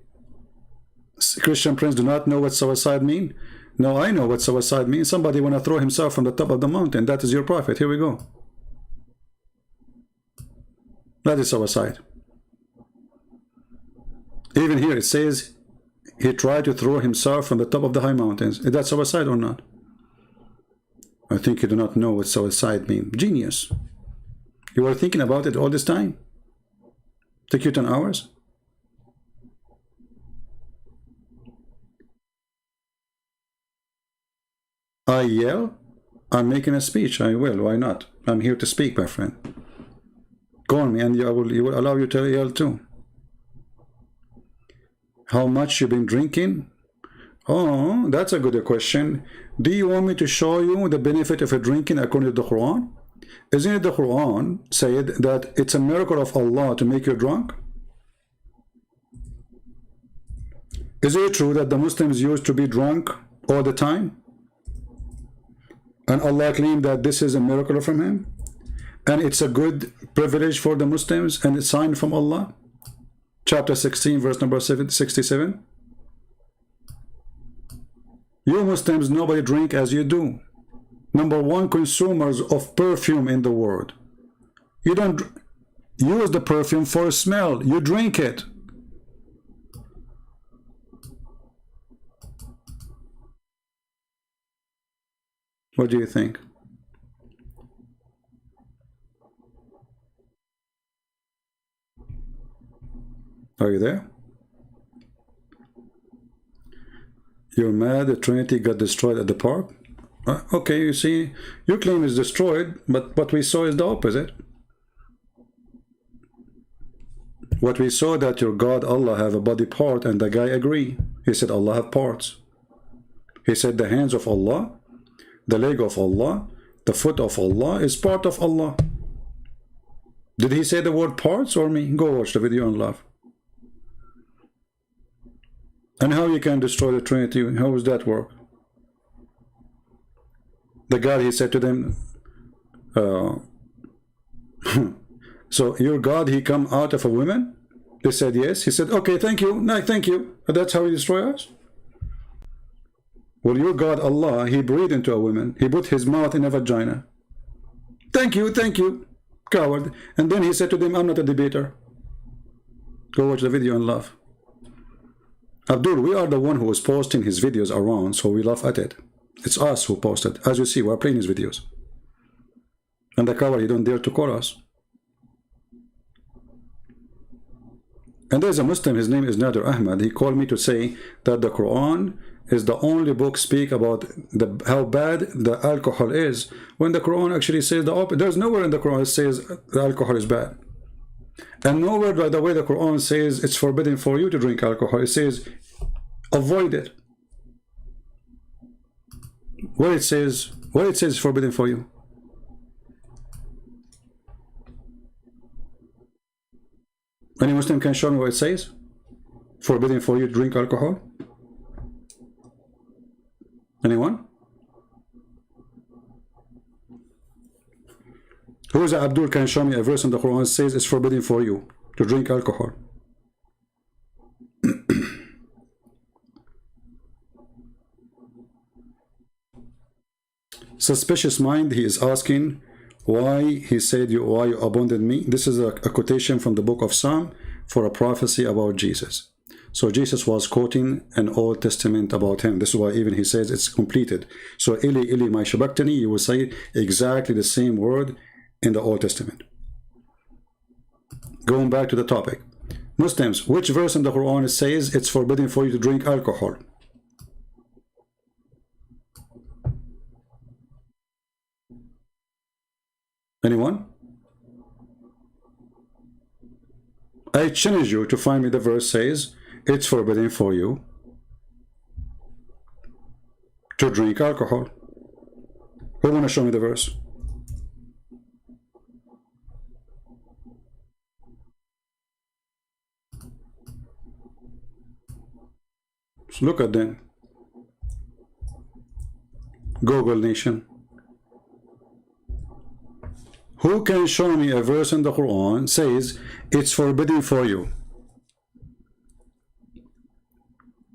Christian Prince do not know what suicide mean. No, I know what suicide means. Somebody want to throw himself from the top of the mountain. That is your prophet. Here we go. That is suicide. Even here it says he tried to throw himself from the top of the high mountains. Is that suicide or not? I think you do not know what suicide means. Genius. You were thinking about it all this time? Took you 10 hours? I yell? I'm making a speech. I will. Why not? I'm here to speak, my friend. Call me and you will allow you to yell too. How much you been drinking? Oh, that's a good question. Do you want me to show you the benefit of a drinking according to the Quran? Isn't it the Quran said that it's a miracle of Allah to make you drunk? Is it true that the Muslims used to be drunk all the time? And Allah claimed that this is a miracle from Him? And it's a good privilege for the Muslims and a sign from Allah? Chapter 16, verse number 67. You Muslims, nobody drink as you do. Number one consumers of perfume in the world. You don't use the perfume for a smell. You drink it. What do you think? Are you there? You're mad the Trinity got destroyed at the park? Okay, you see, your claim is destroyed, but what we saw is the opposite. What we saw that your God Allah have a body part, and the guy agree. He said Allah have parts. He said the hands of Allah, the leg of Allah, the foot of Allah is part of Allah. Did he say the word parts or me? Go watch the video and laugh. And how you can destroy the Trinity? How does that work? The God, he said to them, so your God, he come out of a woman? They said yes. He said, okay, thank you. No, thank you. That's how he destroy us? Well, your God, Allah, he breathed into a woman. He put his mouth in a vagina. Thank you, coward. And then he said to them, I'm not a debater. Go watch the video and laugh. Abdul, we are the one who is posting his videos around, so we laugh at it. It's us who posted. As you see, we're playing his videos. And the coward, he don't dare to call us. And there's a Muslim, his name is Nader Ahmad. He called me to say that the Quran is the only book speak about how bad the alcohol is, when the Quran actually says the opposite. There's nowhere in the Quran it says the alcohol is bad. And nowhere, by the way, the Quran says it's forbidden for you to drink alcohol. It says avoid it. Where it says it's forbidden for you. Any Muslim can show me what it says? Forbidden for you to drink alcohol? Anyone? Who is Abdul can show me a verse in the Quran that says it's forbidden for you to drink alcohol? Suspicious mind, he is asking why he said why you abandoned me. This is a quotation from the book of Psalm for a prophecy about Jesus. So Jesus was quoting an Old Testament about him. This is why even he says it's completed. So Ili Ili ma shabaktani, you will say exactly the same word in the Old Testament. Going back to the topic. Muslims, which verse in the Quran says it's forbidden for you to drink alcohol? Anyone? I challenge you to find me the verse says it's forbidden for you to drink alcohol. Who wanna show me the verse? So look at them. Google Nation. Who can show me a verse in the Quran says it's forbidden for you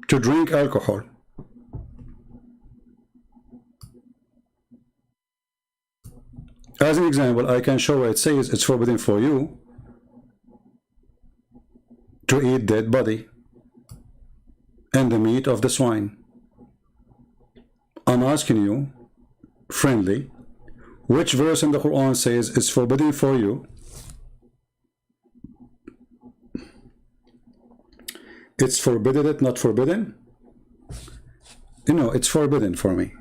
to drink alcohol? As an example, I can show where it says it's forbidden for you to eat dead body and the meat of the swine. I'm asking you, friendly, which verse in the Quran says it's forbidden for you? It's forbidden it, not forbidden? You know, it's forbidden for me.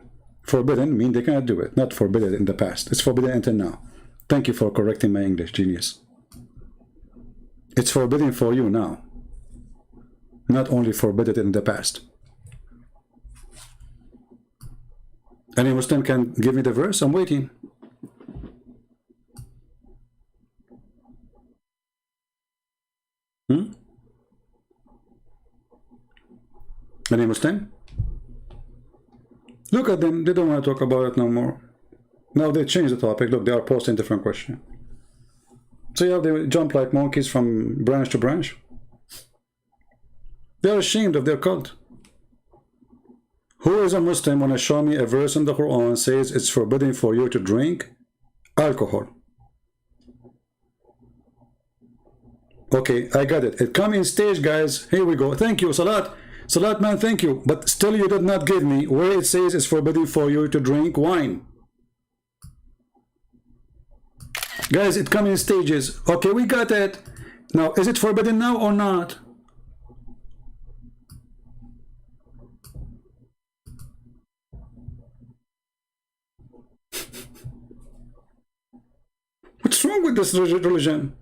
Forbidden means they cannot do it, not forbidden in the past. It's forbidden until now. Thank you for correcting my English, genius. It's forbidden for you now, not only forbidden in the past. Any Muslim can give me the verse? I'm waiting. Any Muslim? Look at them. They don't want to talk about it no more. Now they change the topic. Look, they are posting different question. So yeah, they jump like monkeys from branch to branch. They are ashamed of their cult. Who is a Muslim want to show me a verse in the Quran says it's forbidden for you to drink alcohol? Okay, I got it. It come in stage, guys. Here we go. Thank you, Salat. Salat, man, thank you. But still you did not give me where it says it's forbidden for you to drink wine. Guys, it come in stages. Okay, we got it. Now, is it forbidden now or not? What's wrong with this religion?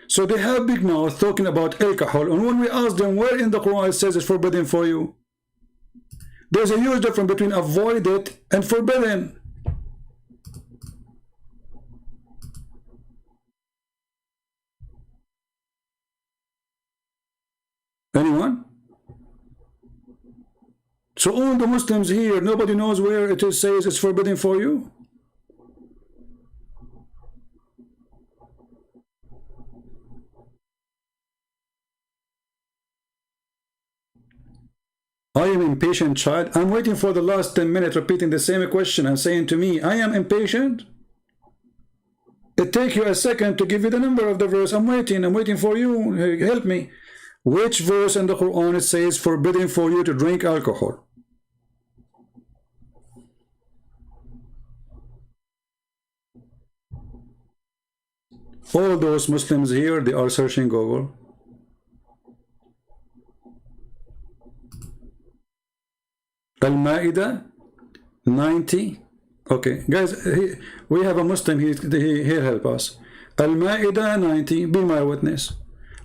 So they have big mouth talking about alcohol, and when we ask them where in the Quran it says it's forbidden for you, there's a huge difference between avoid it and forbidden. Anyone? So all the Muslims here, nobody knows where it says it's forbidden for you? I am impatient, child. I'm waiting for the last 10 minutes repeating the same question and saying to me, I am impatient. It takes you a second to give you the number of the verse. I'm waiting for you. Help me. Which verse in the Quran it says forbidden for you to drink alcohol? All those Muslims here, they are searching Google. Al-Ma'idah 90. Okay, guys, we have a Muslim here help us. Al-Ma'idah 90, be my witness.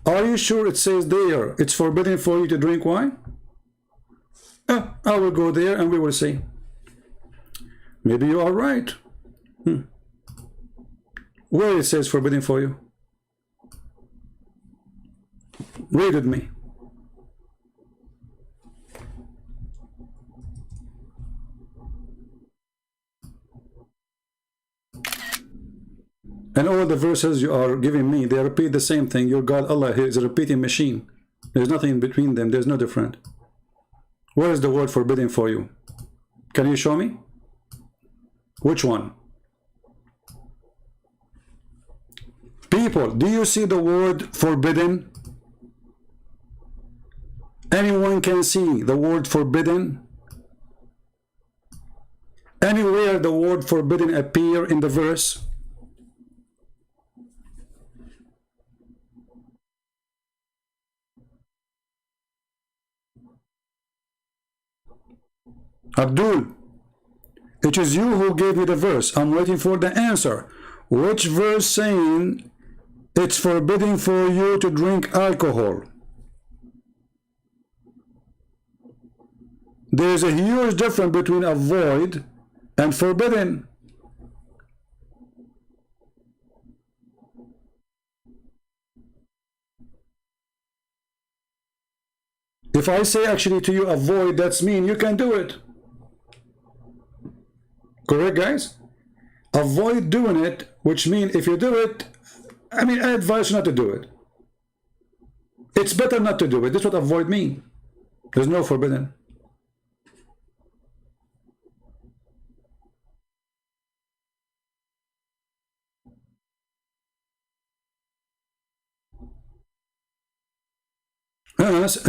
Are you sure it says there it's forbidden for you to drink wine? I will go there and we will see. Maybe you are right. Where it says forbidden for you? Read with me. And all the verses you are giving me, they repeat the same thing. Your God, Allah, is a repeating machine. There's nothing between them. There's no different. Where is the word forbidden for you? Can you show me? Which one? People, do you see the word forbidden? Anyone can see the word forbidden? Anywhere the word forbidden appear in the verse? Abdul, it is you who gave me the verse. I'm waiting for the answer. Which verse saying It's forbidden for you to drink alcohol. There's a huge difference between avoid and forbidden. If I say actually to you avoid, that's mean you can do it. Correct, guys? Avoid doing it, which means if you do it, I mean, I advise you not to do it. It's better not to do it. That's what avoid mean. There's no forbidden.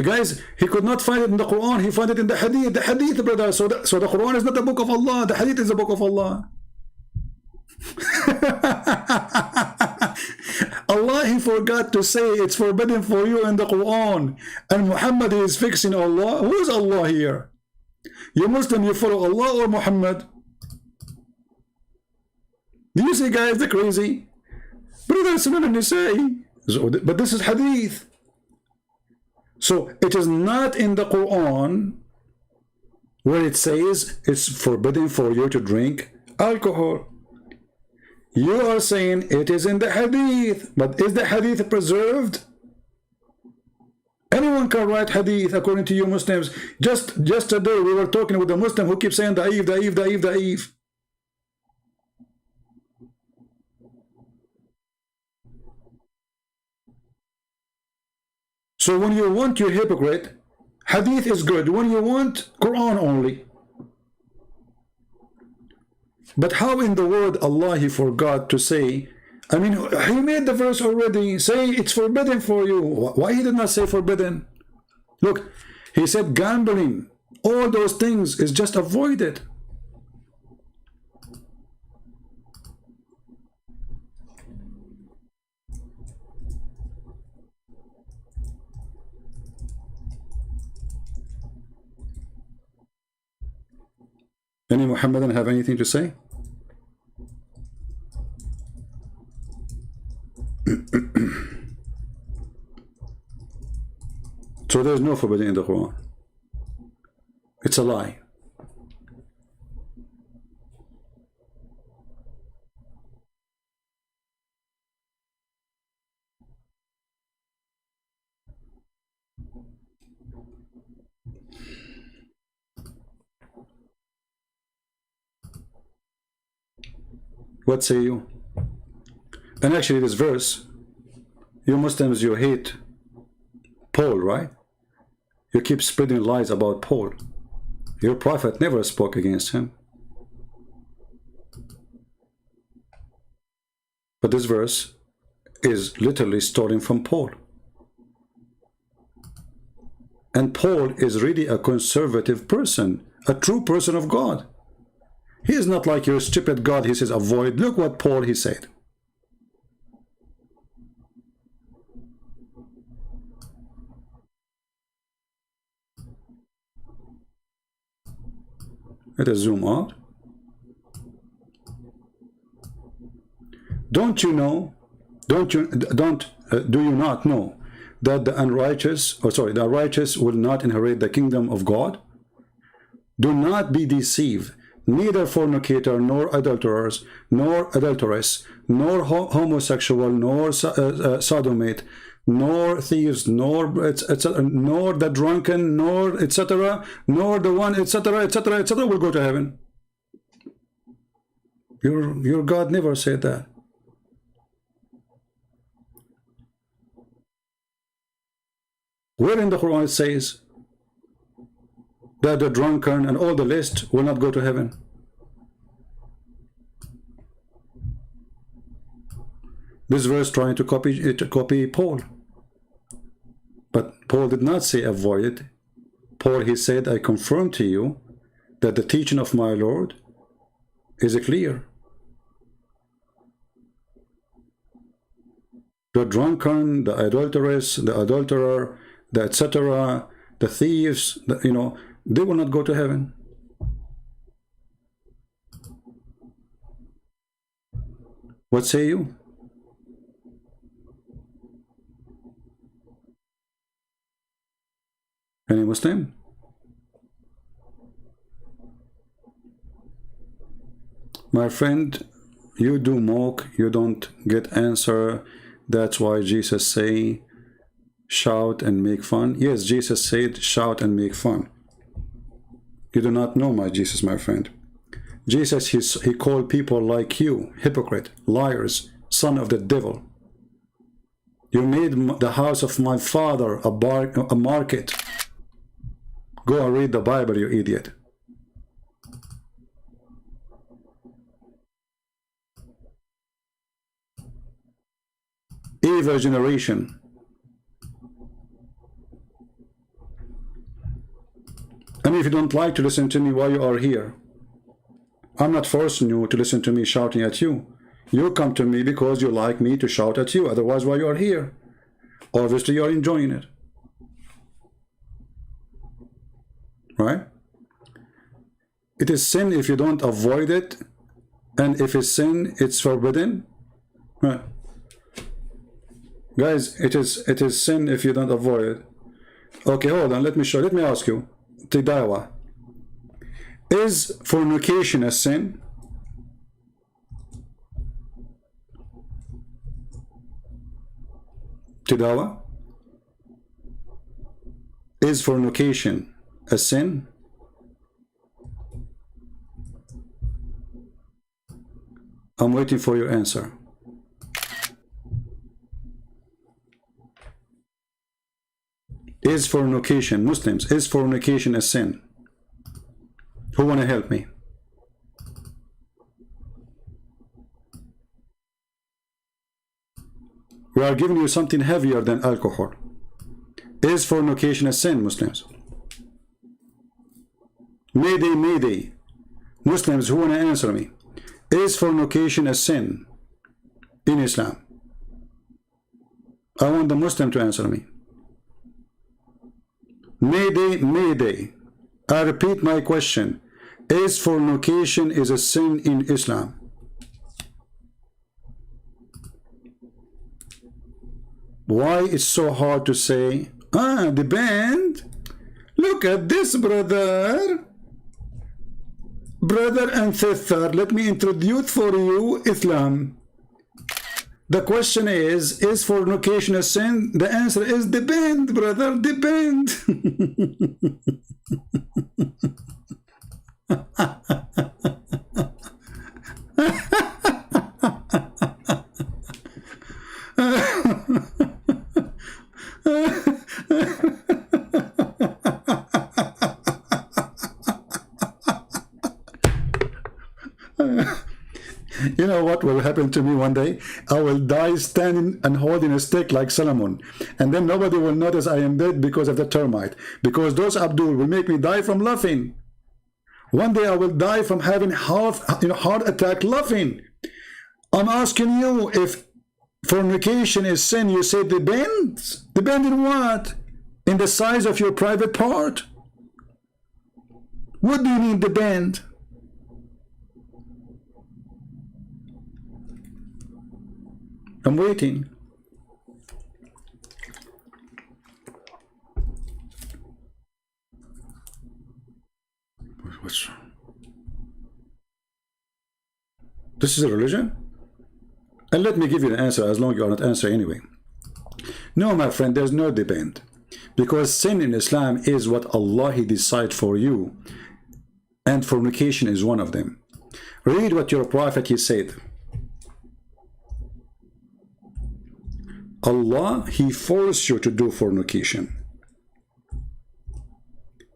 Guys, he could not find it in the Quran. He found it in the Hadith. The Hadith, brother. So the Quran is not the book of Allah. The Hadith is the book of Allah. Allah, he forgot to say it's forbidden for you in the Quran. And Muhammad is fixing Allah. Who is Allah here? You Muslim, you follow Allah or Muhammad? Do you see, guys, the crazy? Brother, Sunan Nisa'i. But this is Hadith. So it is not in the Quran where it says it's forbidden for you to drink alcohol. You are saying it is in the Hadith, but is the Hadith preserved? Anyone can write Hadith according to you Muslims. Just today we were talking with a Muslim who keeps saying da'if, da'if, da'if, da'if. So when you want, you're hypocrite. Hadith is good. When you want, Quran only. But how in the world Allah he forgot to say, I mean, he made the verse already, say it's forbidden for you. Why he did not say forbidden? Look, he said gambling, all those things is just avoided. Any Muhammadan have anything to say? So there's no forbidden in the Quran. It's a lie. What say you? And actually this verse, you Muslims, you hate Paul, right? You keep spreading lies about Paul. Your prophet never spoke against him. But this verse is literally stolen from Paul. And Paul is really a conservative person, a true person of God. He is not like your stupid God. He says avoid. Look what Paul he said. Let us zoom out. Don't you know? Do you not know that the unrighteous, the righteous will not inherit the kingdom of God? Do not be deceived. Neither fornicator, nor adulterers, nor adulteress, nor homosexual, nor sodomite, nor thieves, nor etc., nor the drunken, nor etc., nor the one etc., etc., etc. will go to heaven. Your God never said that. Where in the Quran it says that the drunken and all the list will not go to heaven? This verse trying to copy Paul. But Paul did not say avoid it. Paul, he said, I confirm to you that the teaching of my Lord is clear. The drunken, the adulteress, the adulterer, the etc., the thieves, they will not go to heaven. What say you? Any Muslim? My friend, you do mock, you don't get answer. That's why Jesus say, shout and make fun. Yes, Jesus said, shout and make fun. You do not know my Jesus, my friend. Jesus, he called people like you, hypocrite, liars, son of the devil. You made the house of my father a market. Go and read the Bible, you idiot. Evil generation. And if you don't like to listen to me while you are here, I'm not forcing you to listen to me shouting at you. You come to me because you like me to shout at you. Otherwise, why you are here? Obviously, you are enjoying it. Right? It is sin if you don't avoid it. And if it's sin, it's forbidden. Right? Guys, it is sin if you don't avoid it. Okay, hold on. Let me ask you. Tidawa. Is fornication a sin? Tidawa. Is fornication a sin? I'm waiting for your answer. Is fornication, Muslims, is fornication a sin? Who want to help me? We are giving you something heavier than alcohol. Is fornication a sin, Muslims? Mayday, mayday. Muslims, who want to answer me? Is fornication a sin in Islam? I want the Muslim to answer me. Mayday, mayday. I repeat my question. Is fornication is a sin in Islam? Why it's so hard to say, the band? Look at this, brother. Brother and sister, let me introduce for you Islam. The question is fornication a sin? The answer is depend, brother, depend. You know what will happen to me one day? I will die standing and holding a stick like Solomon. And then nobody will notice I am dead because of the termite. Because those Abdul will make me die from laughing. One day I will die from having heart attack laughing. I'm asking you, if fornication is sin, you say depends. Depend in what? In the size of your private part? What do you mean depend? I'm waiting. What's wrong? This is a religion? And let me give you the answer, as long as you are not answering anyway. No, my friend, there's no depend. Because sin in Islam is what Allah He decides for you. And fornication is one of them. Read what your prophet He said. Allah, He forced you to do fornication.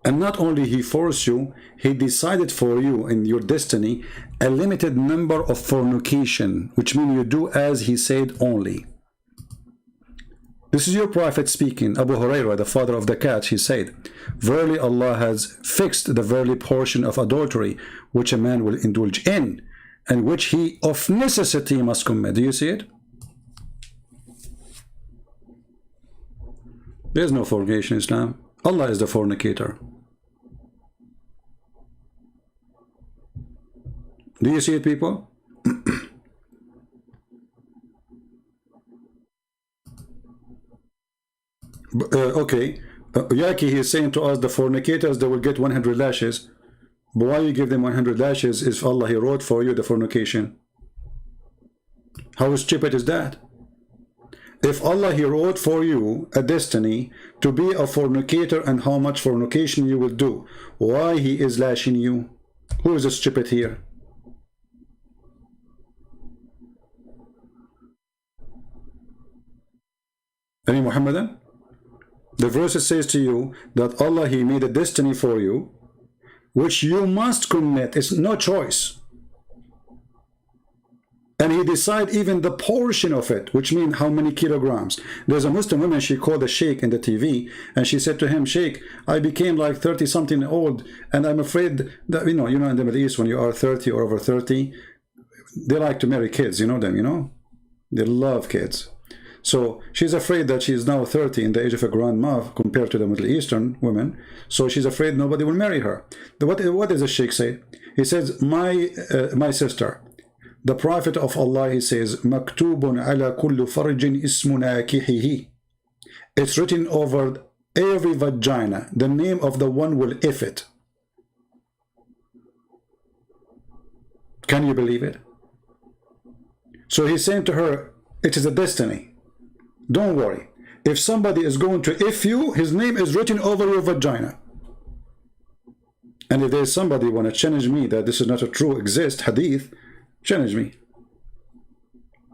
And not only He forced you, He decided for you in your destiny a limited number of fornication, which means you do as He said only. This is your prophet speaking. Abu Hurairah, the father of the cat, he said, verily Allah has fixed the verily portion of adultery which a man will indulge in, and which he of necessity must commit. Do you see it? There's no fornication in Islam. Allah is the fornicator. Do you see it, people? Okay. Yaki, he is saying to us, the fornicators, they will get 100 lashes. But why you give them 100 lashes if Allah, He wrote for you the fornication? How stupid is that? If Allah, He wrote for you a destiny to be a fornicator and how much fornication you will do, why He is lashing you? Who is stupid here? Any Muhammadan? The verse says to you that Allah, He made a destiny for you which you must commit. It's no choice. And He decide even the portion of it, which means how many kilograms. There's a Muslim woman, she called a Sheikh in the TV, and she said to him, Sheikh, I became like 30 something old, and I'm afraid that, in the Middle East, when you are 30 or over 30, they like to marry kids, you know them, they love kids. So she's afraid that she's now 30 in the age of a grandma compared to the Middle Eastern women. So she's afraid nobody will marry her. What does the Sheikh say? He says, my sister, the Prophet of Allah, he says, "Maktubun ala kullu farjin ismu nakihihi." It's written over every vagina, the name of the one will if it. Can you believe it? So he's saying to her, it is a destiny. Don't worry. If somebody is going to if you, his name is written over your vagina. And if there's somebody want to challenge me that this is not a true hadith, challenge me.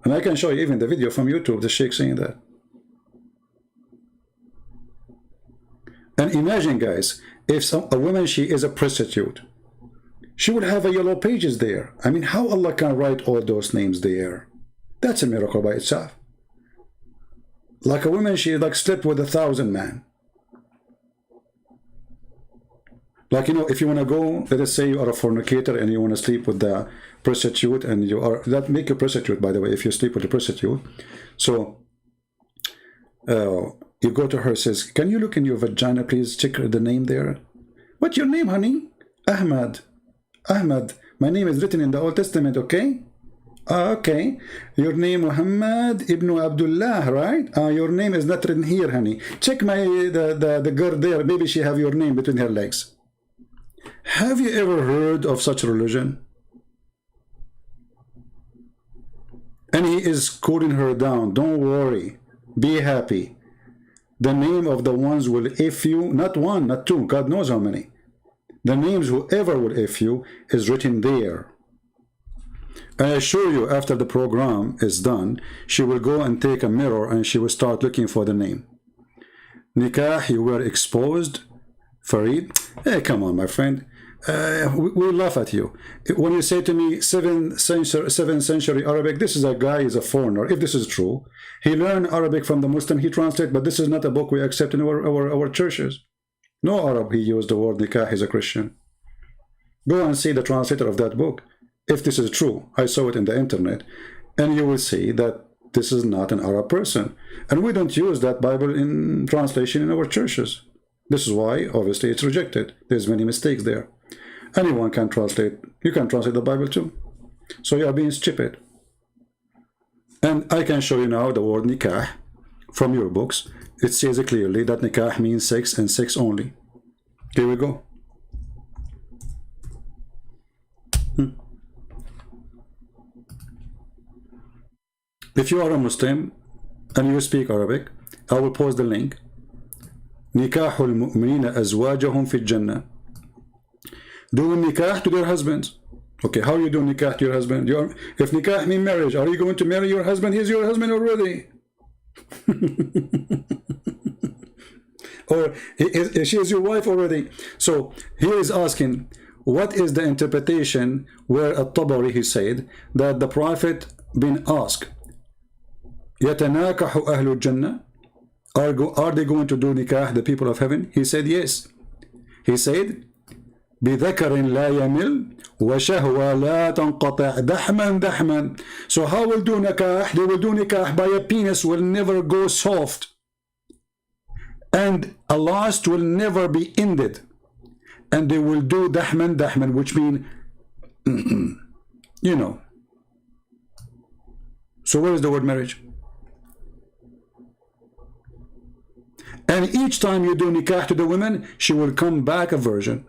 And I can show you even the video from YouTube, the Sheikh saying that. And imagine, guys, if a woman, she is a prostitute, she would have a yellow pages there. I mean, how Allah can write all those names there? That's a miracle by itself. Like a woman, she like slept with 1,000 men. Like, if you want to go, let us say you are a fornicator and you want to sleep with the prostitute, and you are, that make you prostitute, by the way, if you sleep with a prostitute. So you go to her, says, can you look in your vagina, please, check the name there. What's your name, honey? Ahmad. Ahmad. My name is written in the Old Testament, okay? Okay. Your name Muhammad ibn Abdullah, right? Your name is not written here, honey. Check the girl there. Maybe she have your name between her legs. Have you ever heard of such religion? And he is cooling her down. Don't worry. Be happy. The name of the ones will if you, not one, not two, God knows how many. The names whoever will if you is written there. I assure you, after the program is done, she will go and take a mirror and she will start looking for the name. Nikah, you were exposed. Farid, hey, come on, my friend. We laugh at you. When you say to me 7th century Arabic, this is a guy, is a foreigner. If this is true, he learned Arabic from the Muslim, he translates, but this is not a book we accept in our churches. No Arab, he used the word nikah, he's a Christian. Go and see the translator of that book. If this is true, I saw it in the internet, and you will see that this is not an Arab person. And we don't use that Bible in translation in our churches. This is why, obviously, it's rejected. There's many mistakes there. Anyone can translate. You can translate the Bible too. So you are being stupid. And I can show you now the word nikah from your books. It says clearly that nikah means sex and sex only. Here we go. If you are a Muslim and you speak Arabic, I will post the link. Nikahul mu'minina azwajahum fi jannah. Doing nikah to their husbands. Okay, how you do nikah to your husband? If nikah means marriage, are you going to marry your husband? He's your husband already. Or she is your wife already. So he is asking, what is the interpretation where at-Tabari, he said that the Prophet been asked, يَتَنَاكَحُ أَهْلُ الْجَنَّةِ, are they going to do nikah, the people of heaven? He said yes. He said, بِذَكَرٍ لَا يَمِلْ وَشَهْوَى لَا تَنْقَطَعْ دَحْمًا دَحْمًا. So how will do nikah? They will do nikah by a penis will never go soft, and a lust will never be ended, and they will do dahman dahman, which mean you know. So where is the word marriage? And each time you do nikah to the women, she will come back a virgin.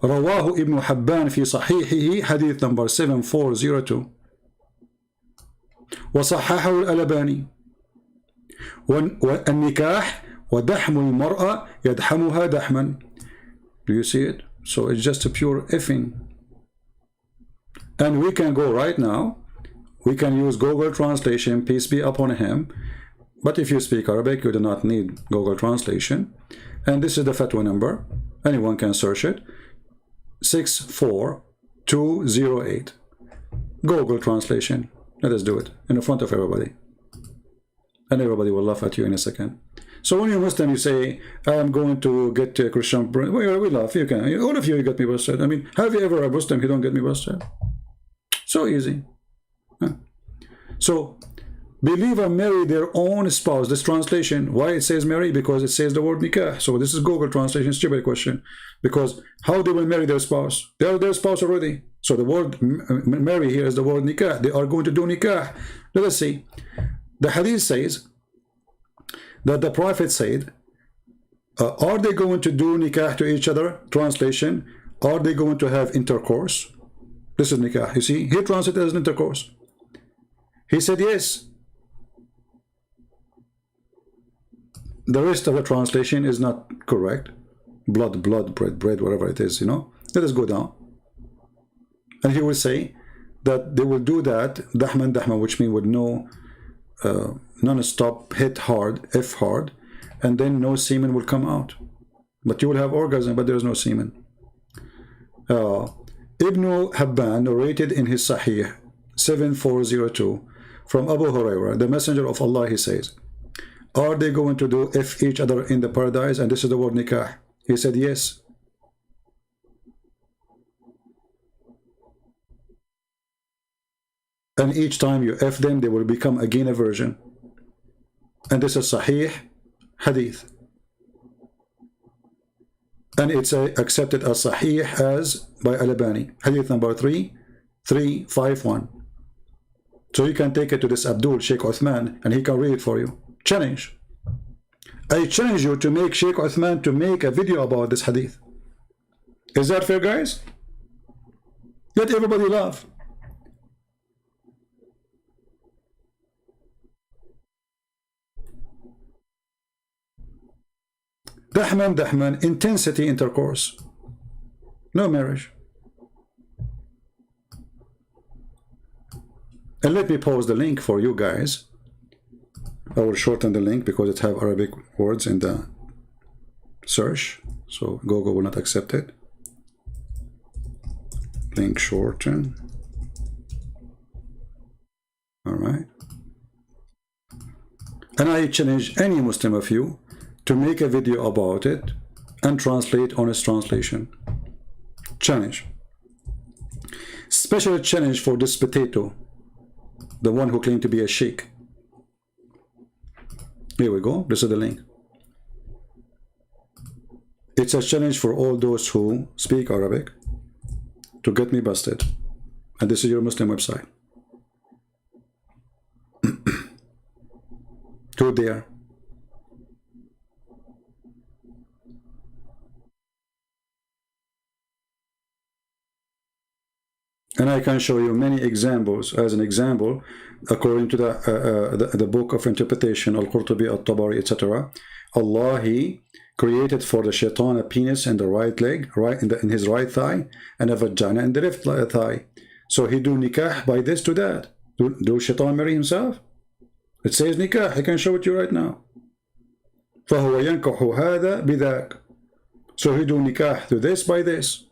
رواه ابن حبان في صحيحه حديث number 7402 وصححه الألباني. والنكاح ودحم المرأة يدحمها دحما. Do you see it? So it's just a pure effing. And we can go right now, we can use Google Translation, peace be upon him. But if you speak Arabic, you do not need Google Translation. And this is the fatwa number. Anyone can search it. 64208. Google Translation. Let us do it in front of everybody. And everybody will laugh at you in a second. So when you're Muslim, you say, I am going to get a Christian. We laugh. You can. All of you get me busted. I mean, have you ever a Muslim who don't get me busted? So easy. Huh? So, believer marry their own spouse. This translation, why it says marry? Because it says the word nikah. So this is Google Translation, stupid question. Because how they will marry their spouse? They are their spouse already. So the word marry here is the word nikah. They are going to do nikah. Let us see. The hadith says that the Prophet said, are they going to do nikah to each other? Translation, are they going to have intercourse? This is nikah. You see, he translated as intercourse. He said yes. The rest of the translation is not correct. Blood, blood, bread, bread, whatever it is, you know. Let us go down. And he will say that they will do that, dahman, dahman, which means with no non-stop, hit hard, F hard, and then no semen will come out. But you will have orgasm, but there is no semen. Ibn Habban narrated in his Sahih 7402 from Abu Hurairah, the Messenger of Allah, he says, are they going to do F each other in the paradise? And this is the word nikah. He said yes. And each time you F them, they will become again a virgin. And this is Sahih Hadith. And it's accepted as Sahih as by Al-Albani. Hadith number 3351. So you can take it to this Abdul Sheikh Uthman and he can read it for you. Challenge. I challenge you to make Sheikh Uthman to make a video about this hadith. Is that fair, guys? Let everybody laugh. Dahman, dahman, intensity intercourse. No marriage. And let me pause the link for you guys. I will shorten the link because it have Arabic words in the search. So Google will not accept it. Link shorten. Alright. And I challenge any Muslim of you to make a video about it and translate honest translation. Challenge. Special challenge for this potato, the one who claimed to be a sheikh. Here we go. This is the link. It's a challenge for all those who speak Arabic to get me busted. And this is your Muslim website. To there. And I can show you many examples. As an example, according to the book of interpretation, Al-Qurtubi, Al-Tabari, etc., Allah, He created for the shaitan a penis in the right leg, in his right thigh, and a vagina in the left thigh. So he do nikah by this to that. Do shaitan marry himself? It says nikah. I can show it to you right now. فَهُوَ يَنْكَحُ هَذَا بِذَاكَ. So he do nikah to this by this.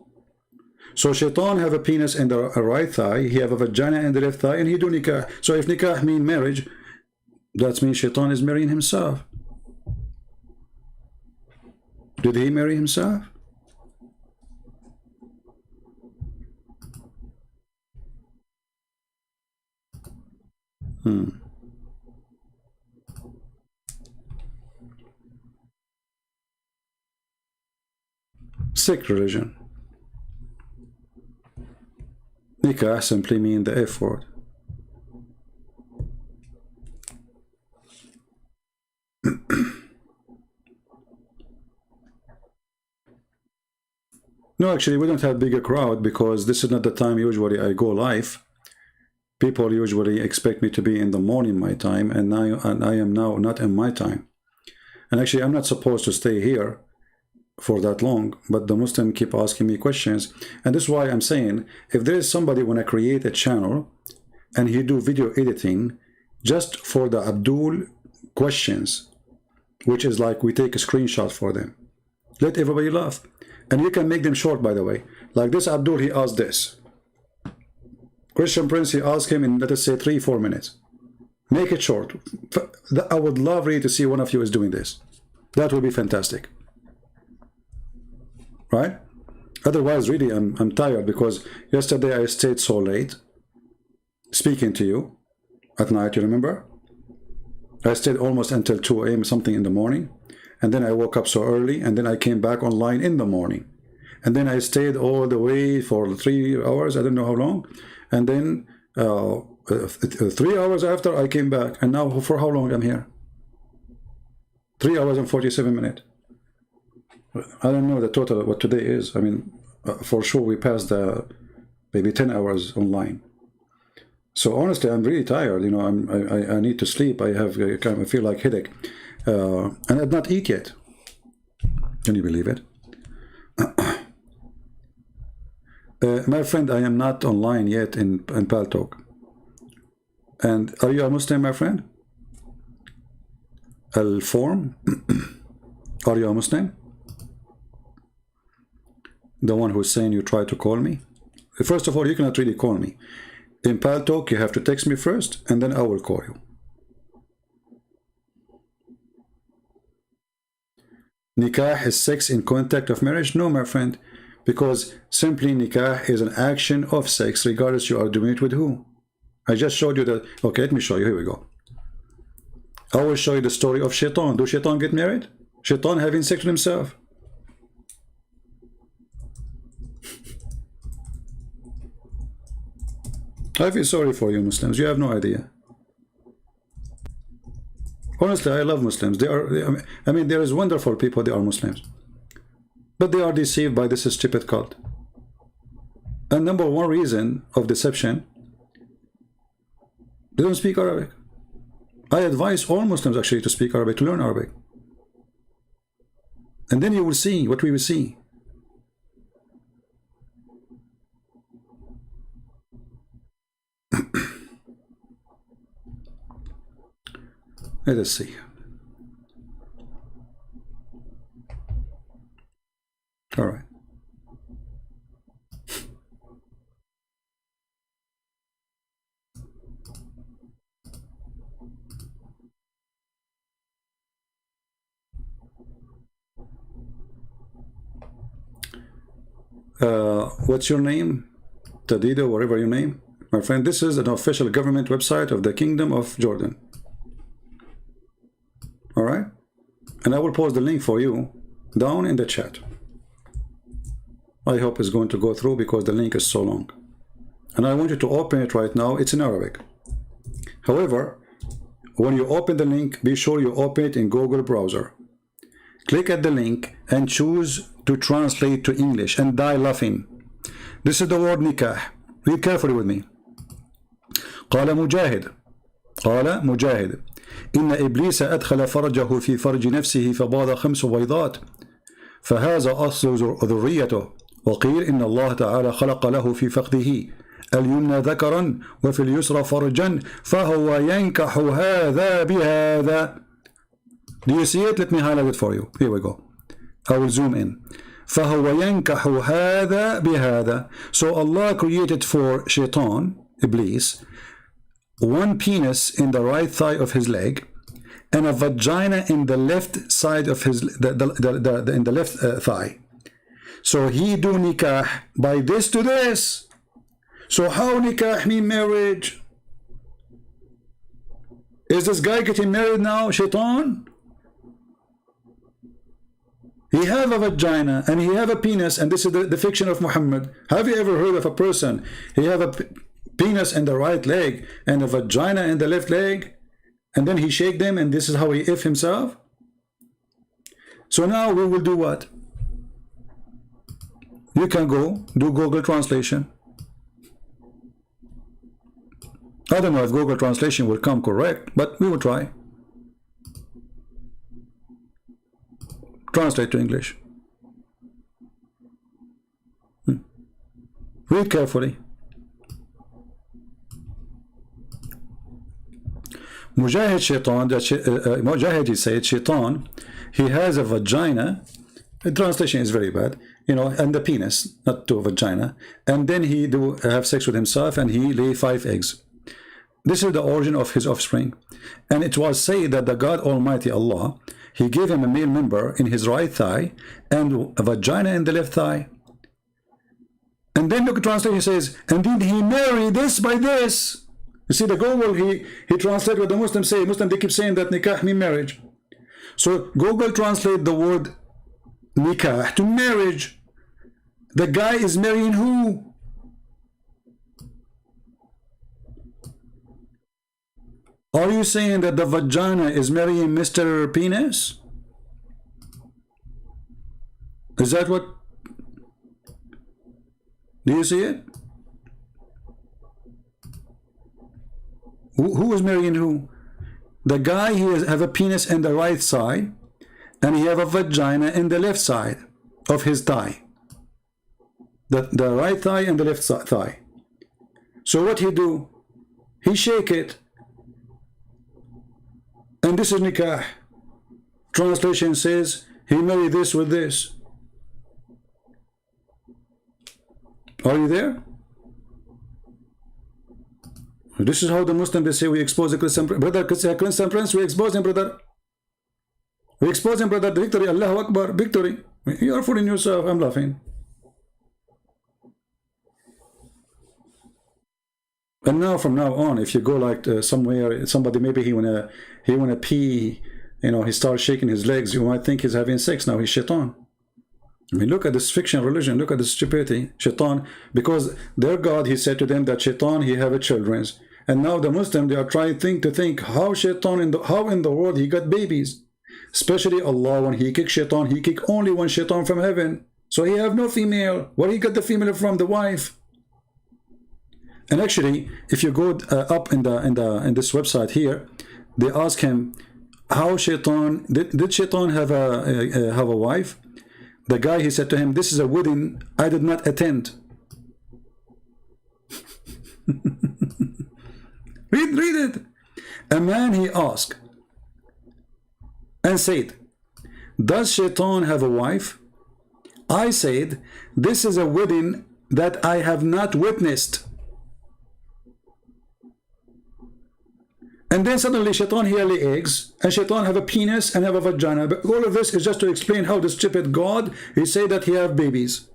So shaitan have a penis in the right thigh, he have a vagina in the left thigh, and he do nikah. So if nikah mean marriage, that means shaitan is marrying himself. Did he marry himself? Sikh religion. Nikah simply mean the F word. No, actually, we don't have bigger crowd because this is not the time usually I go live. People usually expect me to be in the morning my time, and I am now not in my time. And actually, I'm not supposed to stay here for that long, but the Muslim keep asking me questions. And this is why I'm saying, if there is somebody when I create a channel and he do video editing just for the Abdul questions, which is like we take a screenshot for them, let everybody laugh. And you can make them short, by the way. Like this Abdul, he asked this. Christian Prince, he asked him in, let us say, 3-4 minutes. Make it short. I would love really to see one of you is doing this. That would be fantastic. Right? Otherwise, really, I'm tired because yesterday I stayed so late speaking to you at night, you remember? I stayed almost until 2 a.m. something in the morning. And then I woke up so early, and then I came back online in the morning. And then I stayed all the way for 3 hours, I don't know how long. And then 3 hours after I came back. And now for how long I'm here? 3 hours and 47 minutes. I don't know the total what today is. I mean, for sure we passed maybe 10 hours online. So honestly, I'm really tired. You know, I need to sleep. I feel like headache. And I've not eat yet. Can you believe it? My friend, I am not online yet in Paltalk. And are you a Muslim, my friend? Al-Form? Are you a Muslim? The one who's saying you try to call me? First of all, you cannot really call me. In Paltalk, you have to text me first, and then I will call you. Nikah is sex in contact of marriage? No, my friend, because simply nikah is an action of sex, regardless you are doing it with who. I just showed you that. Okay, let me show you. Here we go. I will show you the story of Shaitan. Do Shaitan get married? Shaitan having sex with himself. I feel sorry for you Muslims. You have no idea. Honestly, I love Muslims. I mean, there is wonderful people, they are Muslims. But they are deceived by this stupid cult. And number one reason of deception, they don't speak Arabic. I advise all Muslims actually to speak Arabic, to learn Arabic. And then you will see what we will see. Let us see. All right. What's your name? Tadido, whatever your name. My friend, this is an official government website of the Kingdom of Jordan. All right? And I will post the link for you down in the chat. I hope it's going to go through because the link is so long. And I want you to open it right now. It's in Arabic. However, when you open the link, be sure you open it in Google browser. Click at the link and choose to translate to English and die laughing. This is the word nikah. Read carefully with me. قال مجاهد إن إبليس أدخل فرجه في فرج نفسه فباض 5 بيضات فهذا أصل ذريته وقيل إن الله تعالى خلق له في فخذه اليمنى ذكرا وفي اليسرى فرجا فهو ينكح هذا بهذا. Do you see it? Let me highlight it for you. Here we go. I will zoom in. فهو ينكح هذا بهذا. So Allah created for Shaitan, Iblis, one penis in the right thigh of his leg and a vagina in the left side of his in the left thigh. So he do nikah by this to this. So how nikah mean marriage? Is this guy getting married now, Shaitan? He have a vagina and he have a penis, and this is the fiction of Muhammad. Have you ever heard of a person, he have a penis in the right leg and a vagina in the left leg, and then he shake them and this is how he if himself? So now we will do what? You can go do Google translation. I don't know if Google translation will come correct, but we will try. Translate to English. Read carefully. Mujahid Shaitan, Mujahid, he said, Shaitan, he has a vagina. The translation is very bad, you know, and the penis, not to a vagina. And then he do have sex with himself, and he lay 5 eggs. This is the origin of his offspring. And it was said that the God Almighty Allah, he gave him a male member in his right thigh and a vagina in the left thigh. And then look at translation, says, and then he married this by this. You see, the Google, he translated what the Muslims say. Muslims, they keep saying that nikah means marriage. So Google translate the word nikah to marriage. The guy is marrying who? Are you saying that the vagina is marrying Mr. Penis? Is that what? Do you see it? Who is marrying who? The guy, he have a penis in the right side, and he have a vagina in the left side of his thigh. The right thigh and the left thigh. So what he do? He shake it. And this is nikah. Translation says he married this with this. Are you there? This is how the Muslims, they say we expose the Christian brother, Christian prince, we expose him, brother. We expose him, brother. Victory, Allahu Akbar, victory. You are fooling yourself. I'm laughing. And now, from now on, if you go like somewhere, somebody maybe he wanna pee, you know, he starts shaking his legs, you might think he's having sex. Now he's shaitan. I mean, look at this fiction religion. Look at this stupidity. Shaitan, because their God, he said to them that shaitan, he have a children's. And now the Muslim, they are trying to think how shaitan how in the world he got babies. Especially Allah, when he kick shaitan, he kick only one shaitan from heaven. So he have no female. Where he got the female from? The wife. And actually, if you go up in this website here, they ask him how shaitan did shaitan have a wife? The guy, he said to him, this is a wedding I did not attend. read it. A man, he asked and said, does shaitan have a wife? I said, this is a wedding that I have not witnessed. And then suddenly shaitan here lay eggs, and shaitan have a penis and have a vagina. But all of this is just to explain how the stupid God, he say that he have babies.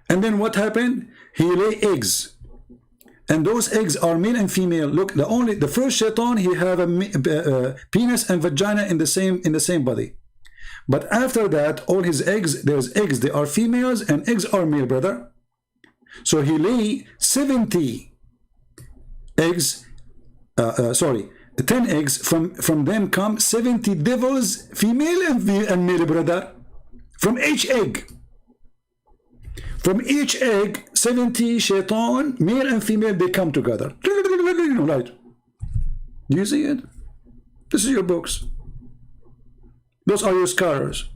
And then what happened? He lay eggs. And those eggs are male and female. Look, the first shaitan, he have a penis and vagina in the same body. But after that, all his eggs, there's eggs, they are females and eggs are male, brother. So he lay 70 eggs. 10 eggs, from them come 70 devils, female and male, brother. From each egg. From each egg, 70 shaitan, male and female, they come together. Right. Do you see it? This is your books. Those are your scholars.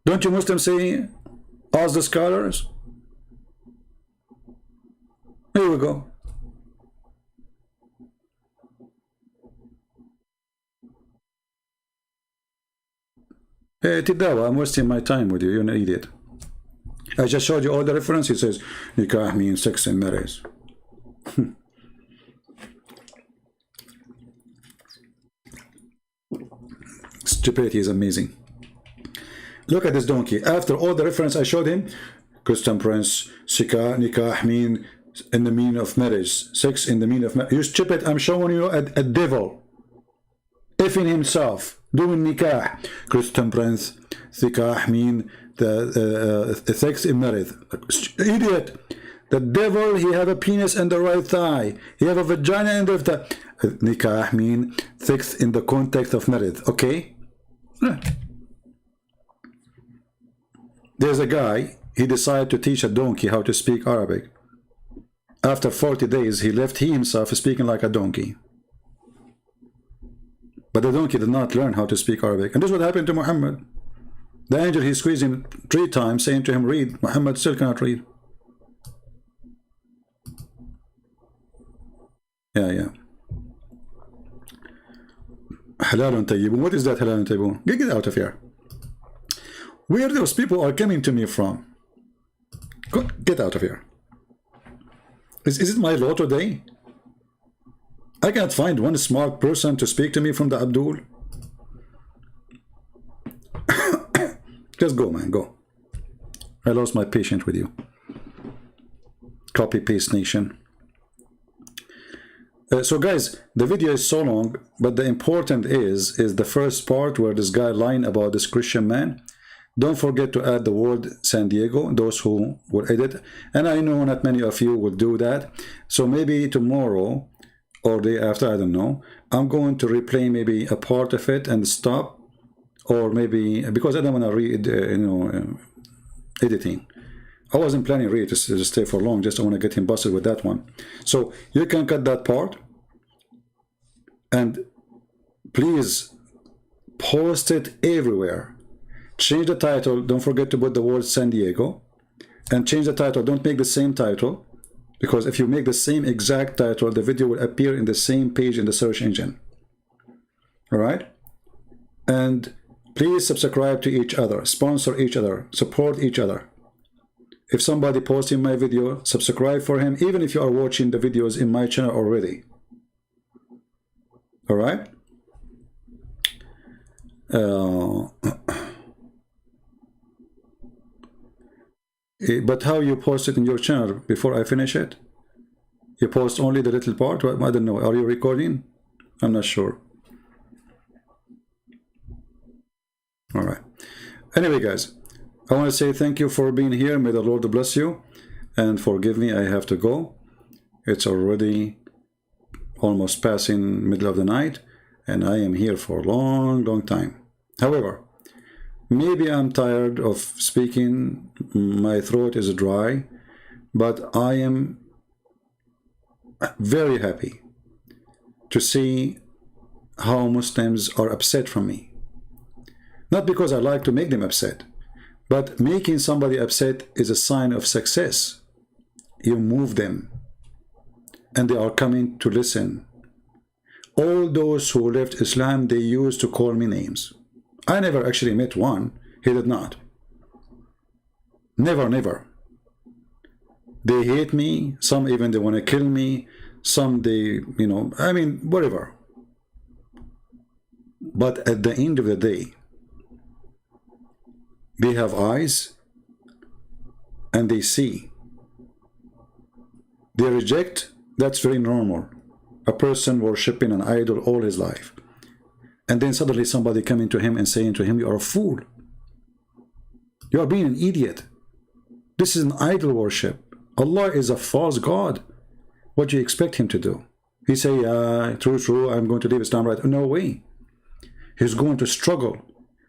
Don't you Muslims say, ask the scholars? Here we go. Hey, Tidawa, I'm wasting my time with you. You're an idiot. I just showed you all the references. It says nikah means sex and marriage. Stupidity is amazing. Look at this donkey. After all the reference I showed him, Christian prince, nikah mean in the meaning of marriage, sex in the meaning of marriage. You stupid! I'm showing you a devil, effing himself, doing nikah. Christian prince, nikah mean the sex in marriage. Idiot! The devil, he have a penis in the right thigh. He have a vagina in the left thigh. Nikah mean sex in the context of marriage. Okay? There's a guy, he decided to teach a donkey how to speak Arabic. After 40 days, he left he himself speaking like a donkey. But the donkey did not learn how to speak Arabic. And this is what happened to Muhammad. The angel, he squeezed him 3 times, saying to him, read. Muhammad still cannot read. Yeah. Halalun tayyibun. What is that halalun tayyibun? Get out of here. Where those people are coming to me from? Get out of here. Is it my law today? I can't find one smart person to speak to me from the Abdul. Just go, man, go. I lost my patience with you. Copy paste nation. So guys, the video is so long, but the important is the first part where this guy lying about this Christian man. Don't forget to add the word San Diego, those who will edit. And I know not many of you will do that. So maybe tomorrow or day after, I don't know, I'm going to replay maybe a part of it and stop. Or maybe, because I don't want to read, editing. I wasn't planning really to stay for long, just I want to get him busted with that one. So you can cut that part. And please post it everywhere. Change the title. Don't forget to put the word San Diego. And change the title. Don't make the same title. Because if you make the same exact title, the video will appear in the same page in the search engine. Alright? And please subscribe to each other. Sponsor each other. Support each other. If somebody posts in my video, subscribe for him. Even if you are watching the videos in my channel already. Alright? But how you post it in your channel before I finish it? You post only the little part? I don't know. Are you recording? I'm not sure. Alright. Anyway, guys, I want to say thank you for being here. May the Lord bless you. And forgive me, I have to go. It's already almost passing middle of the night. And I am here for a long, long time. However, maybe I'm tired of speaking, my throat is dry, but I am very happy to see how Muslims are upset from me. Not because I like to make them upset, but making somebody upset is a sign of success. You move them, and they are coming to listen. All those who left Islam, they used to call me names. I never actually met one. He did not. Never, never. They hate me. Some even they want to kill me. Some they, I mean, whatever. But at the end of the day, they have eyes and they see. They reject. That's very normal. A person worshipping an idol all his life. And then suddenly somebody coming to him and saying to him, you are a fool. You are being an idiot. This is an idol worship. Allah is a false God. What do you expect him to do? He say, true, I'm going to leave Islam right. No way. He's going to struggle.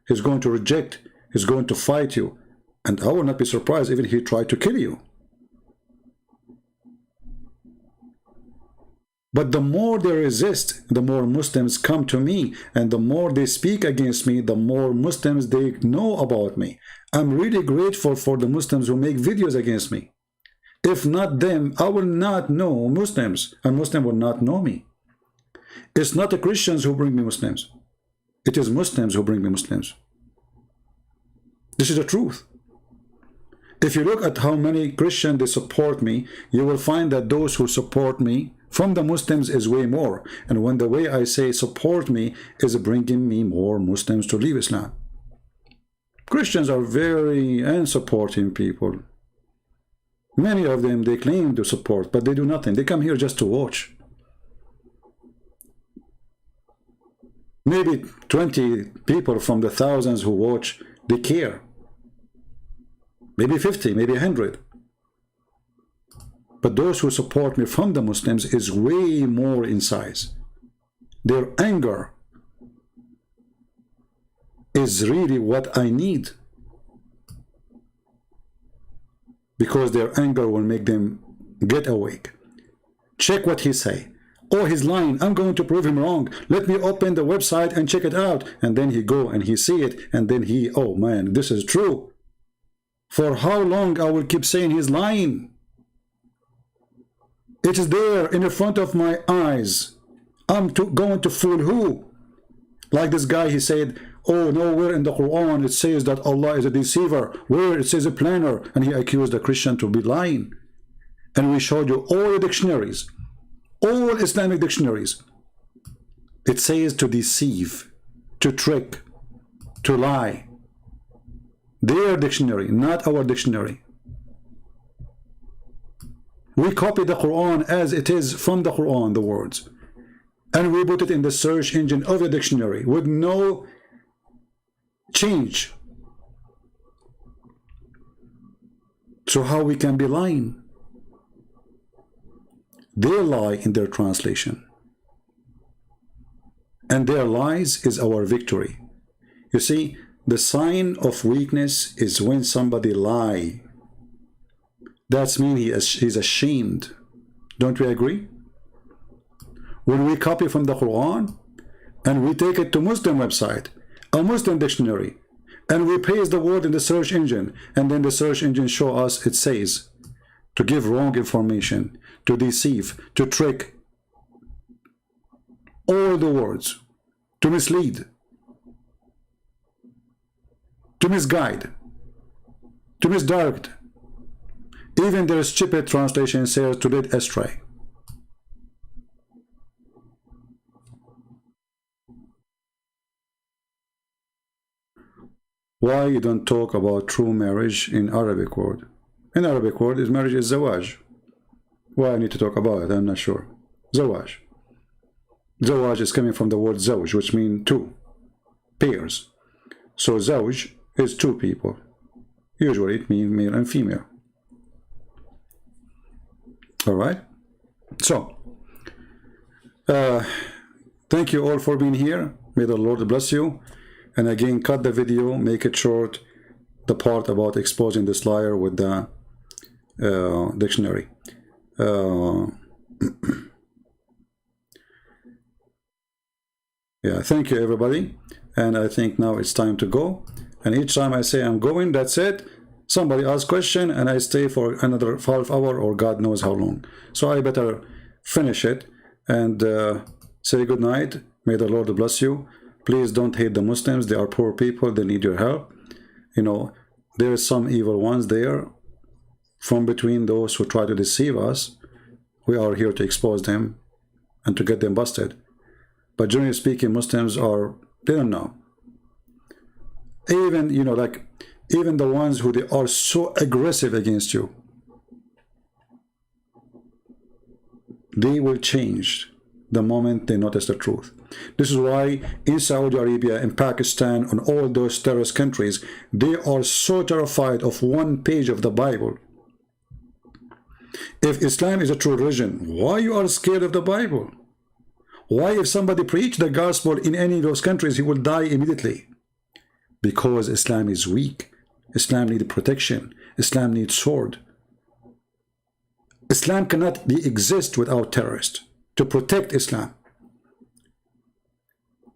He's going to reject. He's going to fight you. And I will not be surprised even if he tried to kill you. But the more they resist, the more Muslims come to me. And the more they speak against me, the more Muslims they know about me. I'm really grateful for the Muslims who make videos against me. If not them, I will not know Muslims. And Muslims will not know me. It's not the Christians who bring me Muslims. It is Muslims who bring me Muslims. This is the truth. If you look at how many Christians they support me, you will find that those who support me from the Muslims is way more. And when the way I say support me is bringing me more Muslims to leave Islam. Christians are very unsupporting people. Many of them, they claim to support, but they do nothing. They come here just to watch. Maybe 20 people from the thousands who watch, they care. Maybe 50, maybe 100. But those who support me from the Muslims is way more in size. Their anger is really what I need. because their anger will make them get awake. Check what he say. Oh, he's lying. I'm going to prove him wrong. Let me open the website and check it out. And then he go and he see it. And then he, oh man, this is true. For how long I will keep saying he's lying? It is there in the front of my eyes. I'm going to fool who? Like this guy, he said, oh, nowhere in the Quran it says that Allah is a deceiver. Where it says a planner. And he accused the Christian to be lying. And we showed you all the dictionaries, all Islamic dictionaries. It says to deceive, to trick, to lie. Their dictionary, not our dictionary. We copy the Quran as it is from the Quran, the words. And we put it in the search engine of the dictionary with no change. So how we can be lying? They lie in their translation. And their lies is our victory. You see, the sign of weakness is when somebody lie. That means he's ashamed. Don't we agree? When we copy from the Quran and we take it to Muslim website, a Muslim dictionary, and we paste the word in the search engine, and then the search engine show us it says to give wrong information, to deceive, to trick, all the words, to mislead, to misguide, to misdirect. Even their stupid translation says to lead astray. Why you don't talk about true marriage in Arabic word? In Arabic word, is marriage is zawaj. Why I need to talk about it? I'm not sure. Zawaj. Zawaj is coming from the word zawj, which means two, pairs. So zawj is two people. Usually it means male and female. All right. So, thank you all for being here. May the Lord bless you. And again, cut the video, make it short, the part about exposing this liar with the dictionary. Yeah, thank you everybody. And I think now it's time to go. And each time I say I'm going, that's it. Somebody asks question and I stay for another half hour or God knows how long. So I better finish it and say good night. May the Lord bless you. Please don't hate the Muslims. They are poor people. They need your help. You know, there is some evil ones there from between those who try to deceive us. We are here to expose them and to get them busted. But generally speaking, Muslims are, they don't know. Even, you know, like, even the ones who they are so aggressive against you, they will change the moment they notice the truth. This is why in Saudi Arabia, in Pakistan, on all those terrorist countries, they are so terrified of one page of the Bible. If Islam is a true religion, why you are scared of the Bible? Why if somebody preach the gospel in any of those countries, he will die immediately? Because Islam is weak. Islam needs protection. Islam needs sword. Islam cannot exist without terrorists to protect Islam.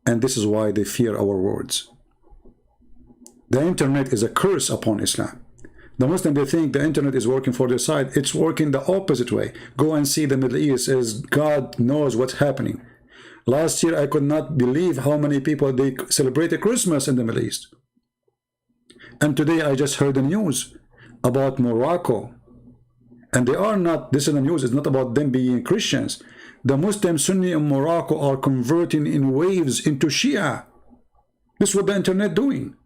And this is why they fear our words. The internet is a curse upon Islam. The Muslims, they think the internet is working for their side. It's working the opposite way. Go and see the Middle East, as God knows what's happening. Last year, I could not believe how many people they celebrated Christmas in the Middle East. And today I just heard the news about Morocco. And they are not, this is the news, it's not about them being Christians. The Muslim Sunni in Morocco are converting in waves into Shia. This is what the internet doing.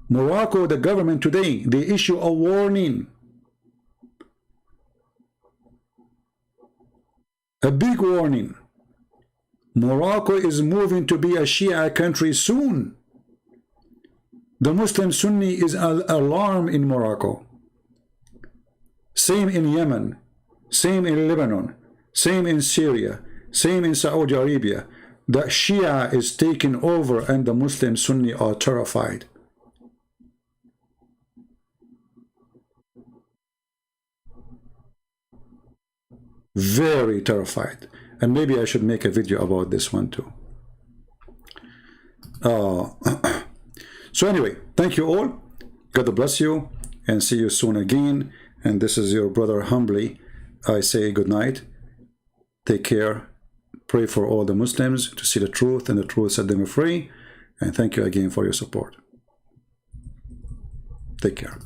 Morocco, the government today, they issue a warning. A big warning. Morocco is moving to be a Shia country soon. The Muslim Sunni is alarmed in Morocco. Same in Yemen. Same in Lebanon. Same in Syria. Same in Saudi Arabia. The Shia is taking over and the Muslim Sunni are terrified. very terrified. And maybe I should make a video about this one too. So anyway, thank you all. God bless you, and see you soon again. And this is your brother humbly. I say good night. Take care. Pray for all the Muslims to see the truth, and the truth set them free. And thank you again for your support. Take care.